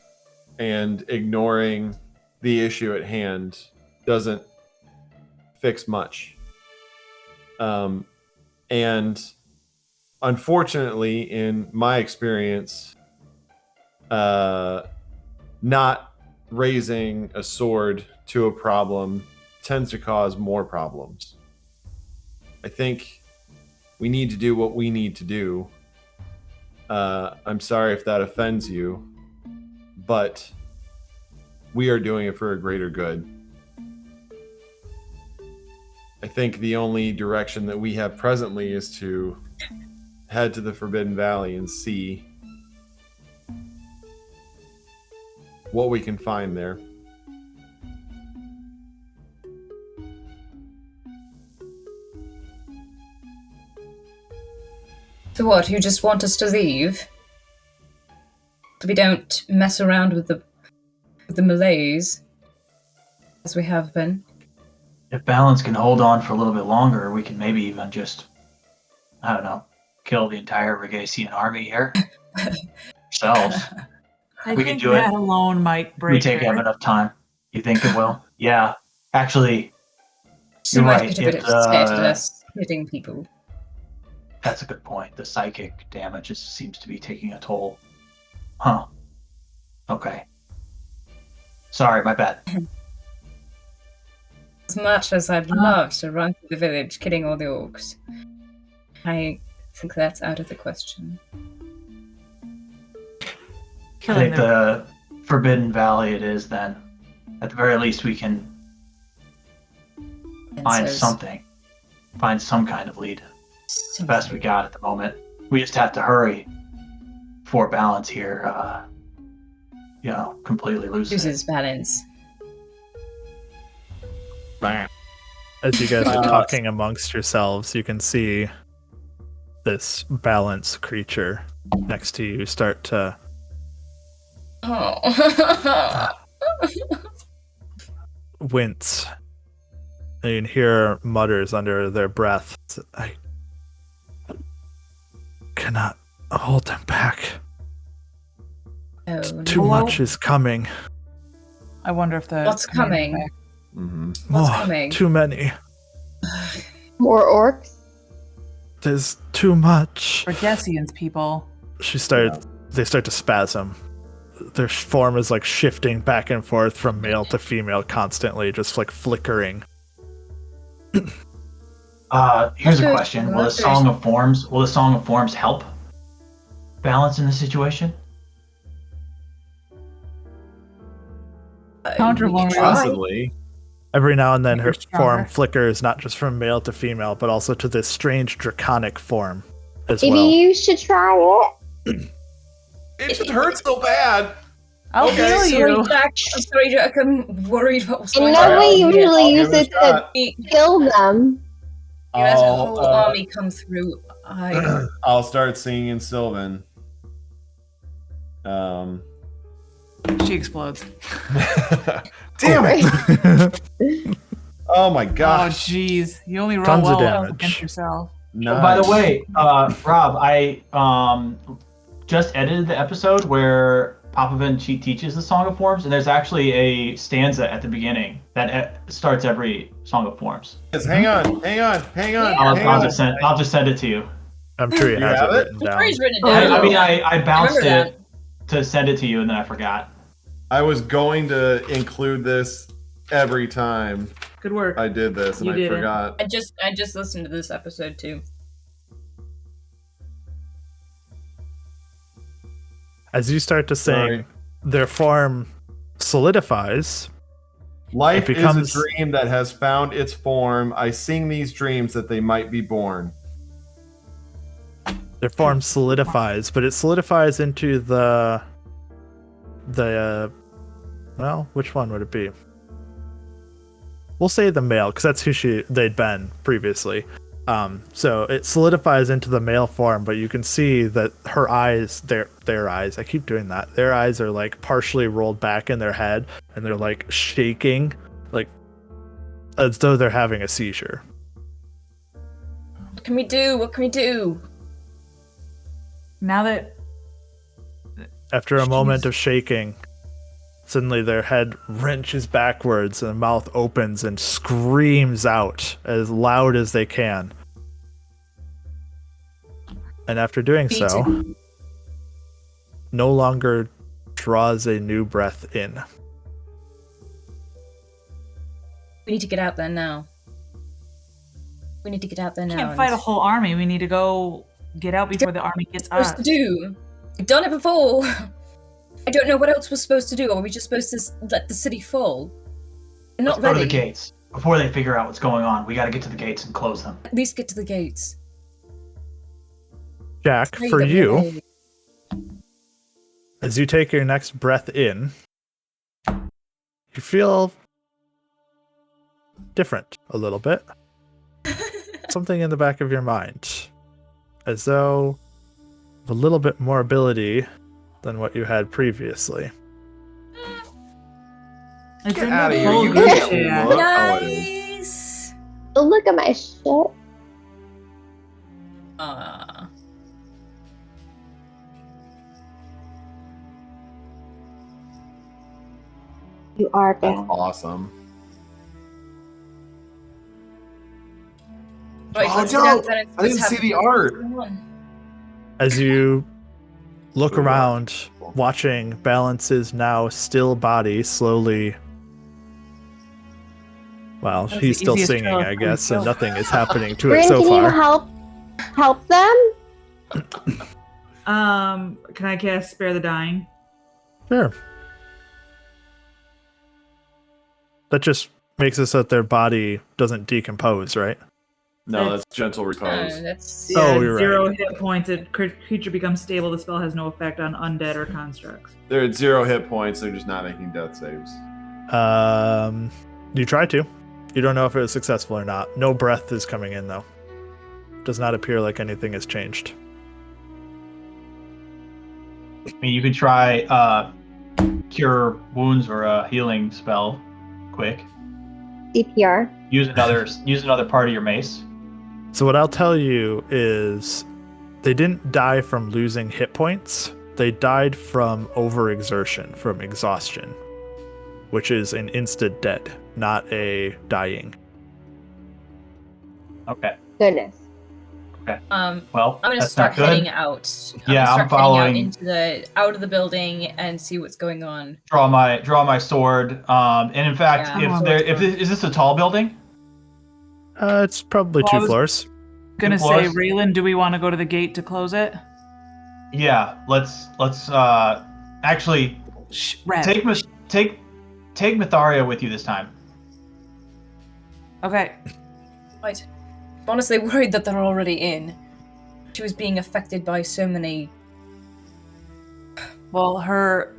and ignoring the issue at hand doesn't fix much. And unfortunately, in my experience, not raising a sword to a problem tends to cause more problems. I think we need to do what we need to do. I'm sorry if that offends you, but we are doing it for a greater good. I think the only direction that we have presently is to head to the Forbidden Valley and see what we can find there. So what, you just want us to leave? So we don't mess around with the malaise, as we have been? If Balance can hold on for a little bit longer, we can maybe even just, I don't know, kill the entire Regasian army here. Ourselves. I We think can do it. that alone might break We take her. have enough time. You think it will? Yeah. Actually, She You're might right, get a bit it, upset at us hitting people. that's a good point. The psychic damage seems to be taking a toll. Huh. Okay. Sorry, my bad. As much as I'd love to run through the village killing all the orcs, I think that's out of the question. I think the Forbidden Valley it is then. At the very least, we can find something. Find some kind of lead. It's the best we got at the moment. We just have to hurry before balance here, completely loses Loses balance. As you guys are talking amongst yourselves, you can see this balance creature next to you start to wince. And you can hear mutters under their breath. I cannot hold them back. Oh, Too much is coming. I wonder if the What's coming? What's coming? Too many. More orcs? There's too much. Regessian's people. They start to spasm. Their form is like shifting back and forth from male to female constantly, just like flickering. Here's a question. Will the Song of Forms help balance in this situation? Counter one. Possibly. Every now and then her Stronger. form flickers not just from male to female, but also to this strange draconic form as Maybe well. you should try it. It just hurts so bad. I'll Okay. heal Sorry, you. Jack. I'm sorry, Jack. I'm worried what was And going no, on. we usually I'll use give it a it to shot. You kill them. had a whole army come through. I'll start singing Sylvan. She explodes. Damn it! Oh my Oh, gosh! jeez. You only roll Tons of well damage. against yourself. Nice. By the way, Rob, I just edited the episode where Popovin teaches the Song of Forms, and there's actually a stanza at the beginning that starts every Song of Forms. hang on. I'll just send it to you. I'm sure he You has have it it? written down. He's written it down. I mean, I bounced remember it to send it to you, and then I forgot. I was going to include this every time Good work. I did this, and You I did it. forgot. I just listened to this episode too. As you start to sing, Sorry. their form solidifies. Life It becomes- is a dream that has found its form. I sing these dreams that they might be born. Their form solidifies, but it solidifies into the well, which one would it be? We'll say the male, because that's who they'd been previously. So it solidifies into the male form, but you can see that her eyes, their eyes, I keep doing that. Their eyes are like partially rolled back in their head, and they're like shaking, like as though they're having a seizure. What can we do? What can we do? Now that After a moment of shaking, suddenly their head wrenches backwards and the mouth opens and screams out as loud as they can. And after doing so, no longer draws a new breath in. We need to get out there now. We need to get out there we now. can't fight a whole army, we need to go get out before the army gets us. Supposed to do. We've done it before. I don't know what else we're supposed to do. Are we just supposed to let the city fall? We're not Let's go to ready. the gates before they figure out what's going on. We got to get to the gates and close them. At least get to the gates. Jack, Pray for that we're you, ready. as you take your next breath in, you feel different a little bit. Something in the back of your mind. As though a little bit more ability than what you had previously. It's Get in out the of here. You folder can't chat. look. Oh, it is. Nice. Oh, look at my shit. You are That's bad. awesome. Right, Oh, let's no, get out there and I didn't what's see the happening. art. What's going on? As you look around, watching Balance's now still body slowly. Well, That was he's the still easiest singing, kill I guess, and kill. nothing is happening to it Bryn, so can you far. help them? Can I cast Spare the Dying? Sure. That just makes it so that their body doesn't decompose, right? No, that's gentle repose. That's Oh, you're zero right. hit points. A creature becomes stable. The spell has no effect on undead or constructs. They're at 0 hit points. They're just not making death saves. You try to. You don't know if it was successful or not. No breath is coming in, though. Does not appear like anything has changed. I mean, you could try cure wounds or a healing spell, quick. CPR. Use another part of your mace. So what I'll tell you is they didn't die from losing hit points. They died from overexertion, from exhaustion, which is an instant dead, not a dying. Okay. Goodness. Well, I'm gonna that's start not good. heading out. Yeah, I'm heading following. out of the building and see what's going on. Draw my sword. And in fact, Yeah. is this a tall building? It's probably Well, I 2 was- floors. Gonna say, floors? Rayland, do we want to go to the gate to close it? Yeah. Let's actually Shh, Red. take Myetharia with you this time. Okay. Right. I'm honestly worried that they're already in. She was being affected by so many. Well,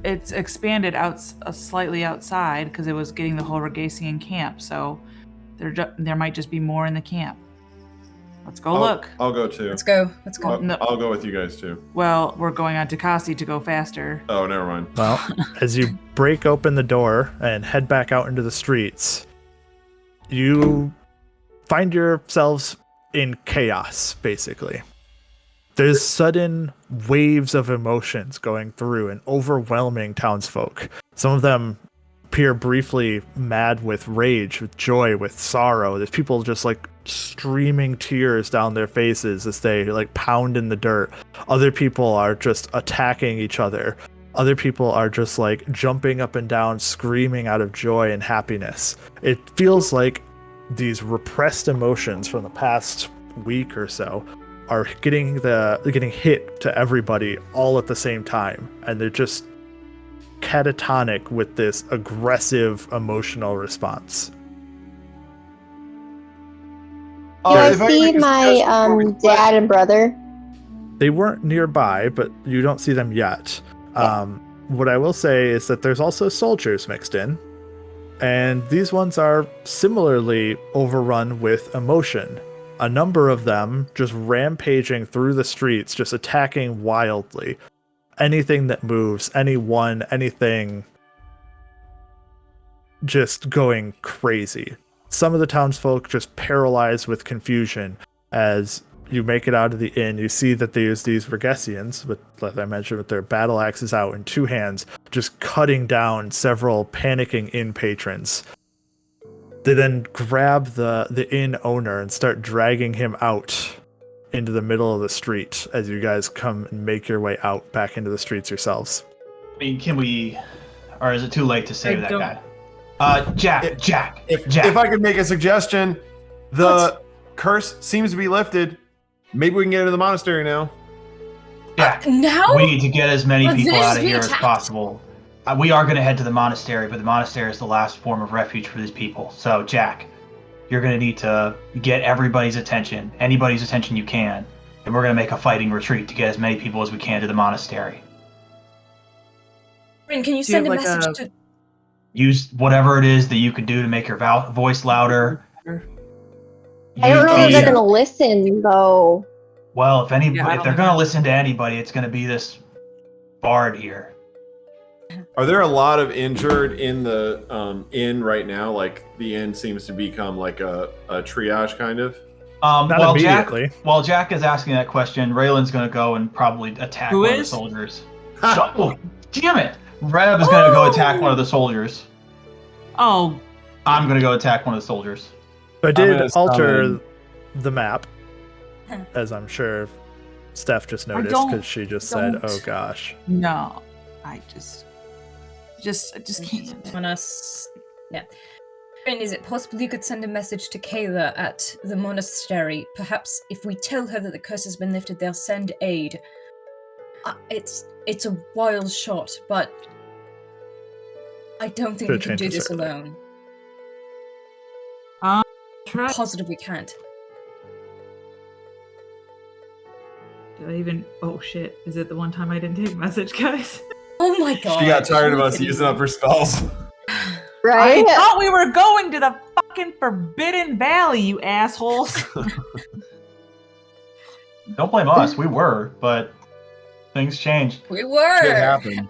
it's expanded out slightly outside because it was getting the whole Regasian camp. So there might just be more in the camp. Let's go look. I'll go too. Let's go. Let's go. I'll go with you guys too. Well, we're going on to Cassie to go faster. Oh, never mind. Well, as you break open the door and head back out into the streets, you find yourselves in chaos, basically. There's sudden waves of emotions going through and overwhelming townsfolk. Some of them appear briefly mad with rage, with joy, with sorrow. There's people just like streaming tears down their faces as they like pound in the dirt. Other people are just attacking each other. Other people are just like jumping up and down, screaming out of joy and happiness. It feels like these repressed emotions from the past week or so are getting hit to everybody all at the same time, and they're just catatonic with this aggressive emotional response. Do I if I see could my suggest before we split- dad and brother? They weren't nearby, but you don't see them yet. What I will say is that there's also soldiers mixed in, and these ones are similarly overrun with emotion. A number of them just rampaging through the streets, just attacking wildly. Anything that moves, anything, just going crazy. Some of the townsfolk just paralyzed with confusion. As you make it out of the inn, you see that there's these Regesians, like I mentioned, with their battle axes out in 2 hands, just cutting down several panicking inn patrons. They then grab the inn owner and start dragging him out into the middle of the street as you guys come and make your way out back into the streets yourselves. I mean, can we, or is it too late to save that don't- guy? Jack. If I could make a suggestion, the curse seems to be lifted. Maybe we can get into the monastery now. Jack, Now? we need to get as many But people this out of we here as attacked. possible. We are going to head to the monastery, but the monastery is the last form of refuge for these people. So, Jack, you're going to need to get everybody's attention, anybody's attention you can, and we're going to make a fighting retreat to get as many people as we can to the monastery. Bryn, can you Do you send a have, like, message to? Use whatever it is that you can do to make your voice louder. I don't know if You- they're gonna listen though. Well, if Yeah, I if don't they're think going to so. listen to anybody, it's going to be this bard here. Are there a lot of injured in the inn right now? Like the inn seems to become like a triage kind of. Not While immediately. Jack is asking that question, Rayland's going to go and probably attack Who one of the is? soldiers. Oh, damn it! Reb is going to go attack one of the soldiers. Oh, I'm going to go attack one of the soldiers. I I'm did gonna alter summon- the map, as I'm sure Steph just noticed, don't- because she just said, don't. oh gosh. no. I just can't. On us. Yeah. Bryn, is it possible you could send a message to Kayla at the monastery? Perhaps if we tell her that the curse has been lifted, they'll send aid. It's a wild shot, but I don't think Should we can do change this this earlier. alone. Try. Positive we can't. Did I even? Oh shit! Is it the one time I didn't take a message, guys? Oh my god. She got tired of Are you us kidding using me? up her spells. Right? I thought we were going to the fucking Forbidden Valley, you assholes. Don't blame us. We were, but things changed. We were. Shit happened.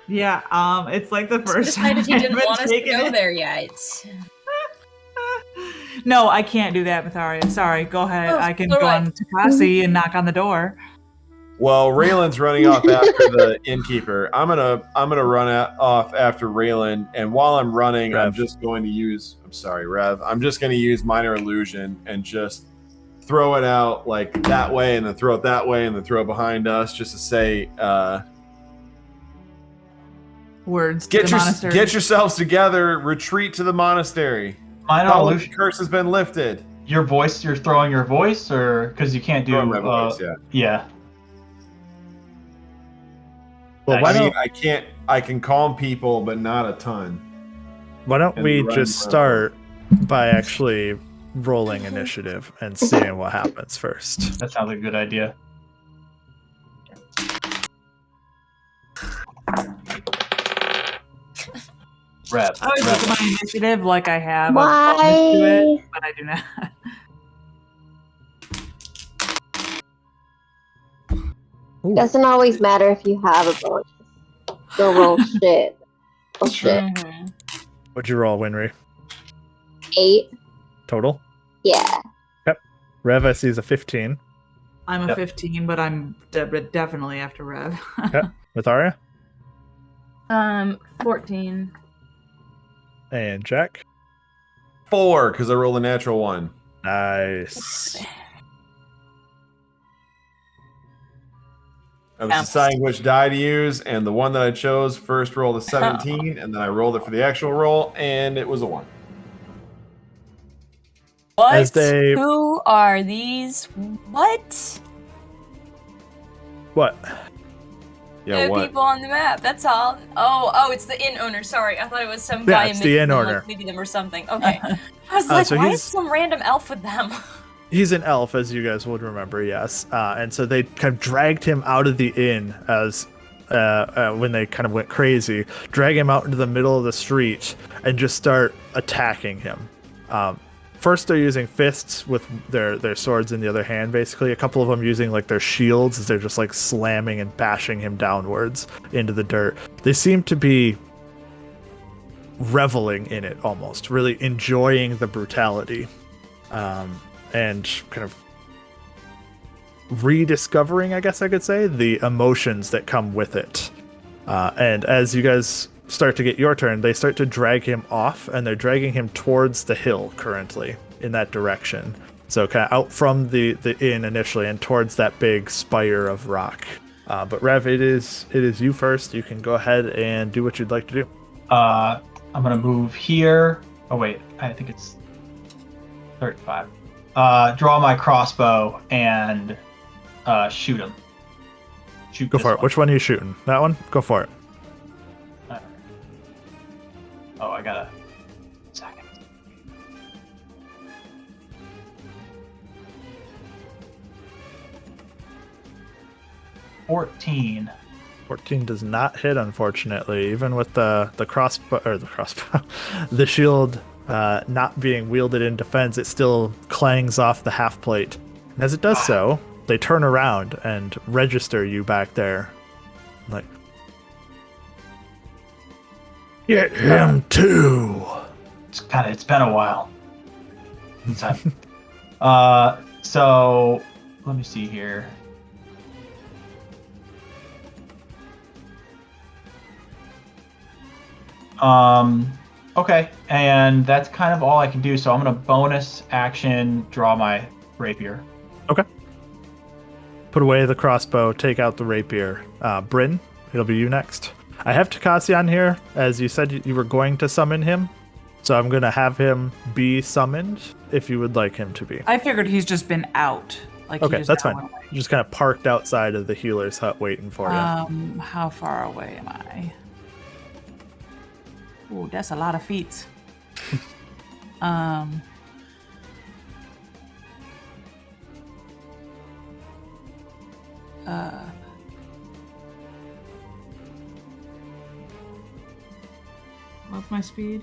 Yeah, it's like the He first time decided he I've didn't been want us to taking go it. there yet. No, I can't do that, Myetharia. Sorry, go ahead. Oh, I can all go right. on to Cassie and knock on the door. Well, Rayland's running off after the innkeeper. I'm gonna run off after Rayland, and while I'm running, I'm Rev. just going to use. I'm sorry, Rev. I'm just going to use minor illusion and just throw it out like that way, and then throw it that way, and then throw it behind us, just to say, Words to the monastery. get yourselves together. Retreat to the monastery. Minor The illusion. curse has been lifted. Your voice. You're throwing your voice, or because you can't do. Throwing my voice, yeah. Yeah. Well, I why I mean, don't I can calm people, but not a ton. And we run just around. start by actually rolling initiative and seeing what happens first? That sounds like a good idea. Rep. I always rep. look at my initiative like I have a bonus to it, Why? but I do not. Doesn't always matter if you have a bonus. Go roll shit. Roll shit. Mhm. What'd you roll, Winry? 8. Total? Yeah. Rev, I see, is a 15. I'm a Yep. 15, but I'm definitely after Rev. Myetharia? 14. And Jack? 4, because I rolled a natural 1. Nice. I was deciding which die to use, and the one that I chose first rolled a 17, and then I rolled it for the actual roll, and it was a 1. What? As they- Who are these? What? What? Yeah, There are what? people on the map, that's all. Oh, it's the inn owner. Sorry, I thought it was some guy it's the inn owner. like, leaving them or something. Okay. I was like, so why he's- is some random elf with them? He's an elf, as you guys would remember, yes. And so they kind of dragged him out of the inn as when they kind of went crazy, drag him out into the middle of the street and just start attacking him. First, they're using fists with their swords in the other hand, basically. A couple of them using like their shields as they're just like slamming and bashing him downwards into the dirt. They seem to be reveling in it almost, really enjoying the brutality. And kind of rediscovering, I guess I could say, the emotions that come with it. And as you guys start to get your turn, they start to drag him off, and they're dragging him towards the hill currently in that direction. So kind of out from the inn initially and towards that big spire of rock. But Rev, it is you first. You can go ahead and do what you'd like to do. I'm gonna move here. Oh wait, I think it's 35. Draw my crossbow and shoot him. Shoot. Go this for it. one. Which one are you shooting? That one? Go for it. Oh, I got a second. $14. 14 does not hit, unfortunately. Even with the crossbow, the shield not being wielded in defense, it still clangs off the half plate. And as it does so, they turn around and register you back there. Like, get him too. It's been a while. So let me see here. Okay, and that's kind of all I can do. So I'm gonna bonus action draw my rapier. Okay. Put away the crossbow, take out the rapier. Bryn, it'll be you next. I have Tabaxi on here, as you said you were going to summon him. So I'm going to have him be summoned if you would like him to be. I figured he's just been out. Like he Okay, just that's got fine. one away. Just kind of parked outside of the healer's hut waiting for you. How far away am I? Ooh, that's a lot of feats. What's my speed?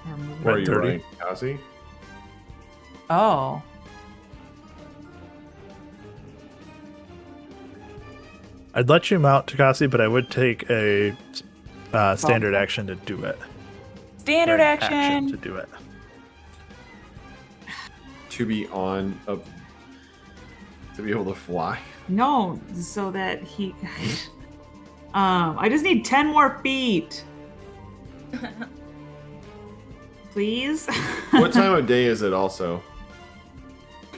Or movement? Where are you 30. running, Cassie? Oh. I'd let you mount Tabaxi, but I would take a standard action to do it. Standard Or an action. to do it. To be on a... To be able to fly. No, so that he. I just need 10 more feet. Please. What time of day is it also?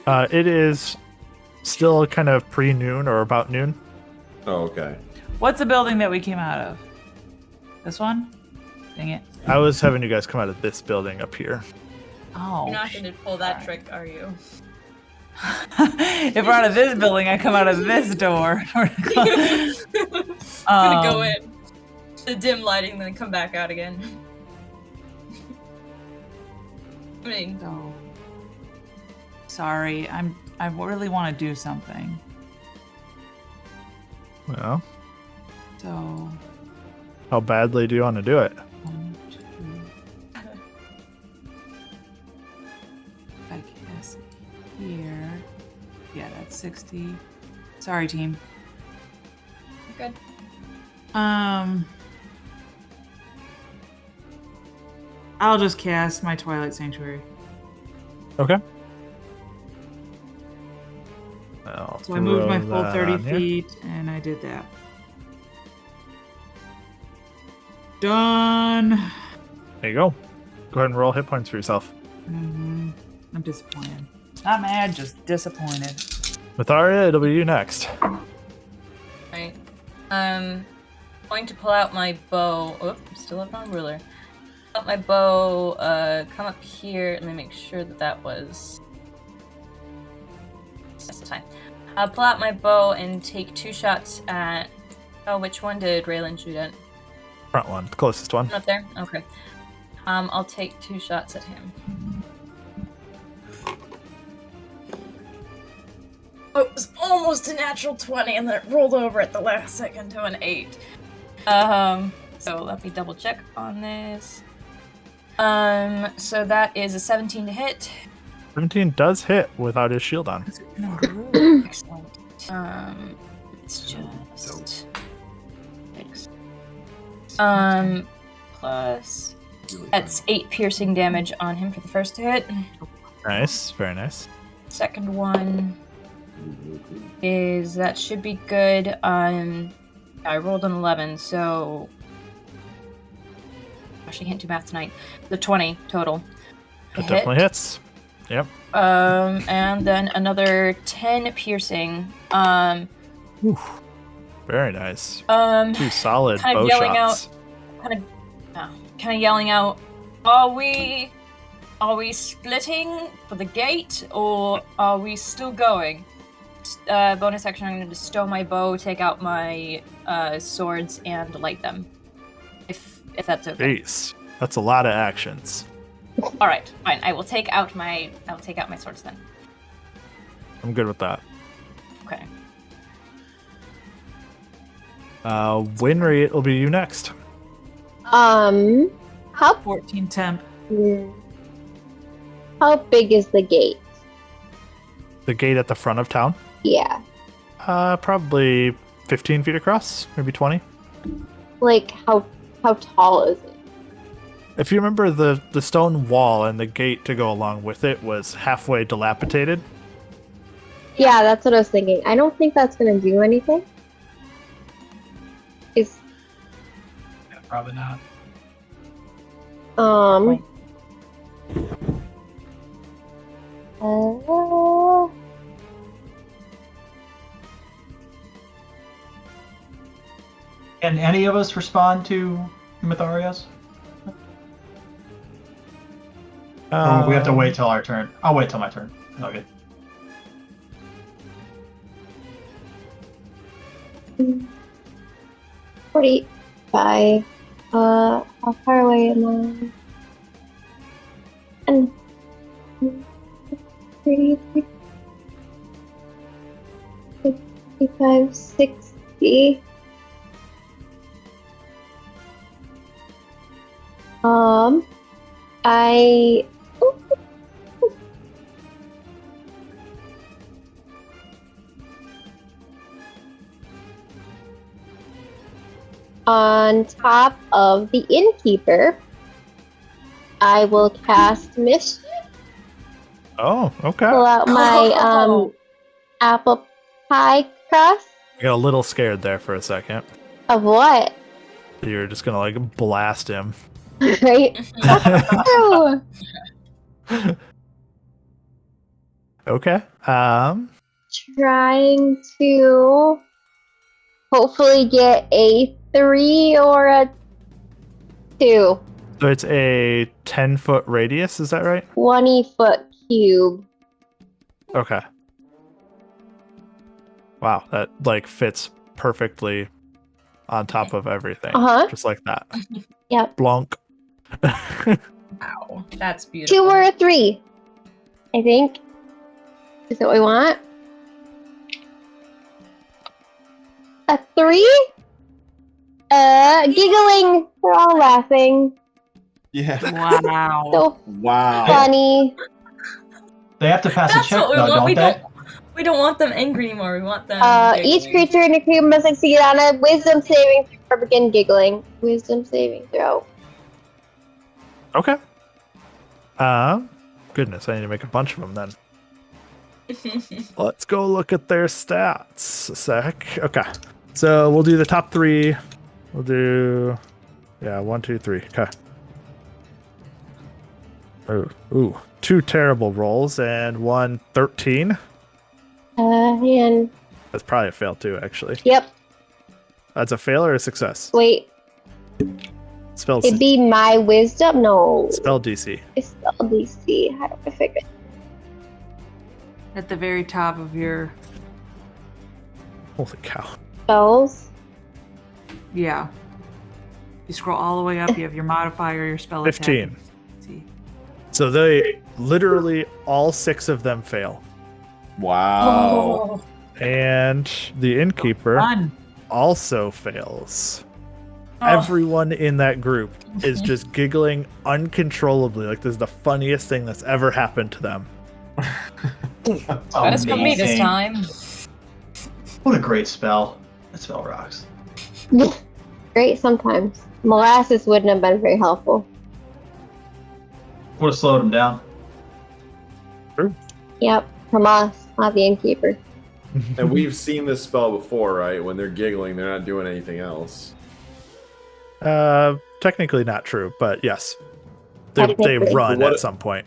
It is still kind of pre-noon or about noon. Oh, okay. What's the building that we came out of? This one? Dang it. I was having you guys come out of this building up here. Oh. You're not going to pull that trick, are you? If we're out of this building, I come out of this door. Gonna go in. The dim lighting, then come back out again. I mean, So, sorry, I really want to do something. Well, So, how badly do you want to do it? 1, 2. If I guess here, yeah, that's 60. Sorry, team. good. I'll just cast my Twilight Sanctuary. Okay. I'll So I moved my throw full that 30 on here. feet, and I did that. Done. There you go. Go ahead and roll hit points for yourself. I'm disappointed. Not mad, just disappointed. Myetharia, it'll be you next. Right. Going to pull out my bow. Oh, still have my ruler. Pull out my bow, come up here. Let me make sure that was... That's the time. I'll pull out my bow and take 2 shots at... Oh, which one did Rayland shoot at? Front one, the closest one. Up there? Okay. I'll take 2 shots at him. Oh, it was almost a natural 20 and then it rolled over at the last second to an 8. So let me double check on this. So that is a 17 to hit. 17 does hit without his shield on. Excellent. It's just... Six. Plus... That's 8 piercing damage on him for the first hit. Nice, very nice. Second one is... That should be good. I rolled an 11, so... Gosh, I can't do math tonight. The 20 total. That definitely hits. Yep. And then another 10 piercing. Very nice. 2 solid kind of bow yelling shots. kind of yelling out, are we splitting for the gate, or are we still going? Bonus action, I'm going to stow my bow, take out my swords, and light them. If that's okay. Jeez, that's a lot of actions. All right, fine. I will take out my swords then. I'm good with that. Okay. Winry, it'll be you next. How 14 temp. how big is the gate? The gate at the front of town. Yeah, Probably 15 feet across, maybe 20. like how tall is it? If you remember, the stone wall and the gate to go along with it was halfway dilapidated. Yeah, that's what I was thinking. I don't think that's gonna do anything. Is Yeah, probably not. Can any of us respond to Myetharia's? Or we have to wait till our turn. I'll wait till my turn. Okay. $45. How far away am I? And 33, 55, 60. I on top of the innkeeper, I will cast Mischief. Oh, okay. Pull out my apple pie crust. I got a little scared there for a second. Of what? You're just gonna like blast him. Right? Ew. Okay. Trying to hopefully get a 3 or a 2. So it's a 10-foot radius, is that right? 20-foot cube. Okay. Wow, that like fits perfectly on top of everything. Uh-huh. Just like that. Yep. Blonk. Wow, that's beautiful. 2 or a 3, I think. Is that what we want? A 3? Giggling. We're all laughing. Yeah. Wow. So Wow. funny. They have to pass That's a check, what we though, want. don't they? We don't want them angry anymore. We want them. Each giggling. creature in a cube must succeed on a wisdom saving throw or begin giggling. Wisdom saving throw. Okay. Goodness, I need to make a bunch of them then. Let's go look at their stats a sec. Okay. So we'll do the top 3. We'll do 1, 2, 3. Okay. Ooh. 2 terrible rolls and 1 13. And That's probably a fail too, actually. yep. That's a fail or a success? Wait, Spell it'd be my wisdom? No. spell DC. It's spell DC. How do I figure it? At the very top of your, Holy cow. Spells? yeah. You scroll all the way up, you have your modifier, your spell attack. 15. See. So they literally all 6 of them fail. Wow. And the innkeeper Run. also fails. Oh. Everyone in that group is just giggling uncontrollably. Like this is the funniest thing that's ever happened to them. That's for me this Amazing. time. What a great spell. That spell rocks. Great sometimes. Molasses wouldn't have been very helpful. Would have slowed him down. Yep, from us, not the innkeeper. And we've seen this spell before, right? When they're giggling, they're not doing anything else. Technically not true, but yes. They Technically. run What- at some point.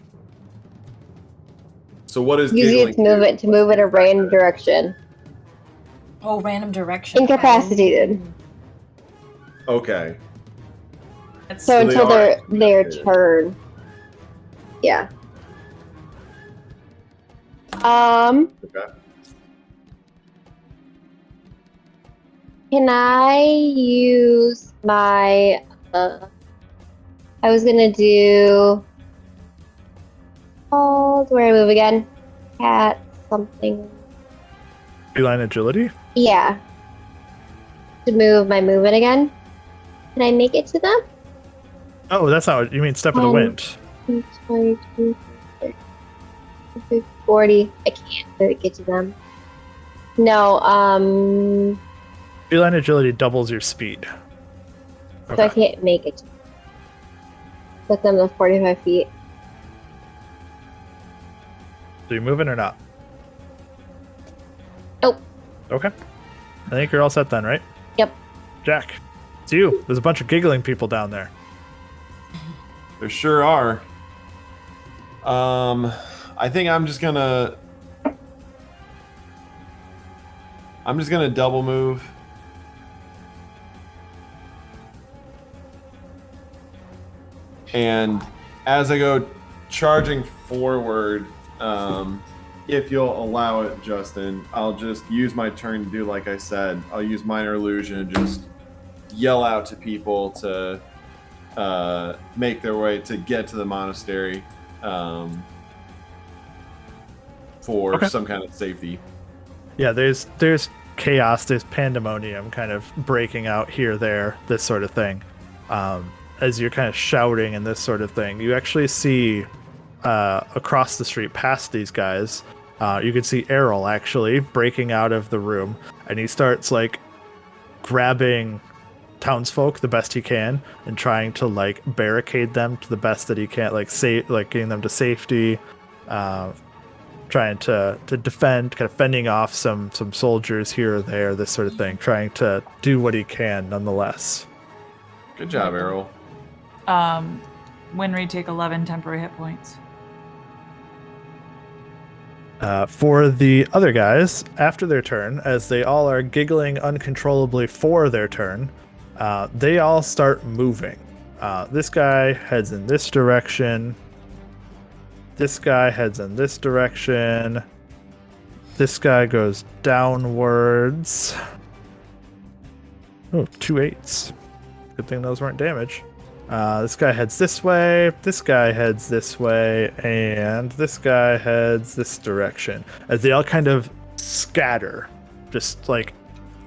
So what is Use giggling? it to move it a random direction. Oh, random direction. Incapacitated. Okay. That's So they until are their incapacitated. turn. Yeah. Okay. Can I use my I was gonna do where I move again? Cat something. Feline agility? Yeah. To move my movement again. Can I make it to them? Oh, that's not what you mean. Step of the wind. 22, 30, 40. I can't really get to them. No, Feline agility doubles your speed. so I can't make it. Put them to 45 feet. So you moving or not? Nope. Okay. I think you're all set then, right? Yep. Jack, it's you. There's a bunch of giggling people down there. There sure are. I think I'm just gonna double move. And as I go charging forward, if you'll allow it, Justin, I'll just use my turn to do like I said. I'll use minor illusion and just yell out to people to make their way to get to the monastery for some kind of safety. Yeah, there's chaos, there's pandemonium kind of breaking out here, there, this sort of thing. As you're kind of shouting and this sort of thing, you actually see across the street past these guys, you can see Errol actually breaking out of the room, and he starts like grabbing townsfolk the best he can and trying to like barricade them to the best that he can, like getting them to safety, trying to defend, kind of fending off some soldiers here or there, this sort of thing, trying to do what he can nonetheless. Good job, Errol. Winry, take 11 temporary hit points. For the other guys, after their turn, as they all are giggling uncontrollably for their turn, they all start moving. This guy heads in this direction. This guy heads in this direction. This guy goes downwards. Oh, 2 8s. Good thing those weren't damage. This guy heads this way, this guy heads this way, and this guy heads this direction. As they all kind of scatter, just like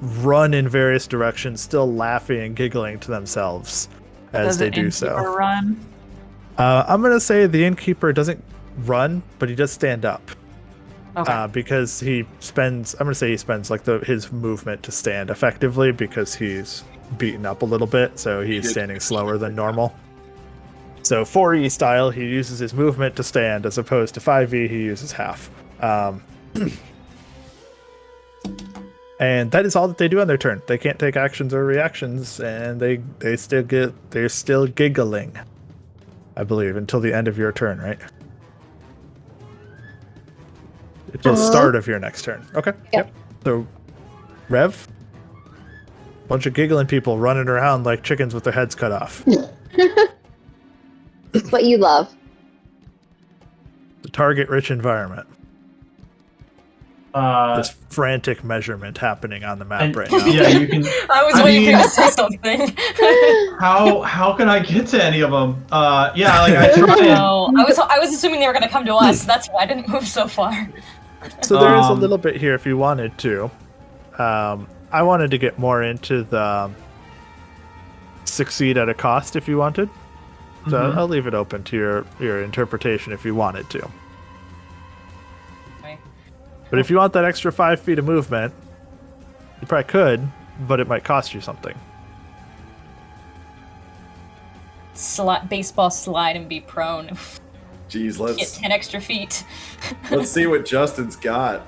run in various directions, still laughing and giggling to themselves as they do so. Run? I'm going to say the innkeeper doesn't run, but he does stand up. Okay. Because he spends like his movement to stand effectively because he's beaten up a little bit, so he's standing slower than normal. So 4E style, he uses his movement to stand, as opposed to 5E, he uses half. And that is all that they do on their turn. They can't take actions or reactions, and they're still giggling, I believe, until the end of your turn, right? Until the start of your next turn. Okay. Yep. So, Rev? Bunch of giggling people running around like chickens with their heads cut off. It's what you love. The target-rich environment. This frantic measurement happening on the map right now. Yeah, you can. I was waiting for you to say something. How can I get to any of them? Yeah, like I tried. No, I was assuming they were gonna come to us. That's why I didn't move so far. So there is a little bit here if you wanted to. I wanted to get more into the succeed at a cost if you wanted. So I'll leave it open to your interpretation if you wanted to. Okay. But if you want that extra 5 feet of movement, you probably could, but it might cost you something. Baseball slide and be prone. Jeez, Get 10 extra feet. let's see what Justin's got.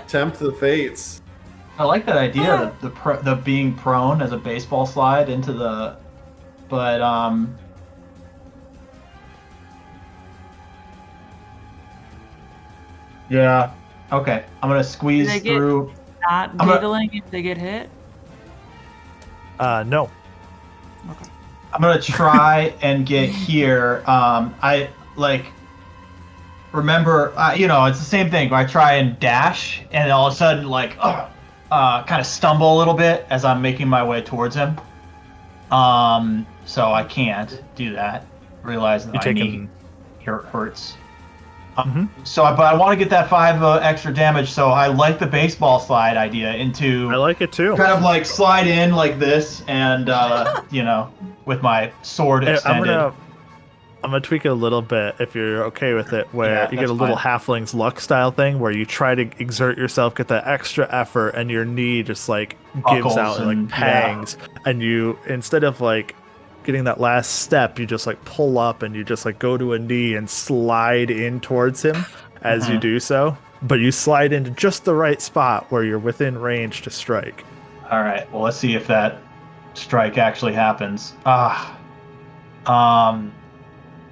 Tempt the fates. I like that idea, the being prone as a baseball slide into the, but yeah, okay. I'm gonna squeeze through. Not giggling if they get hit. No. Okay. I'm gonna try and get here. I like remember, it's the same thing. I try and dash, and all of a sudden, like, kind of stumble a little bit as I'm making my way towards him. So I can't do that. Realize that my knee hurts. But I want to get that 5 extra damage. So I like the baseball slide idea into. I like it too. Kind of like slide in like this, and with my sword extended. I'm gonna tweak it a little bit if you're okay with it, where you get a little halfling's luck style thing where you try to exert yourself, get that extra effort, and your knee just like gives out and like pangs, and you, instead of like getting that last step, you just like pull up and you just like go to a knee and slide in towards him as you do so, but you slide into just the right spot where you're within range to strike. All right, well, let's see if that strike actually happens.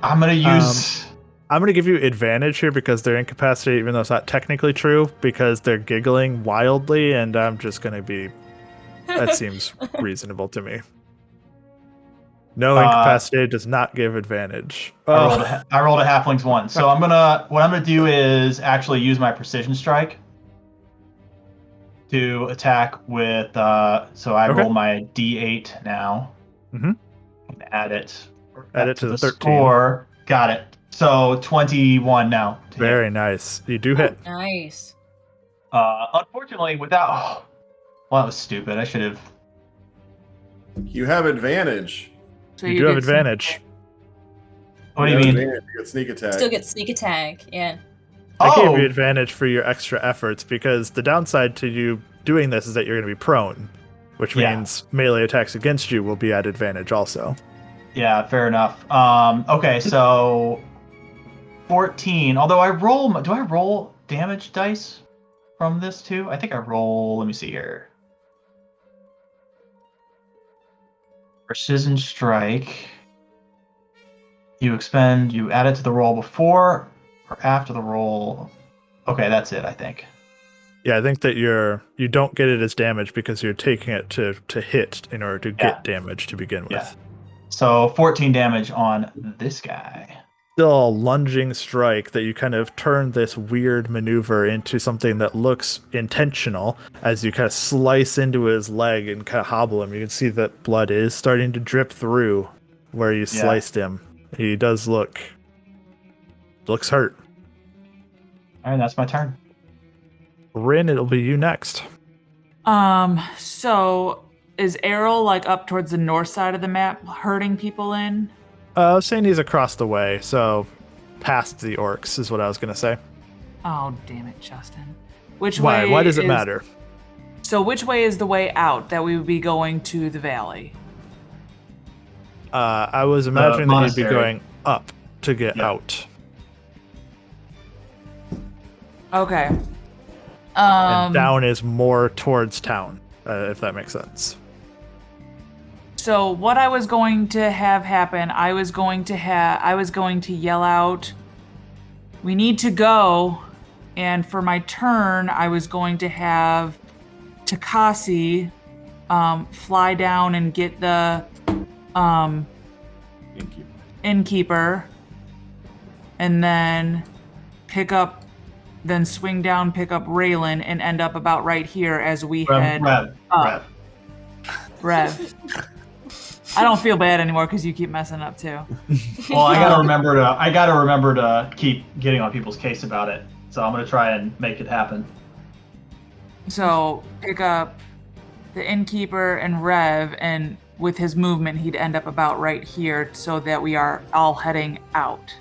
I'm gonna use. I'm gonna give you advantage here because they're incapacitated, even though it's not technically true, because they're giggling wildly, and I'm just gonna be. That seems reasonable to me. No, incapacitated does not give advantage. I rolled a halfling's 1, so what I'm gonna do is actually use my precision strike to attack with. So I roll my D8 now. And add it. Add it to the 13. Score. Got it. So 21 now. Very nice. You do hit. Nice. Unfortunately, without. Oh, well, that was stupid. I should have. You have advantage. So You do have get some- advantage. What do you have mean? advantage. You get sneak attack. Still get sneak attack. Yeah. I gave Oh, you advantage for your extra efforts because the downside to you doing this is that you're going to be prone, which Yeah. means melee attacks against you will be at advantage also. yeah, fair enough. Okay, so 14. Although do I roll damage dice from this too? I think I roll. Let me see here. Precision strike. You add it to the roll before or after the roll. Okay, that's it, I think. Yeah, I think that you don't get it as damage because you're taking it to hit in order to get damage to begin with. Yeah. So 14 damage on this guy. Still a lunging strike that you kind of turn this weird maneuver into something that looks intentional as you kind of slice into his leg and kind of hobble him. You can see that blood is starting to drip through where you sliced him. He does looks hurt. All right, that's my turn. Bryn, it'll be you next. So is Errol like up towards the north side of the map herding people in? I was saying he's across the way, so past the orcs is what I was going to say. Oh, damn it, Justin. Which way? Why does it matter? So which way is the way out that we would be going to the valley? I was imagining that you'd be monastery. going up to get out. Okay. And down is more towards town, if that makes sense. So what I was going to have happen, I was going to yell out, "We need to go." And for my turn, I was going to have Tabaxi fly down and get the innkeeper, and then swing down, pick up Rayland, and end up about right here as we head up. Rev. I don't feel bad anymore because you keep messing up too. Well, I gotta remember to keep getting on people's case about it. So I'm gonna try and make it happen. So pick up the innkeeper and Rev, and with his movement, he'd end up about right here so that we are all heading out.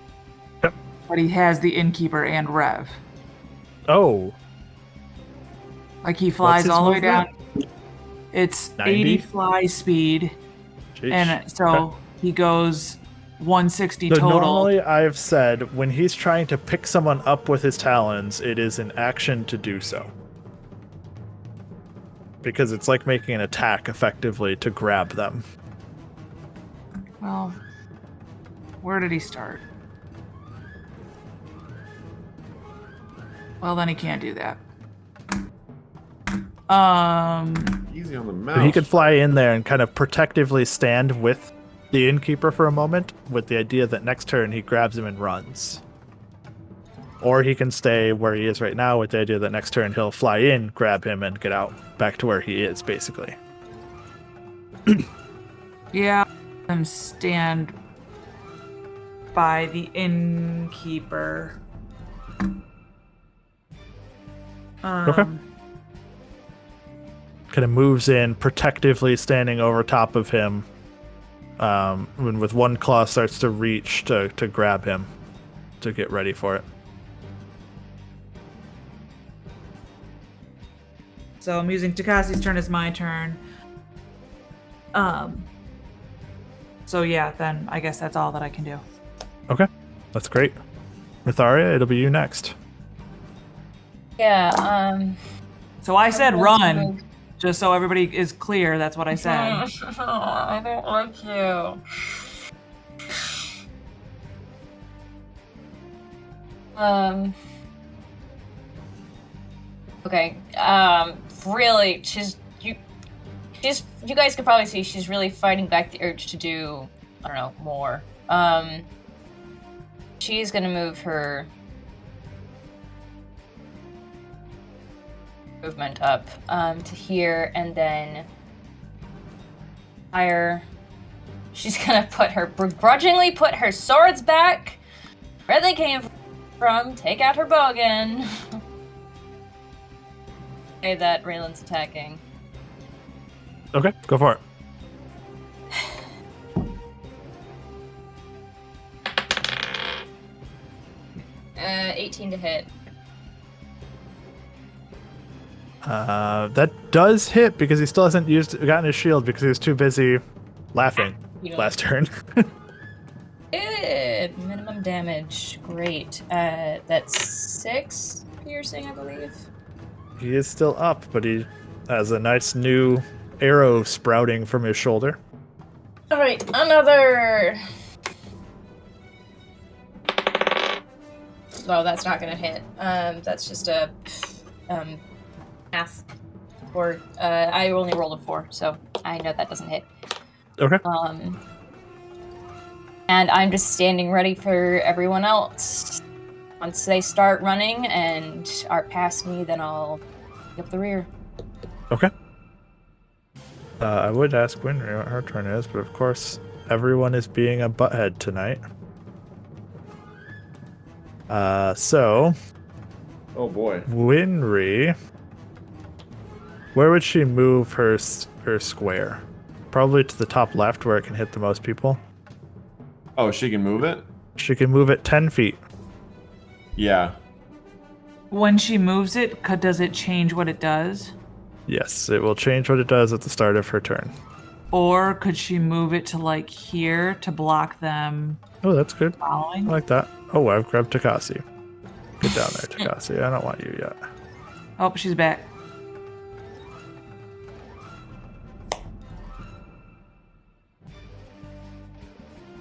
Yep. But he has the innkeeper and Rev. Oh. Like he flies all the way down. movement? It's 90? 80 fly speed, Jeez. and so he goes 160 So total. normally I've said when he's trying to pick someone up with his talons, it is an action to do so. Because it's like making an attack effectively to grab them. Well, where did he start? Well, then he can't do that. Easy on the mouse. But he could fly in there and kind of protectively stand with the innkeeper for a moment with the idea that next turn he grabs him and runs. Or he can stay where he is right now with the idea that next turn he'll fly in, grab him, and get out back to where he is, basically. Yeah, I'm stand by the innkeeper. Okay. Kind of moves in, protectively standing over top of him. When with one claw starts to reach to grab him, to get ready for it. So I'm using Tabaxi's turn as my turn. So yeah, then I guess that's all that I can do. Okay, that's great. Myetharia, it'll be you next. Yeah, So I said run, just so everybody is clear. That's what I said. I don't like you. Okay. Really, you guys could probably see she's really fighting back the urge to do, I don't know, more. She's gonna move her movement up to here, and then fire She's gonna begrudgingly put her swords back where they came from, take out her bow again. Say that Rayland's attacking. Okay, go for it. 18 to hit. That does hit because he still hasn't gotten his shield because he was too busy laughing last turn. Good. Minimum damage. Great. That's 6 piercing, I believe. He is still up, but he has a nice new arrow sprouting from his shoulder. Alright, another. Oh, that's not gonna hit. That's just a half. Or I only rolled a 4, so I know that doesn't hit. Okay. And I'm just standing ready for everyone else. Once they start running and are past me, then I'll get up the rear. Okay. I would ask Winry what her turn is, but of course, everyone is being a butthead tonight. So... Oh boy. Winry... Where would she move her square? Probably to the top left where it can hit the most people. Oh, she can move it? She can move it 10 feet. Yeah. When she moves it, does it change what it does? Yes, it will change what it does at the start of her turn. Or could she move it to like here to block them Oh, that's good. following? I like that. Oh, I've grabbed Tabaxi. Get down there, Tabaxi. I don't want you yet. Oh, she's back.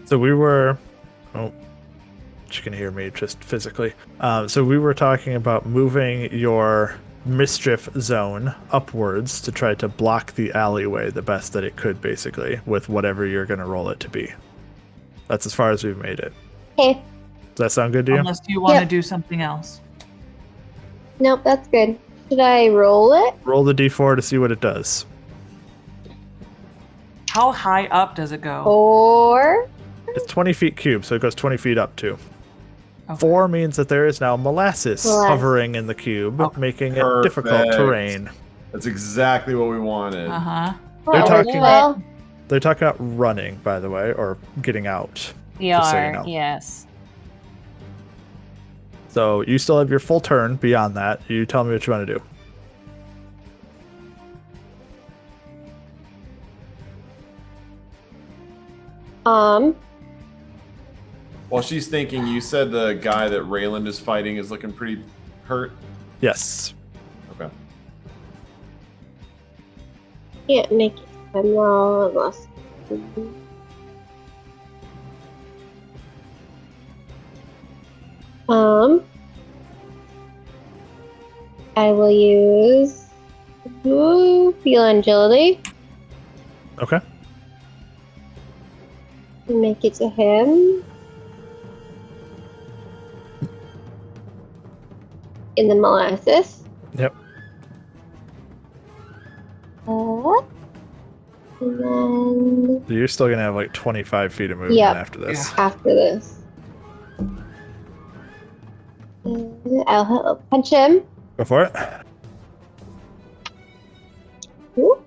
So we were... Oh, she can hear me just physically. So we were talking about moving your mischief zone upwards to try to block the alleyway the best that it could, basically, with whatever you're going to roll it to be. That's as far as we've made it. Okay. Does that sound good to you? Unless you want to Yep. do something else. Nope, that's good. Should I roll it? Roll the d4 to see what it does. How high up does it go? Or It's 20 feet cubed, so it goes 20 feet up too. Okay. 4 means that there is now molasses Molasses. hovering in the cube, Okay. making it difficult Perfect. terrain. That's exactly what we wanted. Uh-huh. They're talking- well, They're talking about running, by the way, or getting out. We Just so you are, know. yes. So you still have your full turn beyond that. You tell me what you want to do. While she's thinking, you said the guy that Rayland is fighting is looking pretty hurt. Yes. Okay. can't make it. I'm not lost. I will use feel agility Okay. to make it to him. In the molasses. Yep. And then So you're still gonna have like 25 feet of movement Yep. after this. after this, I'll punch him. Go for it. Ooh,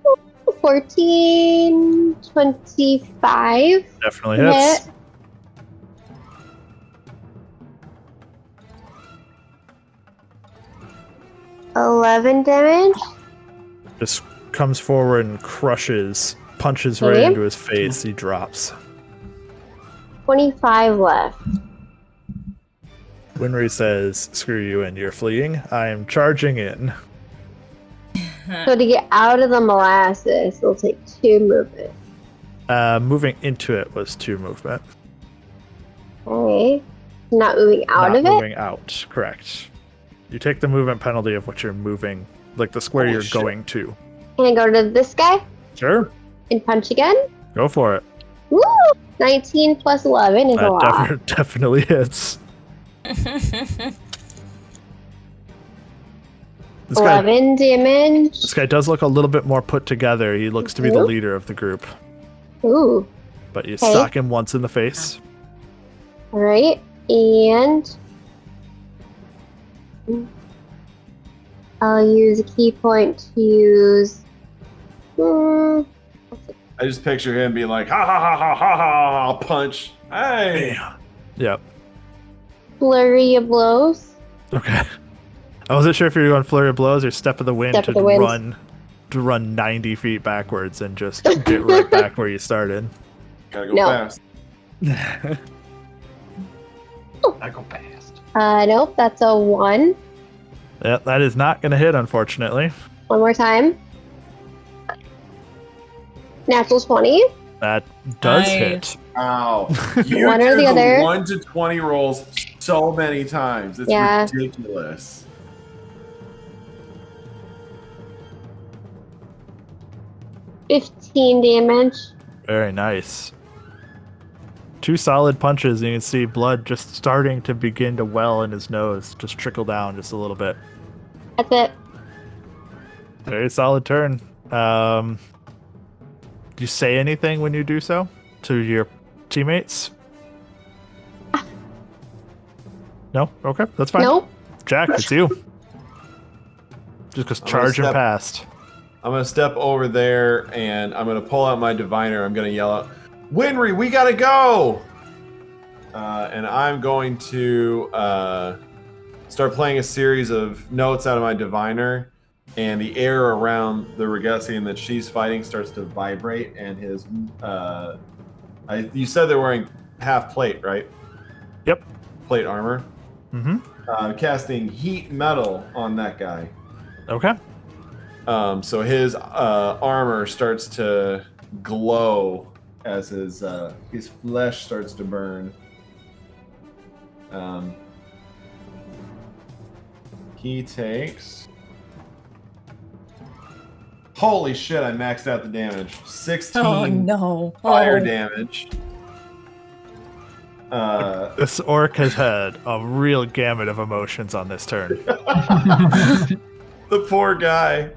14, 25. Definitely hits. Hit. $11 damage. Just comes forward and punches right Okay. into his face. He drops. 25 left. Winry says, "Screw you and you're fleeing. I am charging in." So to get out of the molasses, it'll take 2 movement. Moving into it was 2 movement. Okay. Not moving out Not of it? moving out, correct. You take the movement penalty of what you're moving, like the square Holy you're shit. going to. Can I go to this guy Sure. and punch again? Go for it. Woo! 19 plus 11 is a lot. That definitely hits. This guy, 11 damage. this guy does look a little bit more put together. He looks to be the leader of the group. Ooh. but you sock him once in the face. All right, and I'll use a key point to use. I just picture him being like, ha ha ha ha ha ha, I'll punch. Hey. Yep. Flurry of blows. Okay. I wasn't sure if you were going flurry of blows or step of the wind Step of the wind. run 90 feet backwards and just get right back where you started. Gotta go No. fast. I go fast. Nope, that's a 1. Yeah, that is not going to hit, unfortunately. One more time. Natural 20. That does I- hit. Ow. You One or do the other. 1 to 20 rolls so many times. It's Yeah. ridiculous. $15 damage. Very nice. 2 solid punches, and you can see blood just starting to begin to well in his nose, just trickle down just a little bit. That's it. Very solid turn. Do you say anything when you do so to your teammates? No? Okay, that's fine. Nope. Jack, it's you. Just goes charging step- past. I'm gonna step over there and I'm gonna pull out my diviner. I'm gonna yell out, Winry, we gotta go! And I'm going to start playing a series of notes out of my diviner, and the air around the Regessian that she's fighting starts to vibrate, and his you said they're wearing half plate, right? Yep. Plate armor. Mm-hmm. Casting heat metal on that guy. Okay. So his armor starts to glow as his flesh starts to burn. He takes. Holy shit! I maxed out the damage. 16 Oh no. fire Oh. damage. This orc has had a real gamut of emotions on this turn. The poor guy.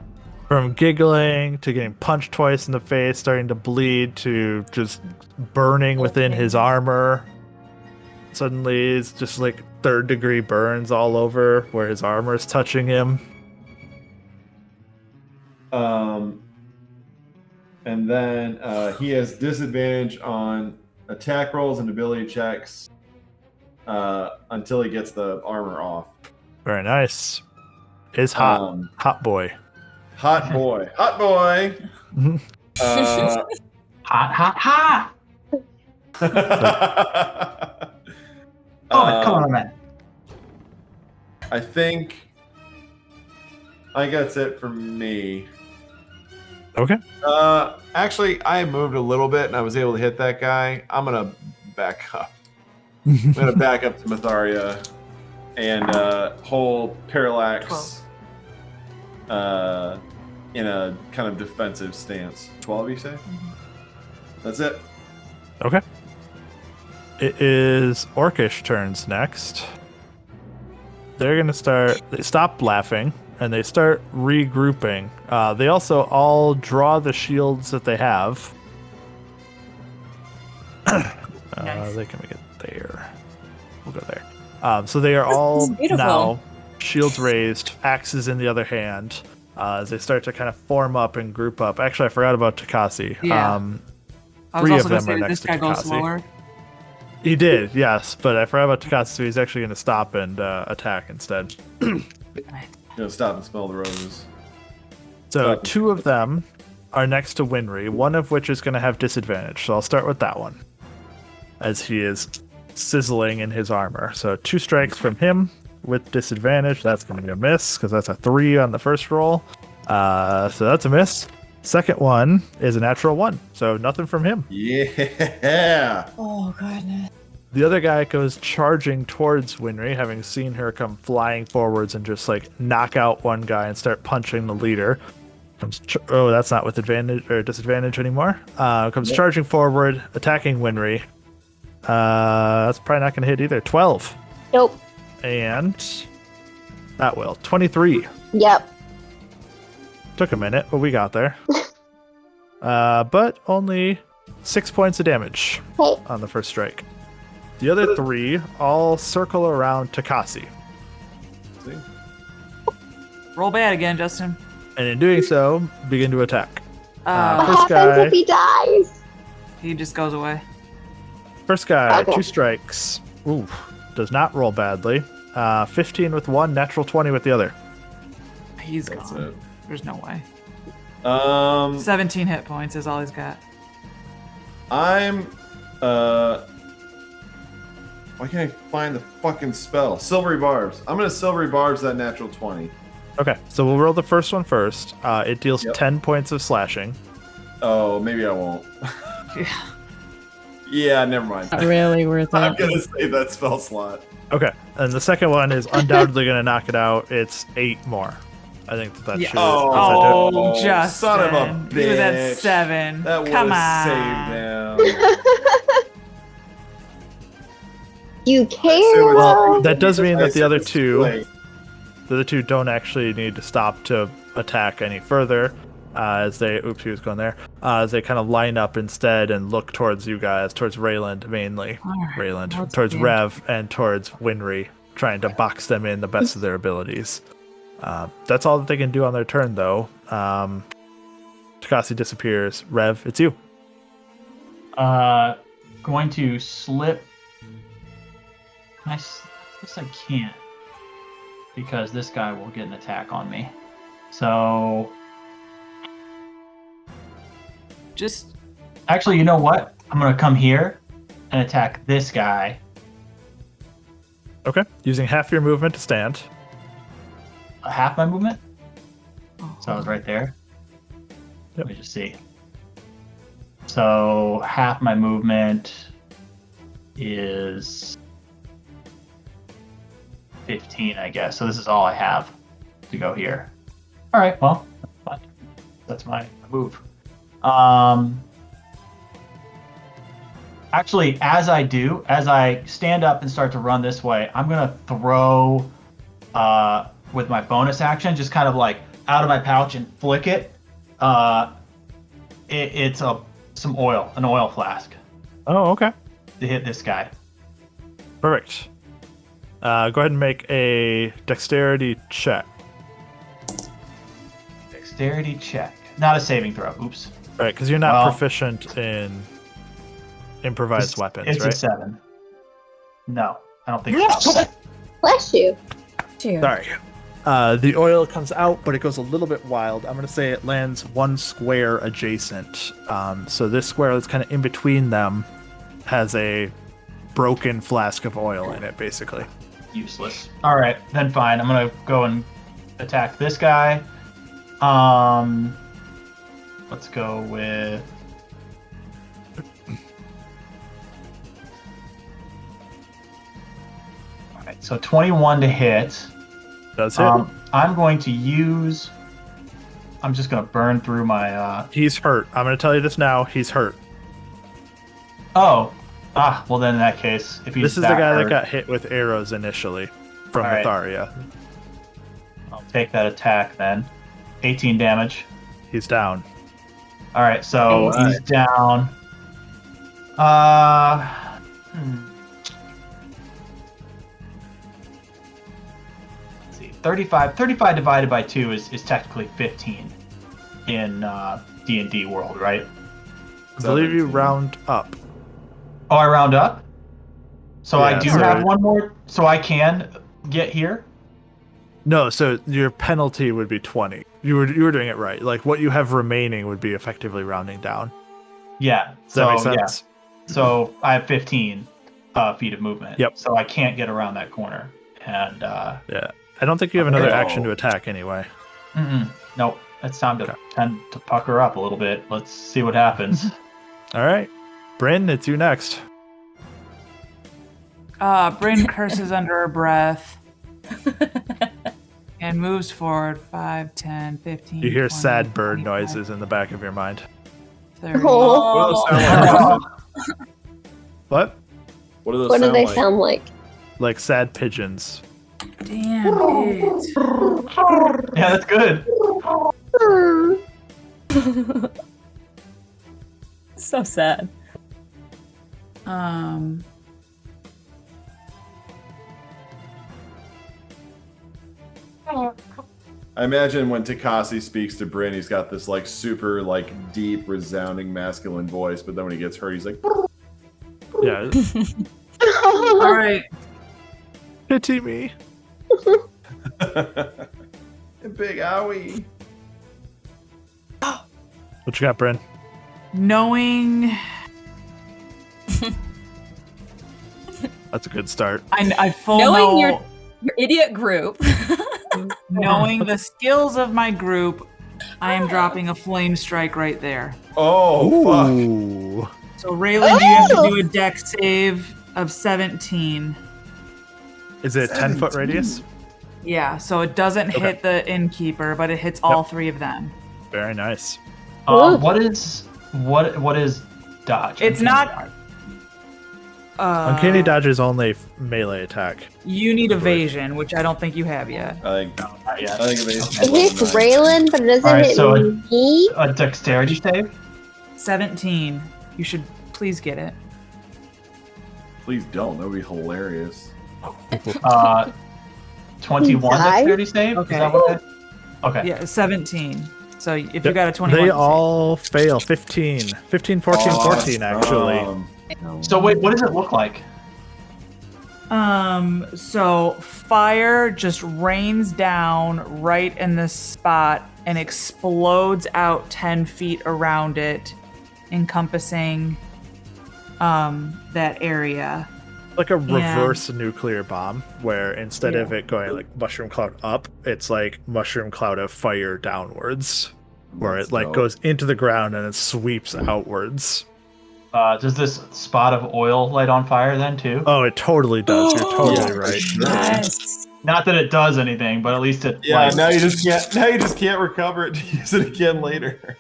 From giggling to getting punched twice in the face, starting to bleed, to just burning within his armor. Suddenly, it's just like 3rd-degree burns all over where his armor is touching him. And then he has disadvantage on attack rolls and ability checks until he gets the armor off. Very nice. Is hot. Hot boy. Hot boy. Hot boy. Hot, hot, hot! Come on, man. I think that's it for me. Okay. Actually, I moved a little bit and I was able to hit that guy. I'm gonna back up. I'm gonna back up to Myetharia and hold Parallax in a kind of defensive stance. 12, you say? That's it. Okay. It is Orcish turns next. They're going to they stop laughing, and they start regrouping. They also all draw the shields that they have. Nice. They can make it there. We'll go there. So they are all is beautiful. now shields raised, axes in the other hand, as they start to kind of form up and group up. Actually, I forgot about Tabaxi. Yeah. I was 3 also of going them to say are that next this to guy goes Tabaxi. slower. He did, yes, but I forgot about Tabaxi, so he's actually going to stop and attack instead. Stop and smell the roses. So 2 of them are next to Winry, one of which is going to have disadvantage. So I'll start with that one, as he is sizzling in his armor. So 2 strikes from him with disadvantage. That's going to be a miss, because that's a 3 on the first roll. So that's a miss. Second one is a natural 1, so nothing from him. Yeah. Oh goodness. The other guy goes charging towards Winry, having seen her come flying forwards and just like knock out one guy and start punching the leader. Oh, that's not with advantage or disadvantage anymore. Comes charging forward, attacking Winry. That's probably not going to hit either. 12. Nope. And that will. 23. Yep. Took a minute, but we got there. But only 6 points of damage Hey. on the first strike. The other 3 all circle around Tabaxi. See? Roll bad again, Justin. And in doing so, begin to attack. What First happens guy- if he dies? He just goes away. First guy, Okay. 2 strikes. Ooh, does not roll badly. 15 with one, natural 20 with the other. He's That's gone. it. There's no way. 17 hit points is all he's got. I'm why can't I find the fucking spell? Silvery Barbs. I'm gonna Silvery Barbs that natural 20. Okay, so we'll roll the first one first. It deals Yep. 10 points of slashing. Oh, maybe I won't. Yeah. Yeah, never mind. Not really worth I'm it. gonna save that spell slot. Okay, and the second one is undoubtedly going to knock it out. It's 8 more. I think that Yeah. should. Oh, Oh, son Justin. of a He was at bitch. 7. That would Come have on. saved them. You care. Well, that does mean that the other It's two, late. the other two don't actually need to stop to attack any further. As they, oops, he was going there. As they kind of line up instead and look towards you guys, towards Rayland mainly. All right, Rayland, let's towards see. Rev, and towards Winry, trying to box them in the best of their abilities. That's all that they can do on their turn, though. Tabaxi disappears. Rev, it's you. Going to slip. I guess I can't, because this guy will get an attack on me. So Just actually, you know what? I'm gonna come here and attack this guy. Okay, using half your movement to stand. Half my movement. oh, So I was right there. Yep. Let me just see. So half my movement is 15, I guess. So this is all I have to go here. All right. Well, that's fine. That's my move. Actually, as I stand up and start to run this way, I'm gonna throw with my bonus action, just kind of like out of my pouch and flick it. It's an oil flask Oh, okay. to hit this guy. Perfect. Go ahead and make a dexterity check. Dexterity check, not a saving throw. Oops. All right, because you're not Well, proficient in improvised weapons, It's right? a 7. No, I don't think so. Bless you. Cheers. Sorry. The oil comes out, but it goes a little bit wild. I'm going to say it lands one square adjacent. So this square that's kind of in between them has a broken flask of oil in it, basically. Useless. All right, then fine. I'm gonna go and attack this guy. Let's go with. All right, so 21 to hit. Does hit. I'm going to use. I'm just gonna burn through my. He's hurt. I'm going to tell you this now. He's hurt. Oh. Well then in that case, if he's This is the guy hurt, that got hit with arrows initially from All right. Myetharia. I'll take that attack then. 18 damage. He's down. All right, so All he's down. Let's see. 35 divided by 2 is technically 15 in D&D world, right? I believe you 17. round up. Oh, I round up? So I Yeah, do so- have one more, so I can get here? No, so your penalty would be 20. You were doing it right. Like what you have remaining would be effectively rounding down. Yeah. Does that make sense? Yeah. So I have 15 feet of movement. Yep. So I can't get around that corner. And Yeah. I don't think you have another No. action to attack anyway. nope. It's time to Okay. pucker up a little bit. Let's see what happens. All right. Bryn, it's you next. Bryn curses under her breath and moves forward 5, 10, 15. You hear 20, sad bird 25, noises in the back of your mind. 30. Oh, What do those sound like? What? What do those what do sound they like? sound like? Like sad pigeons. Damn it. Yeah, that's good. So sad. I imagine when Tabaxi speaks to Bryn, he's got this like super like deep, resounding masculine voice, but then when he gets hurt, he's like, Yeah. All right. Pity me. big owie. What you got, Bryn? Knowing That's a good start. I full Knowing know, your idiot group. knowing the skills of my group, I am dropping a flame strike right there. Oh, fuck. Ooh. So Rayland, you have to do a dex save of 17. Is it 10-foot radius? Yeah, so it doesn't hit the innkeeper, but it hits all three of them. Very nice. What is dodge? It's not. Uncanny dodge is only melee attack. You need evasion, which I don't think you have yet. I think evasion It hits Rayland, but it doesn't Alright, hit so me. a dexterity save? 17. You should please get it. Please don't. That would be hilarious. 21 Die? dexterity save? Okay. Is that what that? Okay. Yeah, 17. So if you Yep. got a 21, They all fail. 15, 14, 14, actually. So wait, what does it look like? So fire just rains down right in this spot and explodes out 10 feet around it, encompassing that area. Like a reverse nuclear bomb, where instead of it going like mushroom cloud up, it's like mushroom cloud of fire downwards, where it like goes into the ground and it sweeps outwards. Does this spot of oil light on fire then too? Oh, it totally does. You're totally right. Yes. Not that it does anything, but at least it. Yeah, like, now you just can't recover it to use it again later.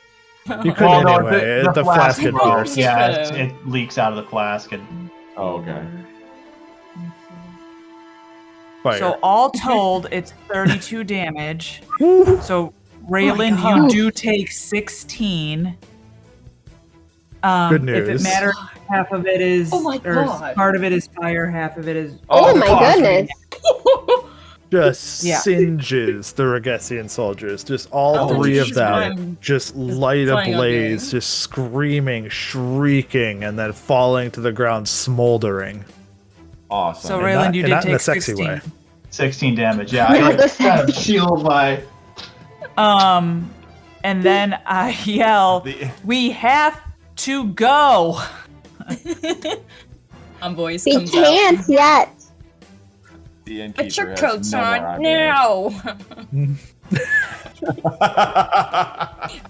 You could anyway. The flask could broke. burst. Yeah, it leaks out of the flask and. Oh, okay. Fire. So all told, it's 32 damage. So Rayland, you do take 16. Good If it news. matters, half of it is, Oh my or God. part of it is fire, half of it is. Oh my fuck. goodness. Just Yeah. singes the Regessian soldiers. Just all three of them just light flying up ablaze, here. just screaming, shrieking, and then falling to the ground, smoldering. Awesome. So And Rayland, not- you and did not in take a sexy 16. way. 16 damage. Yeah, I like kind of shield my. And then I yell, "We have to go!" Voice We comes out. can't yet. The innkeeper Put your has coats no more on ideas. now.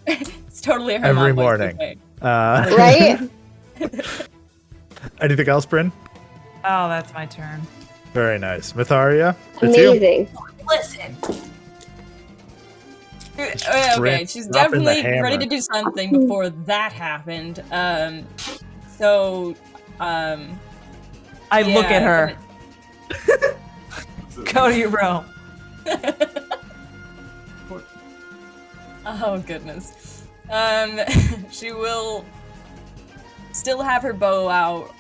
It's totally her Every mom voice, morning. okay. Right? Anything else, Bryn? Oh, that's my turn. Very nice. Myetharia, it's you. Amazing. Listen. Okay, Bryn, she's dropping the definitely hammer. ready to do something before that happened. So, I look at her. Go to your room. Oh goodness. She will still have her bow out,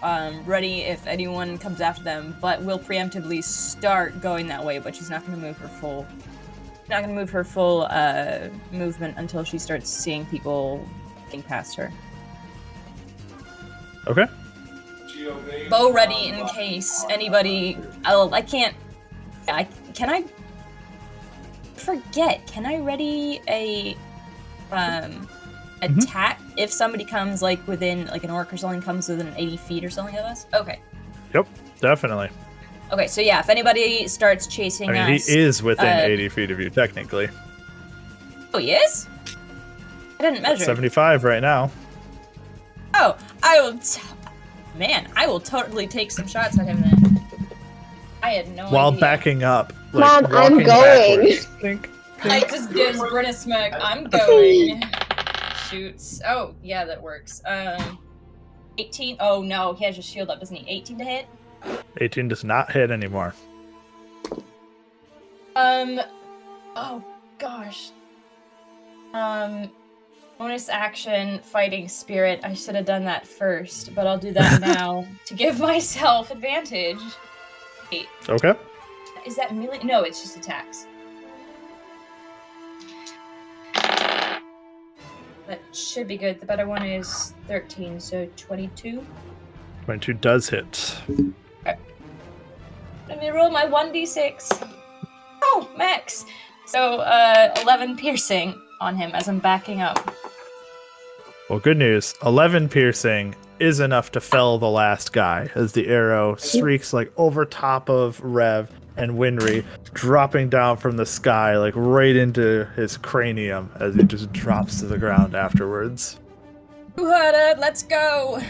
ready if anyone comes after them, but will preemptively start going that way. But she's not going to move her full. Not going to move her full movement until she starts seeing people getting past her. Okay. Bow ready in case anybody. I can't. Can I forget? Can I ready a attack if somebody comes like within like an orc or something comes within 80 feet or something of us? Okay. Yep, definitely. Okay, so yeah, if anybody starts chasing I mean, us, he is within 80 feet of you, technically. Oh, he is? I didn't measure. 75 right now. Oh, I will. Man, I will totally take some shots at him then. I had no While idea. backing up. Mom, Like, I'm walking going. backwards. Think. I just gives Bryn a smirk. I'm going. Shoots. Oh, yeah, that works. 18. Oh no, he has his shield up, doesn't he? 18 to hit. 18 does not hit anymore. Oh gosh. Bonus action, fighting spirit. I should have done that first, but I'll do that now to give myself advantage. Wait, Okay. is that melee? No, it's just attacks. That should be good. The better one is 13, so 22. 22 does hit. Let me roll my 1d6. Oh, max! So, 11 piercing on him as I'm backing up. Well, good news. 11 piercing is enough to fell the last guy as the arrow streaks like over top of Rev and Winry, dropping down from the sky like right into his cranium as he just drops to the ground afterwards. Who heard it? Let's go!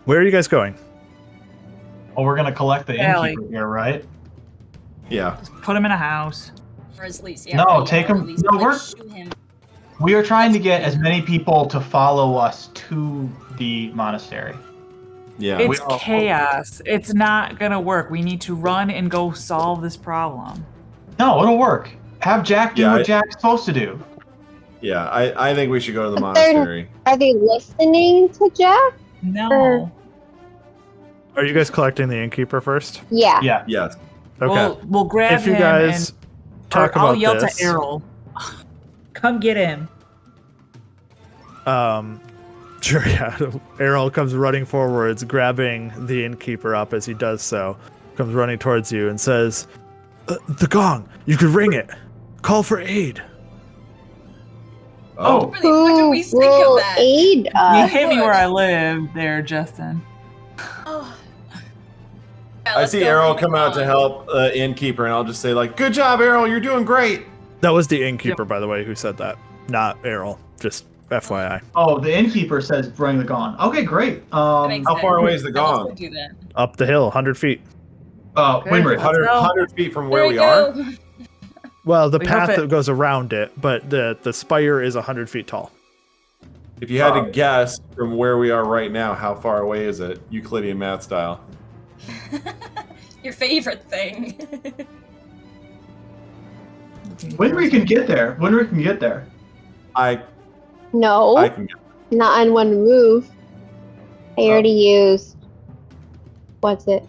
Where are you guys going? Well, we're gonna collect the Alley. innkeeper here, right? Yeah. Put him in a house. Or at least, No, right, take or him- at least, no, like, we're- shoot him. We are trying to get as many people to follow us to the monastery. Yeah. It's all- chaos. It's not gonna work. We need to run and go solve this problem. No, it'll work. Have Jack do Yeah, what Jack's supposed to do. Yeah, I think we should go to the But they're- monastery. Are they listening to Jack? No. Are you guys collecting the innkeeper first? Yeah. Yeah. Yes. Okay. We'll grab If you him guys and talk I'll about yell this, to Errol. Come get him. Sure, yeah. Errol comes running forwards, grabbing the innkeeper up as he does so. Comes running towards you and says, "The gong! You could ring it! Call for aid!" Oh, Really, what do we Who think of will that? aid You us? hit me where I live there, Justin. Oh. Yeah, I let's see go Errol bring come it out to on. help innkeeper, and I'll just say like, "Good job, Errol. You're doing great." That was the innkeeper, by the way, who said that. Not Errol. Just FYI. oh, the innkeeper says bring the gong. Okay, great. That makes How far sense. away is the Yeah, let's gong? go do that. Up the hill, 100 feet. Winry. 100 feet from where There we go. are. Well, the We have path it. that goes around it, but the spire is 100 feet tall. If you had to guess from where we are right now, how far away is it? Euclidean math style. Your favorite thing. Winry can get there. Winry can get there. I No, can get not on one move. I already used. What's it?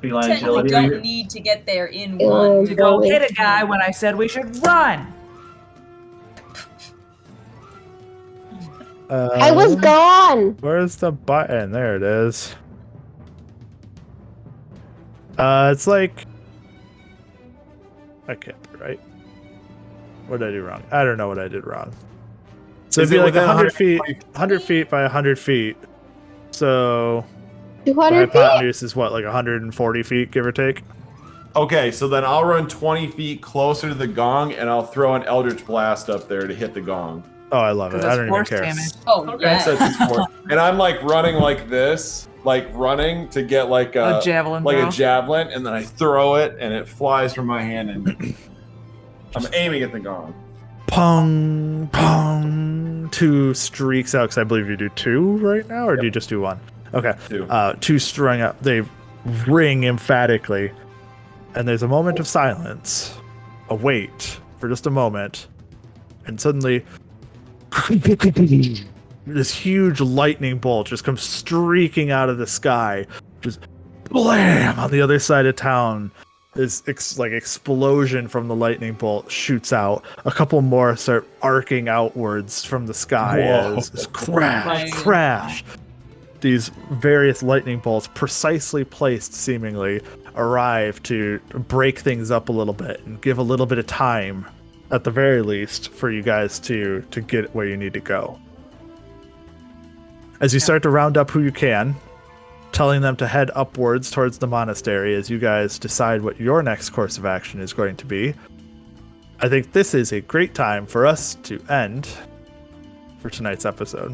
Feline Technically agility. don't need to get there in Uh, one. To go hit a guy when I said we should run. I was gone. Where's the button? There it is. It's like... I can't be right. What did I do wrong? I don't know what I did wrong. So Is it'd be it like within 100 feet, 120? 100 feet by 100 feet. So the 200 feet? hypotenuse is what, like 140 feet, give or take? Okay, so then I'll run 20 feet closer to the gong, and I'll throw an Eldritch Blast up there to hit the gong. Oh, I love it. Because I it's don't even force care. damage. Oh, Okay. yeah. So it's four. And I'm like running like this, like running to get like A javelin like throw. a javelin, and then I throw it, and it flies from my hand, and I'm aiming at the gong. Pong, pong. 2 streaks out, because I believe you do 2 right now, or do you just do 1? Okay. 2. 2 strung up. They ring emphatically. And there's a moment of silence. A wait for just a moment. And suddenly, this huge lightning bolt just comes streaking out of the sky. Just blam on the other side of town. This explosion from the lightning bolt shoots out. A couple more start arcing outwards from the sky Whoa. as crash, Lightning. crash. These various lightning bolts, precisely placed seemingly, arrive to break things up a little bit and give a little bit of time, at the very least, for you guys to get where you need to go. As you start to round up who you can, telling them to head upwards towards the monastery as you guys decide what your next course of action is going to be, I think this is a great time for us to end for tonight's episode.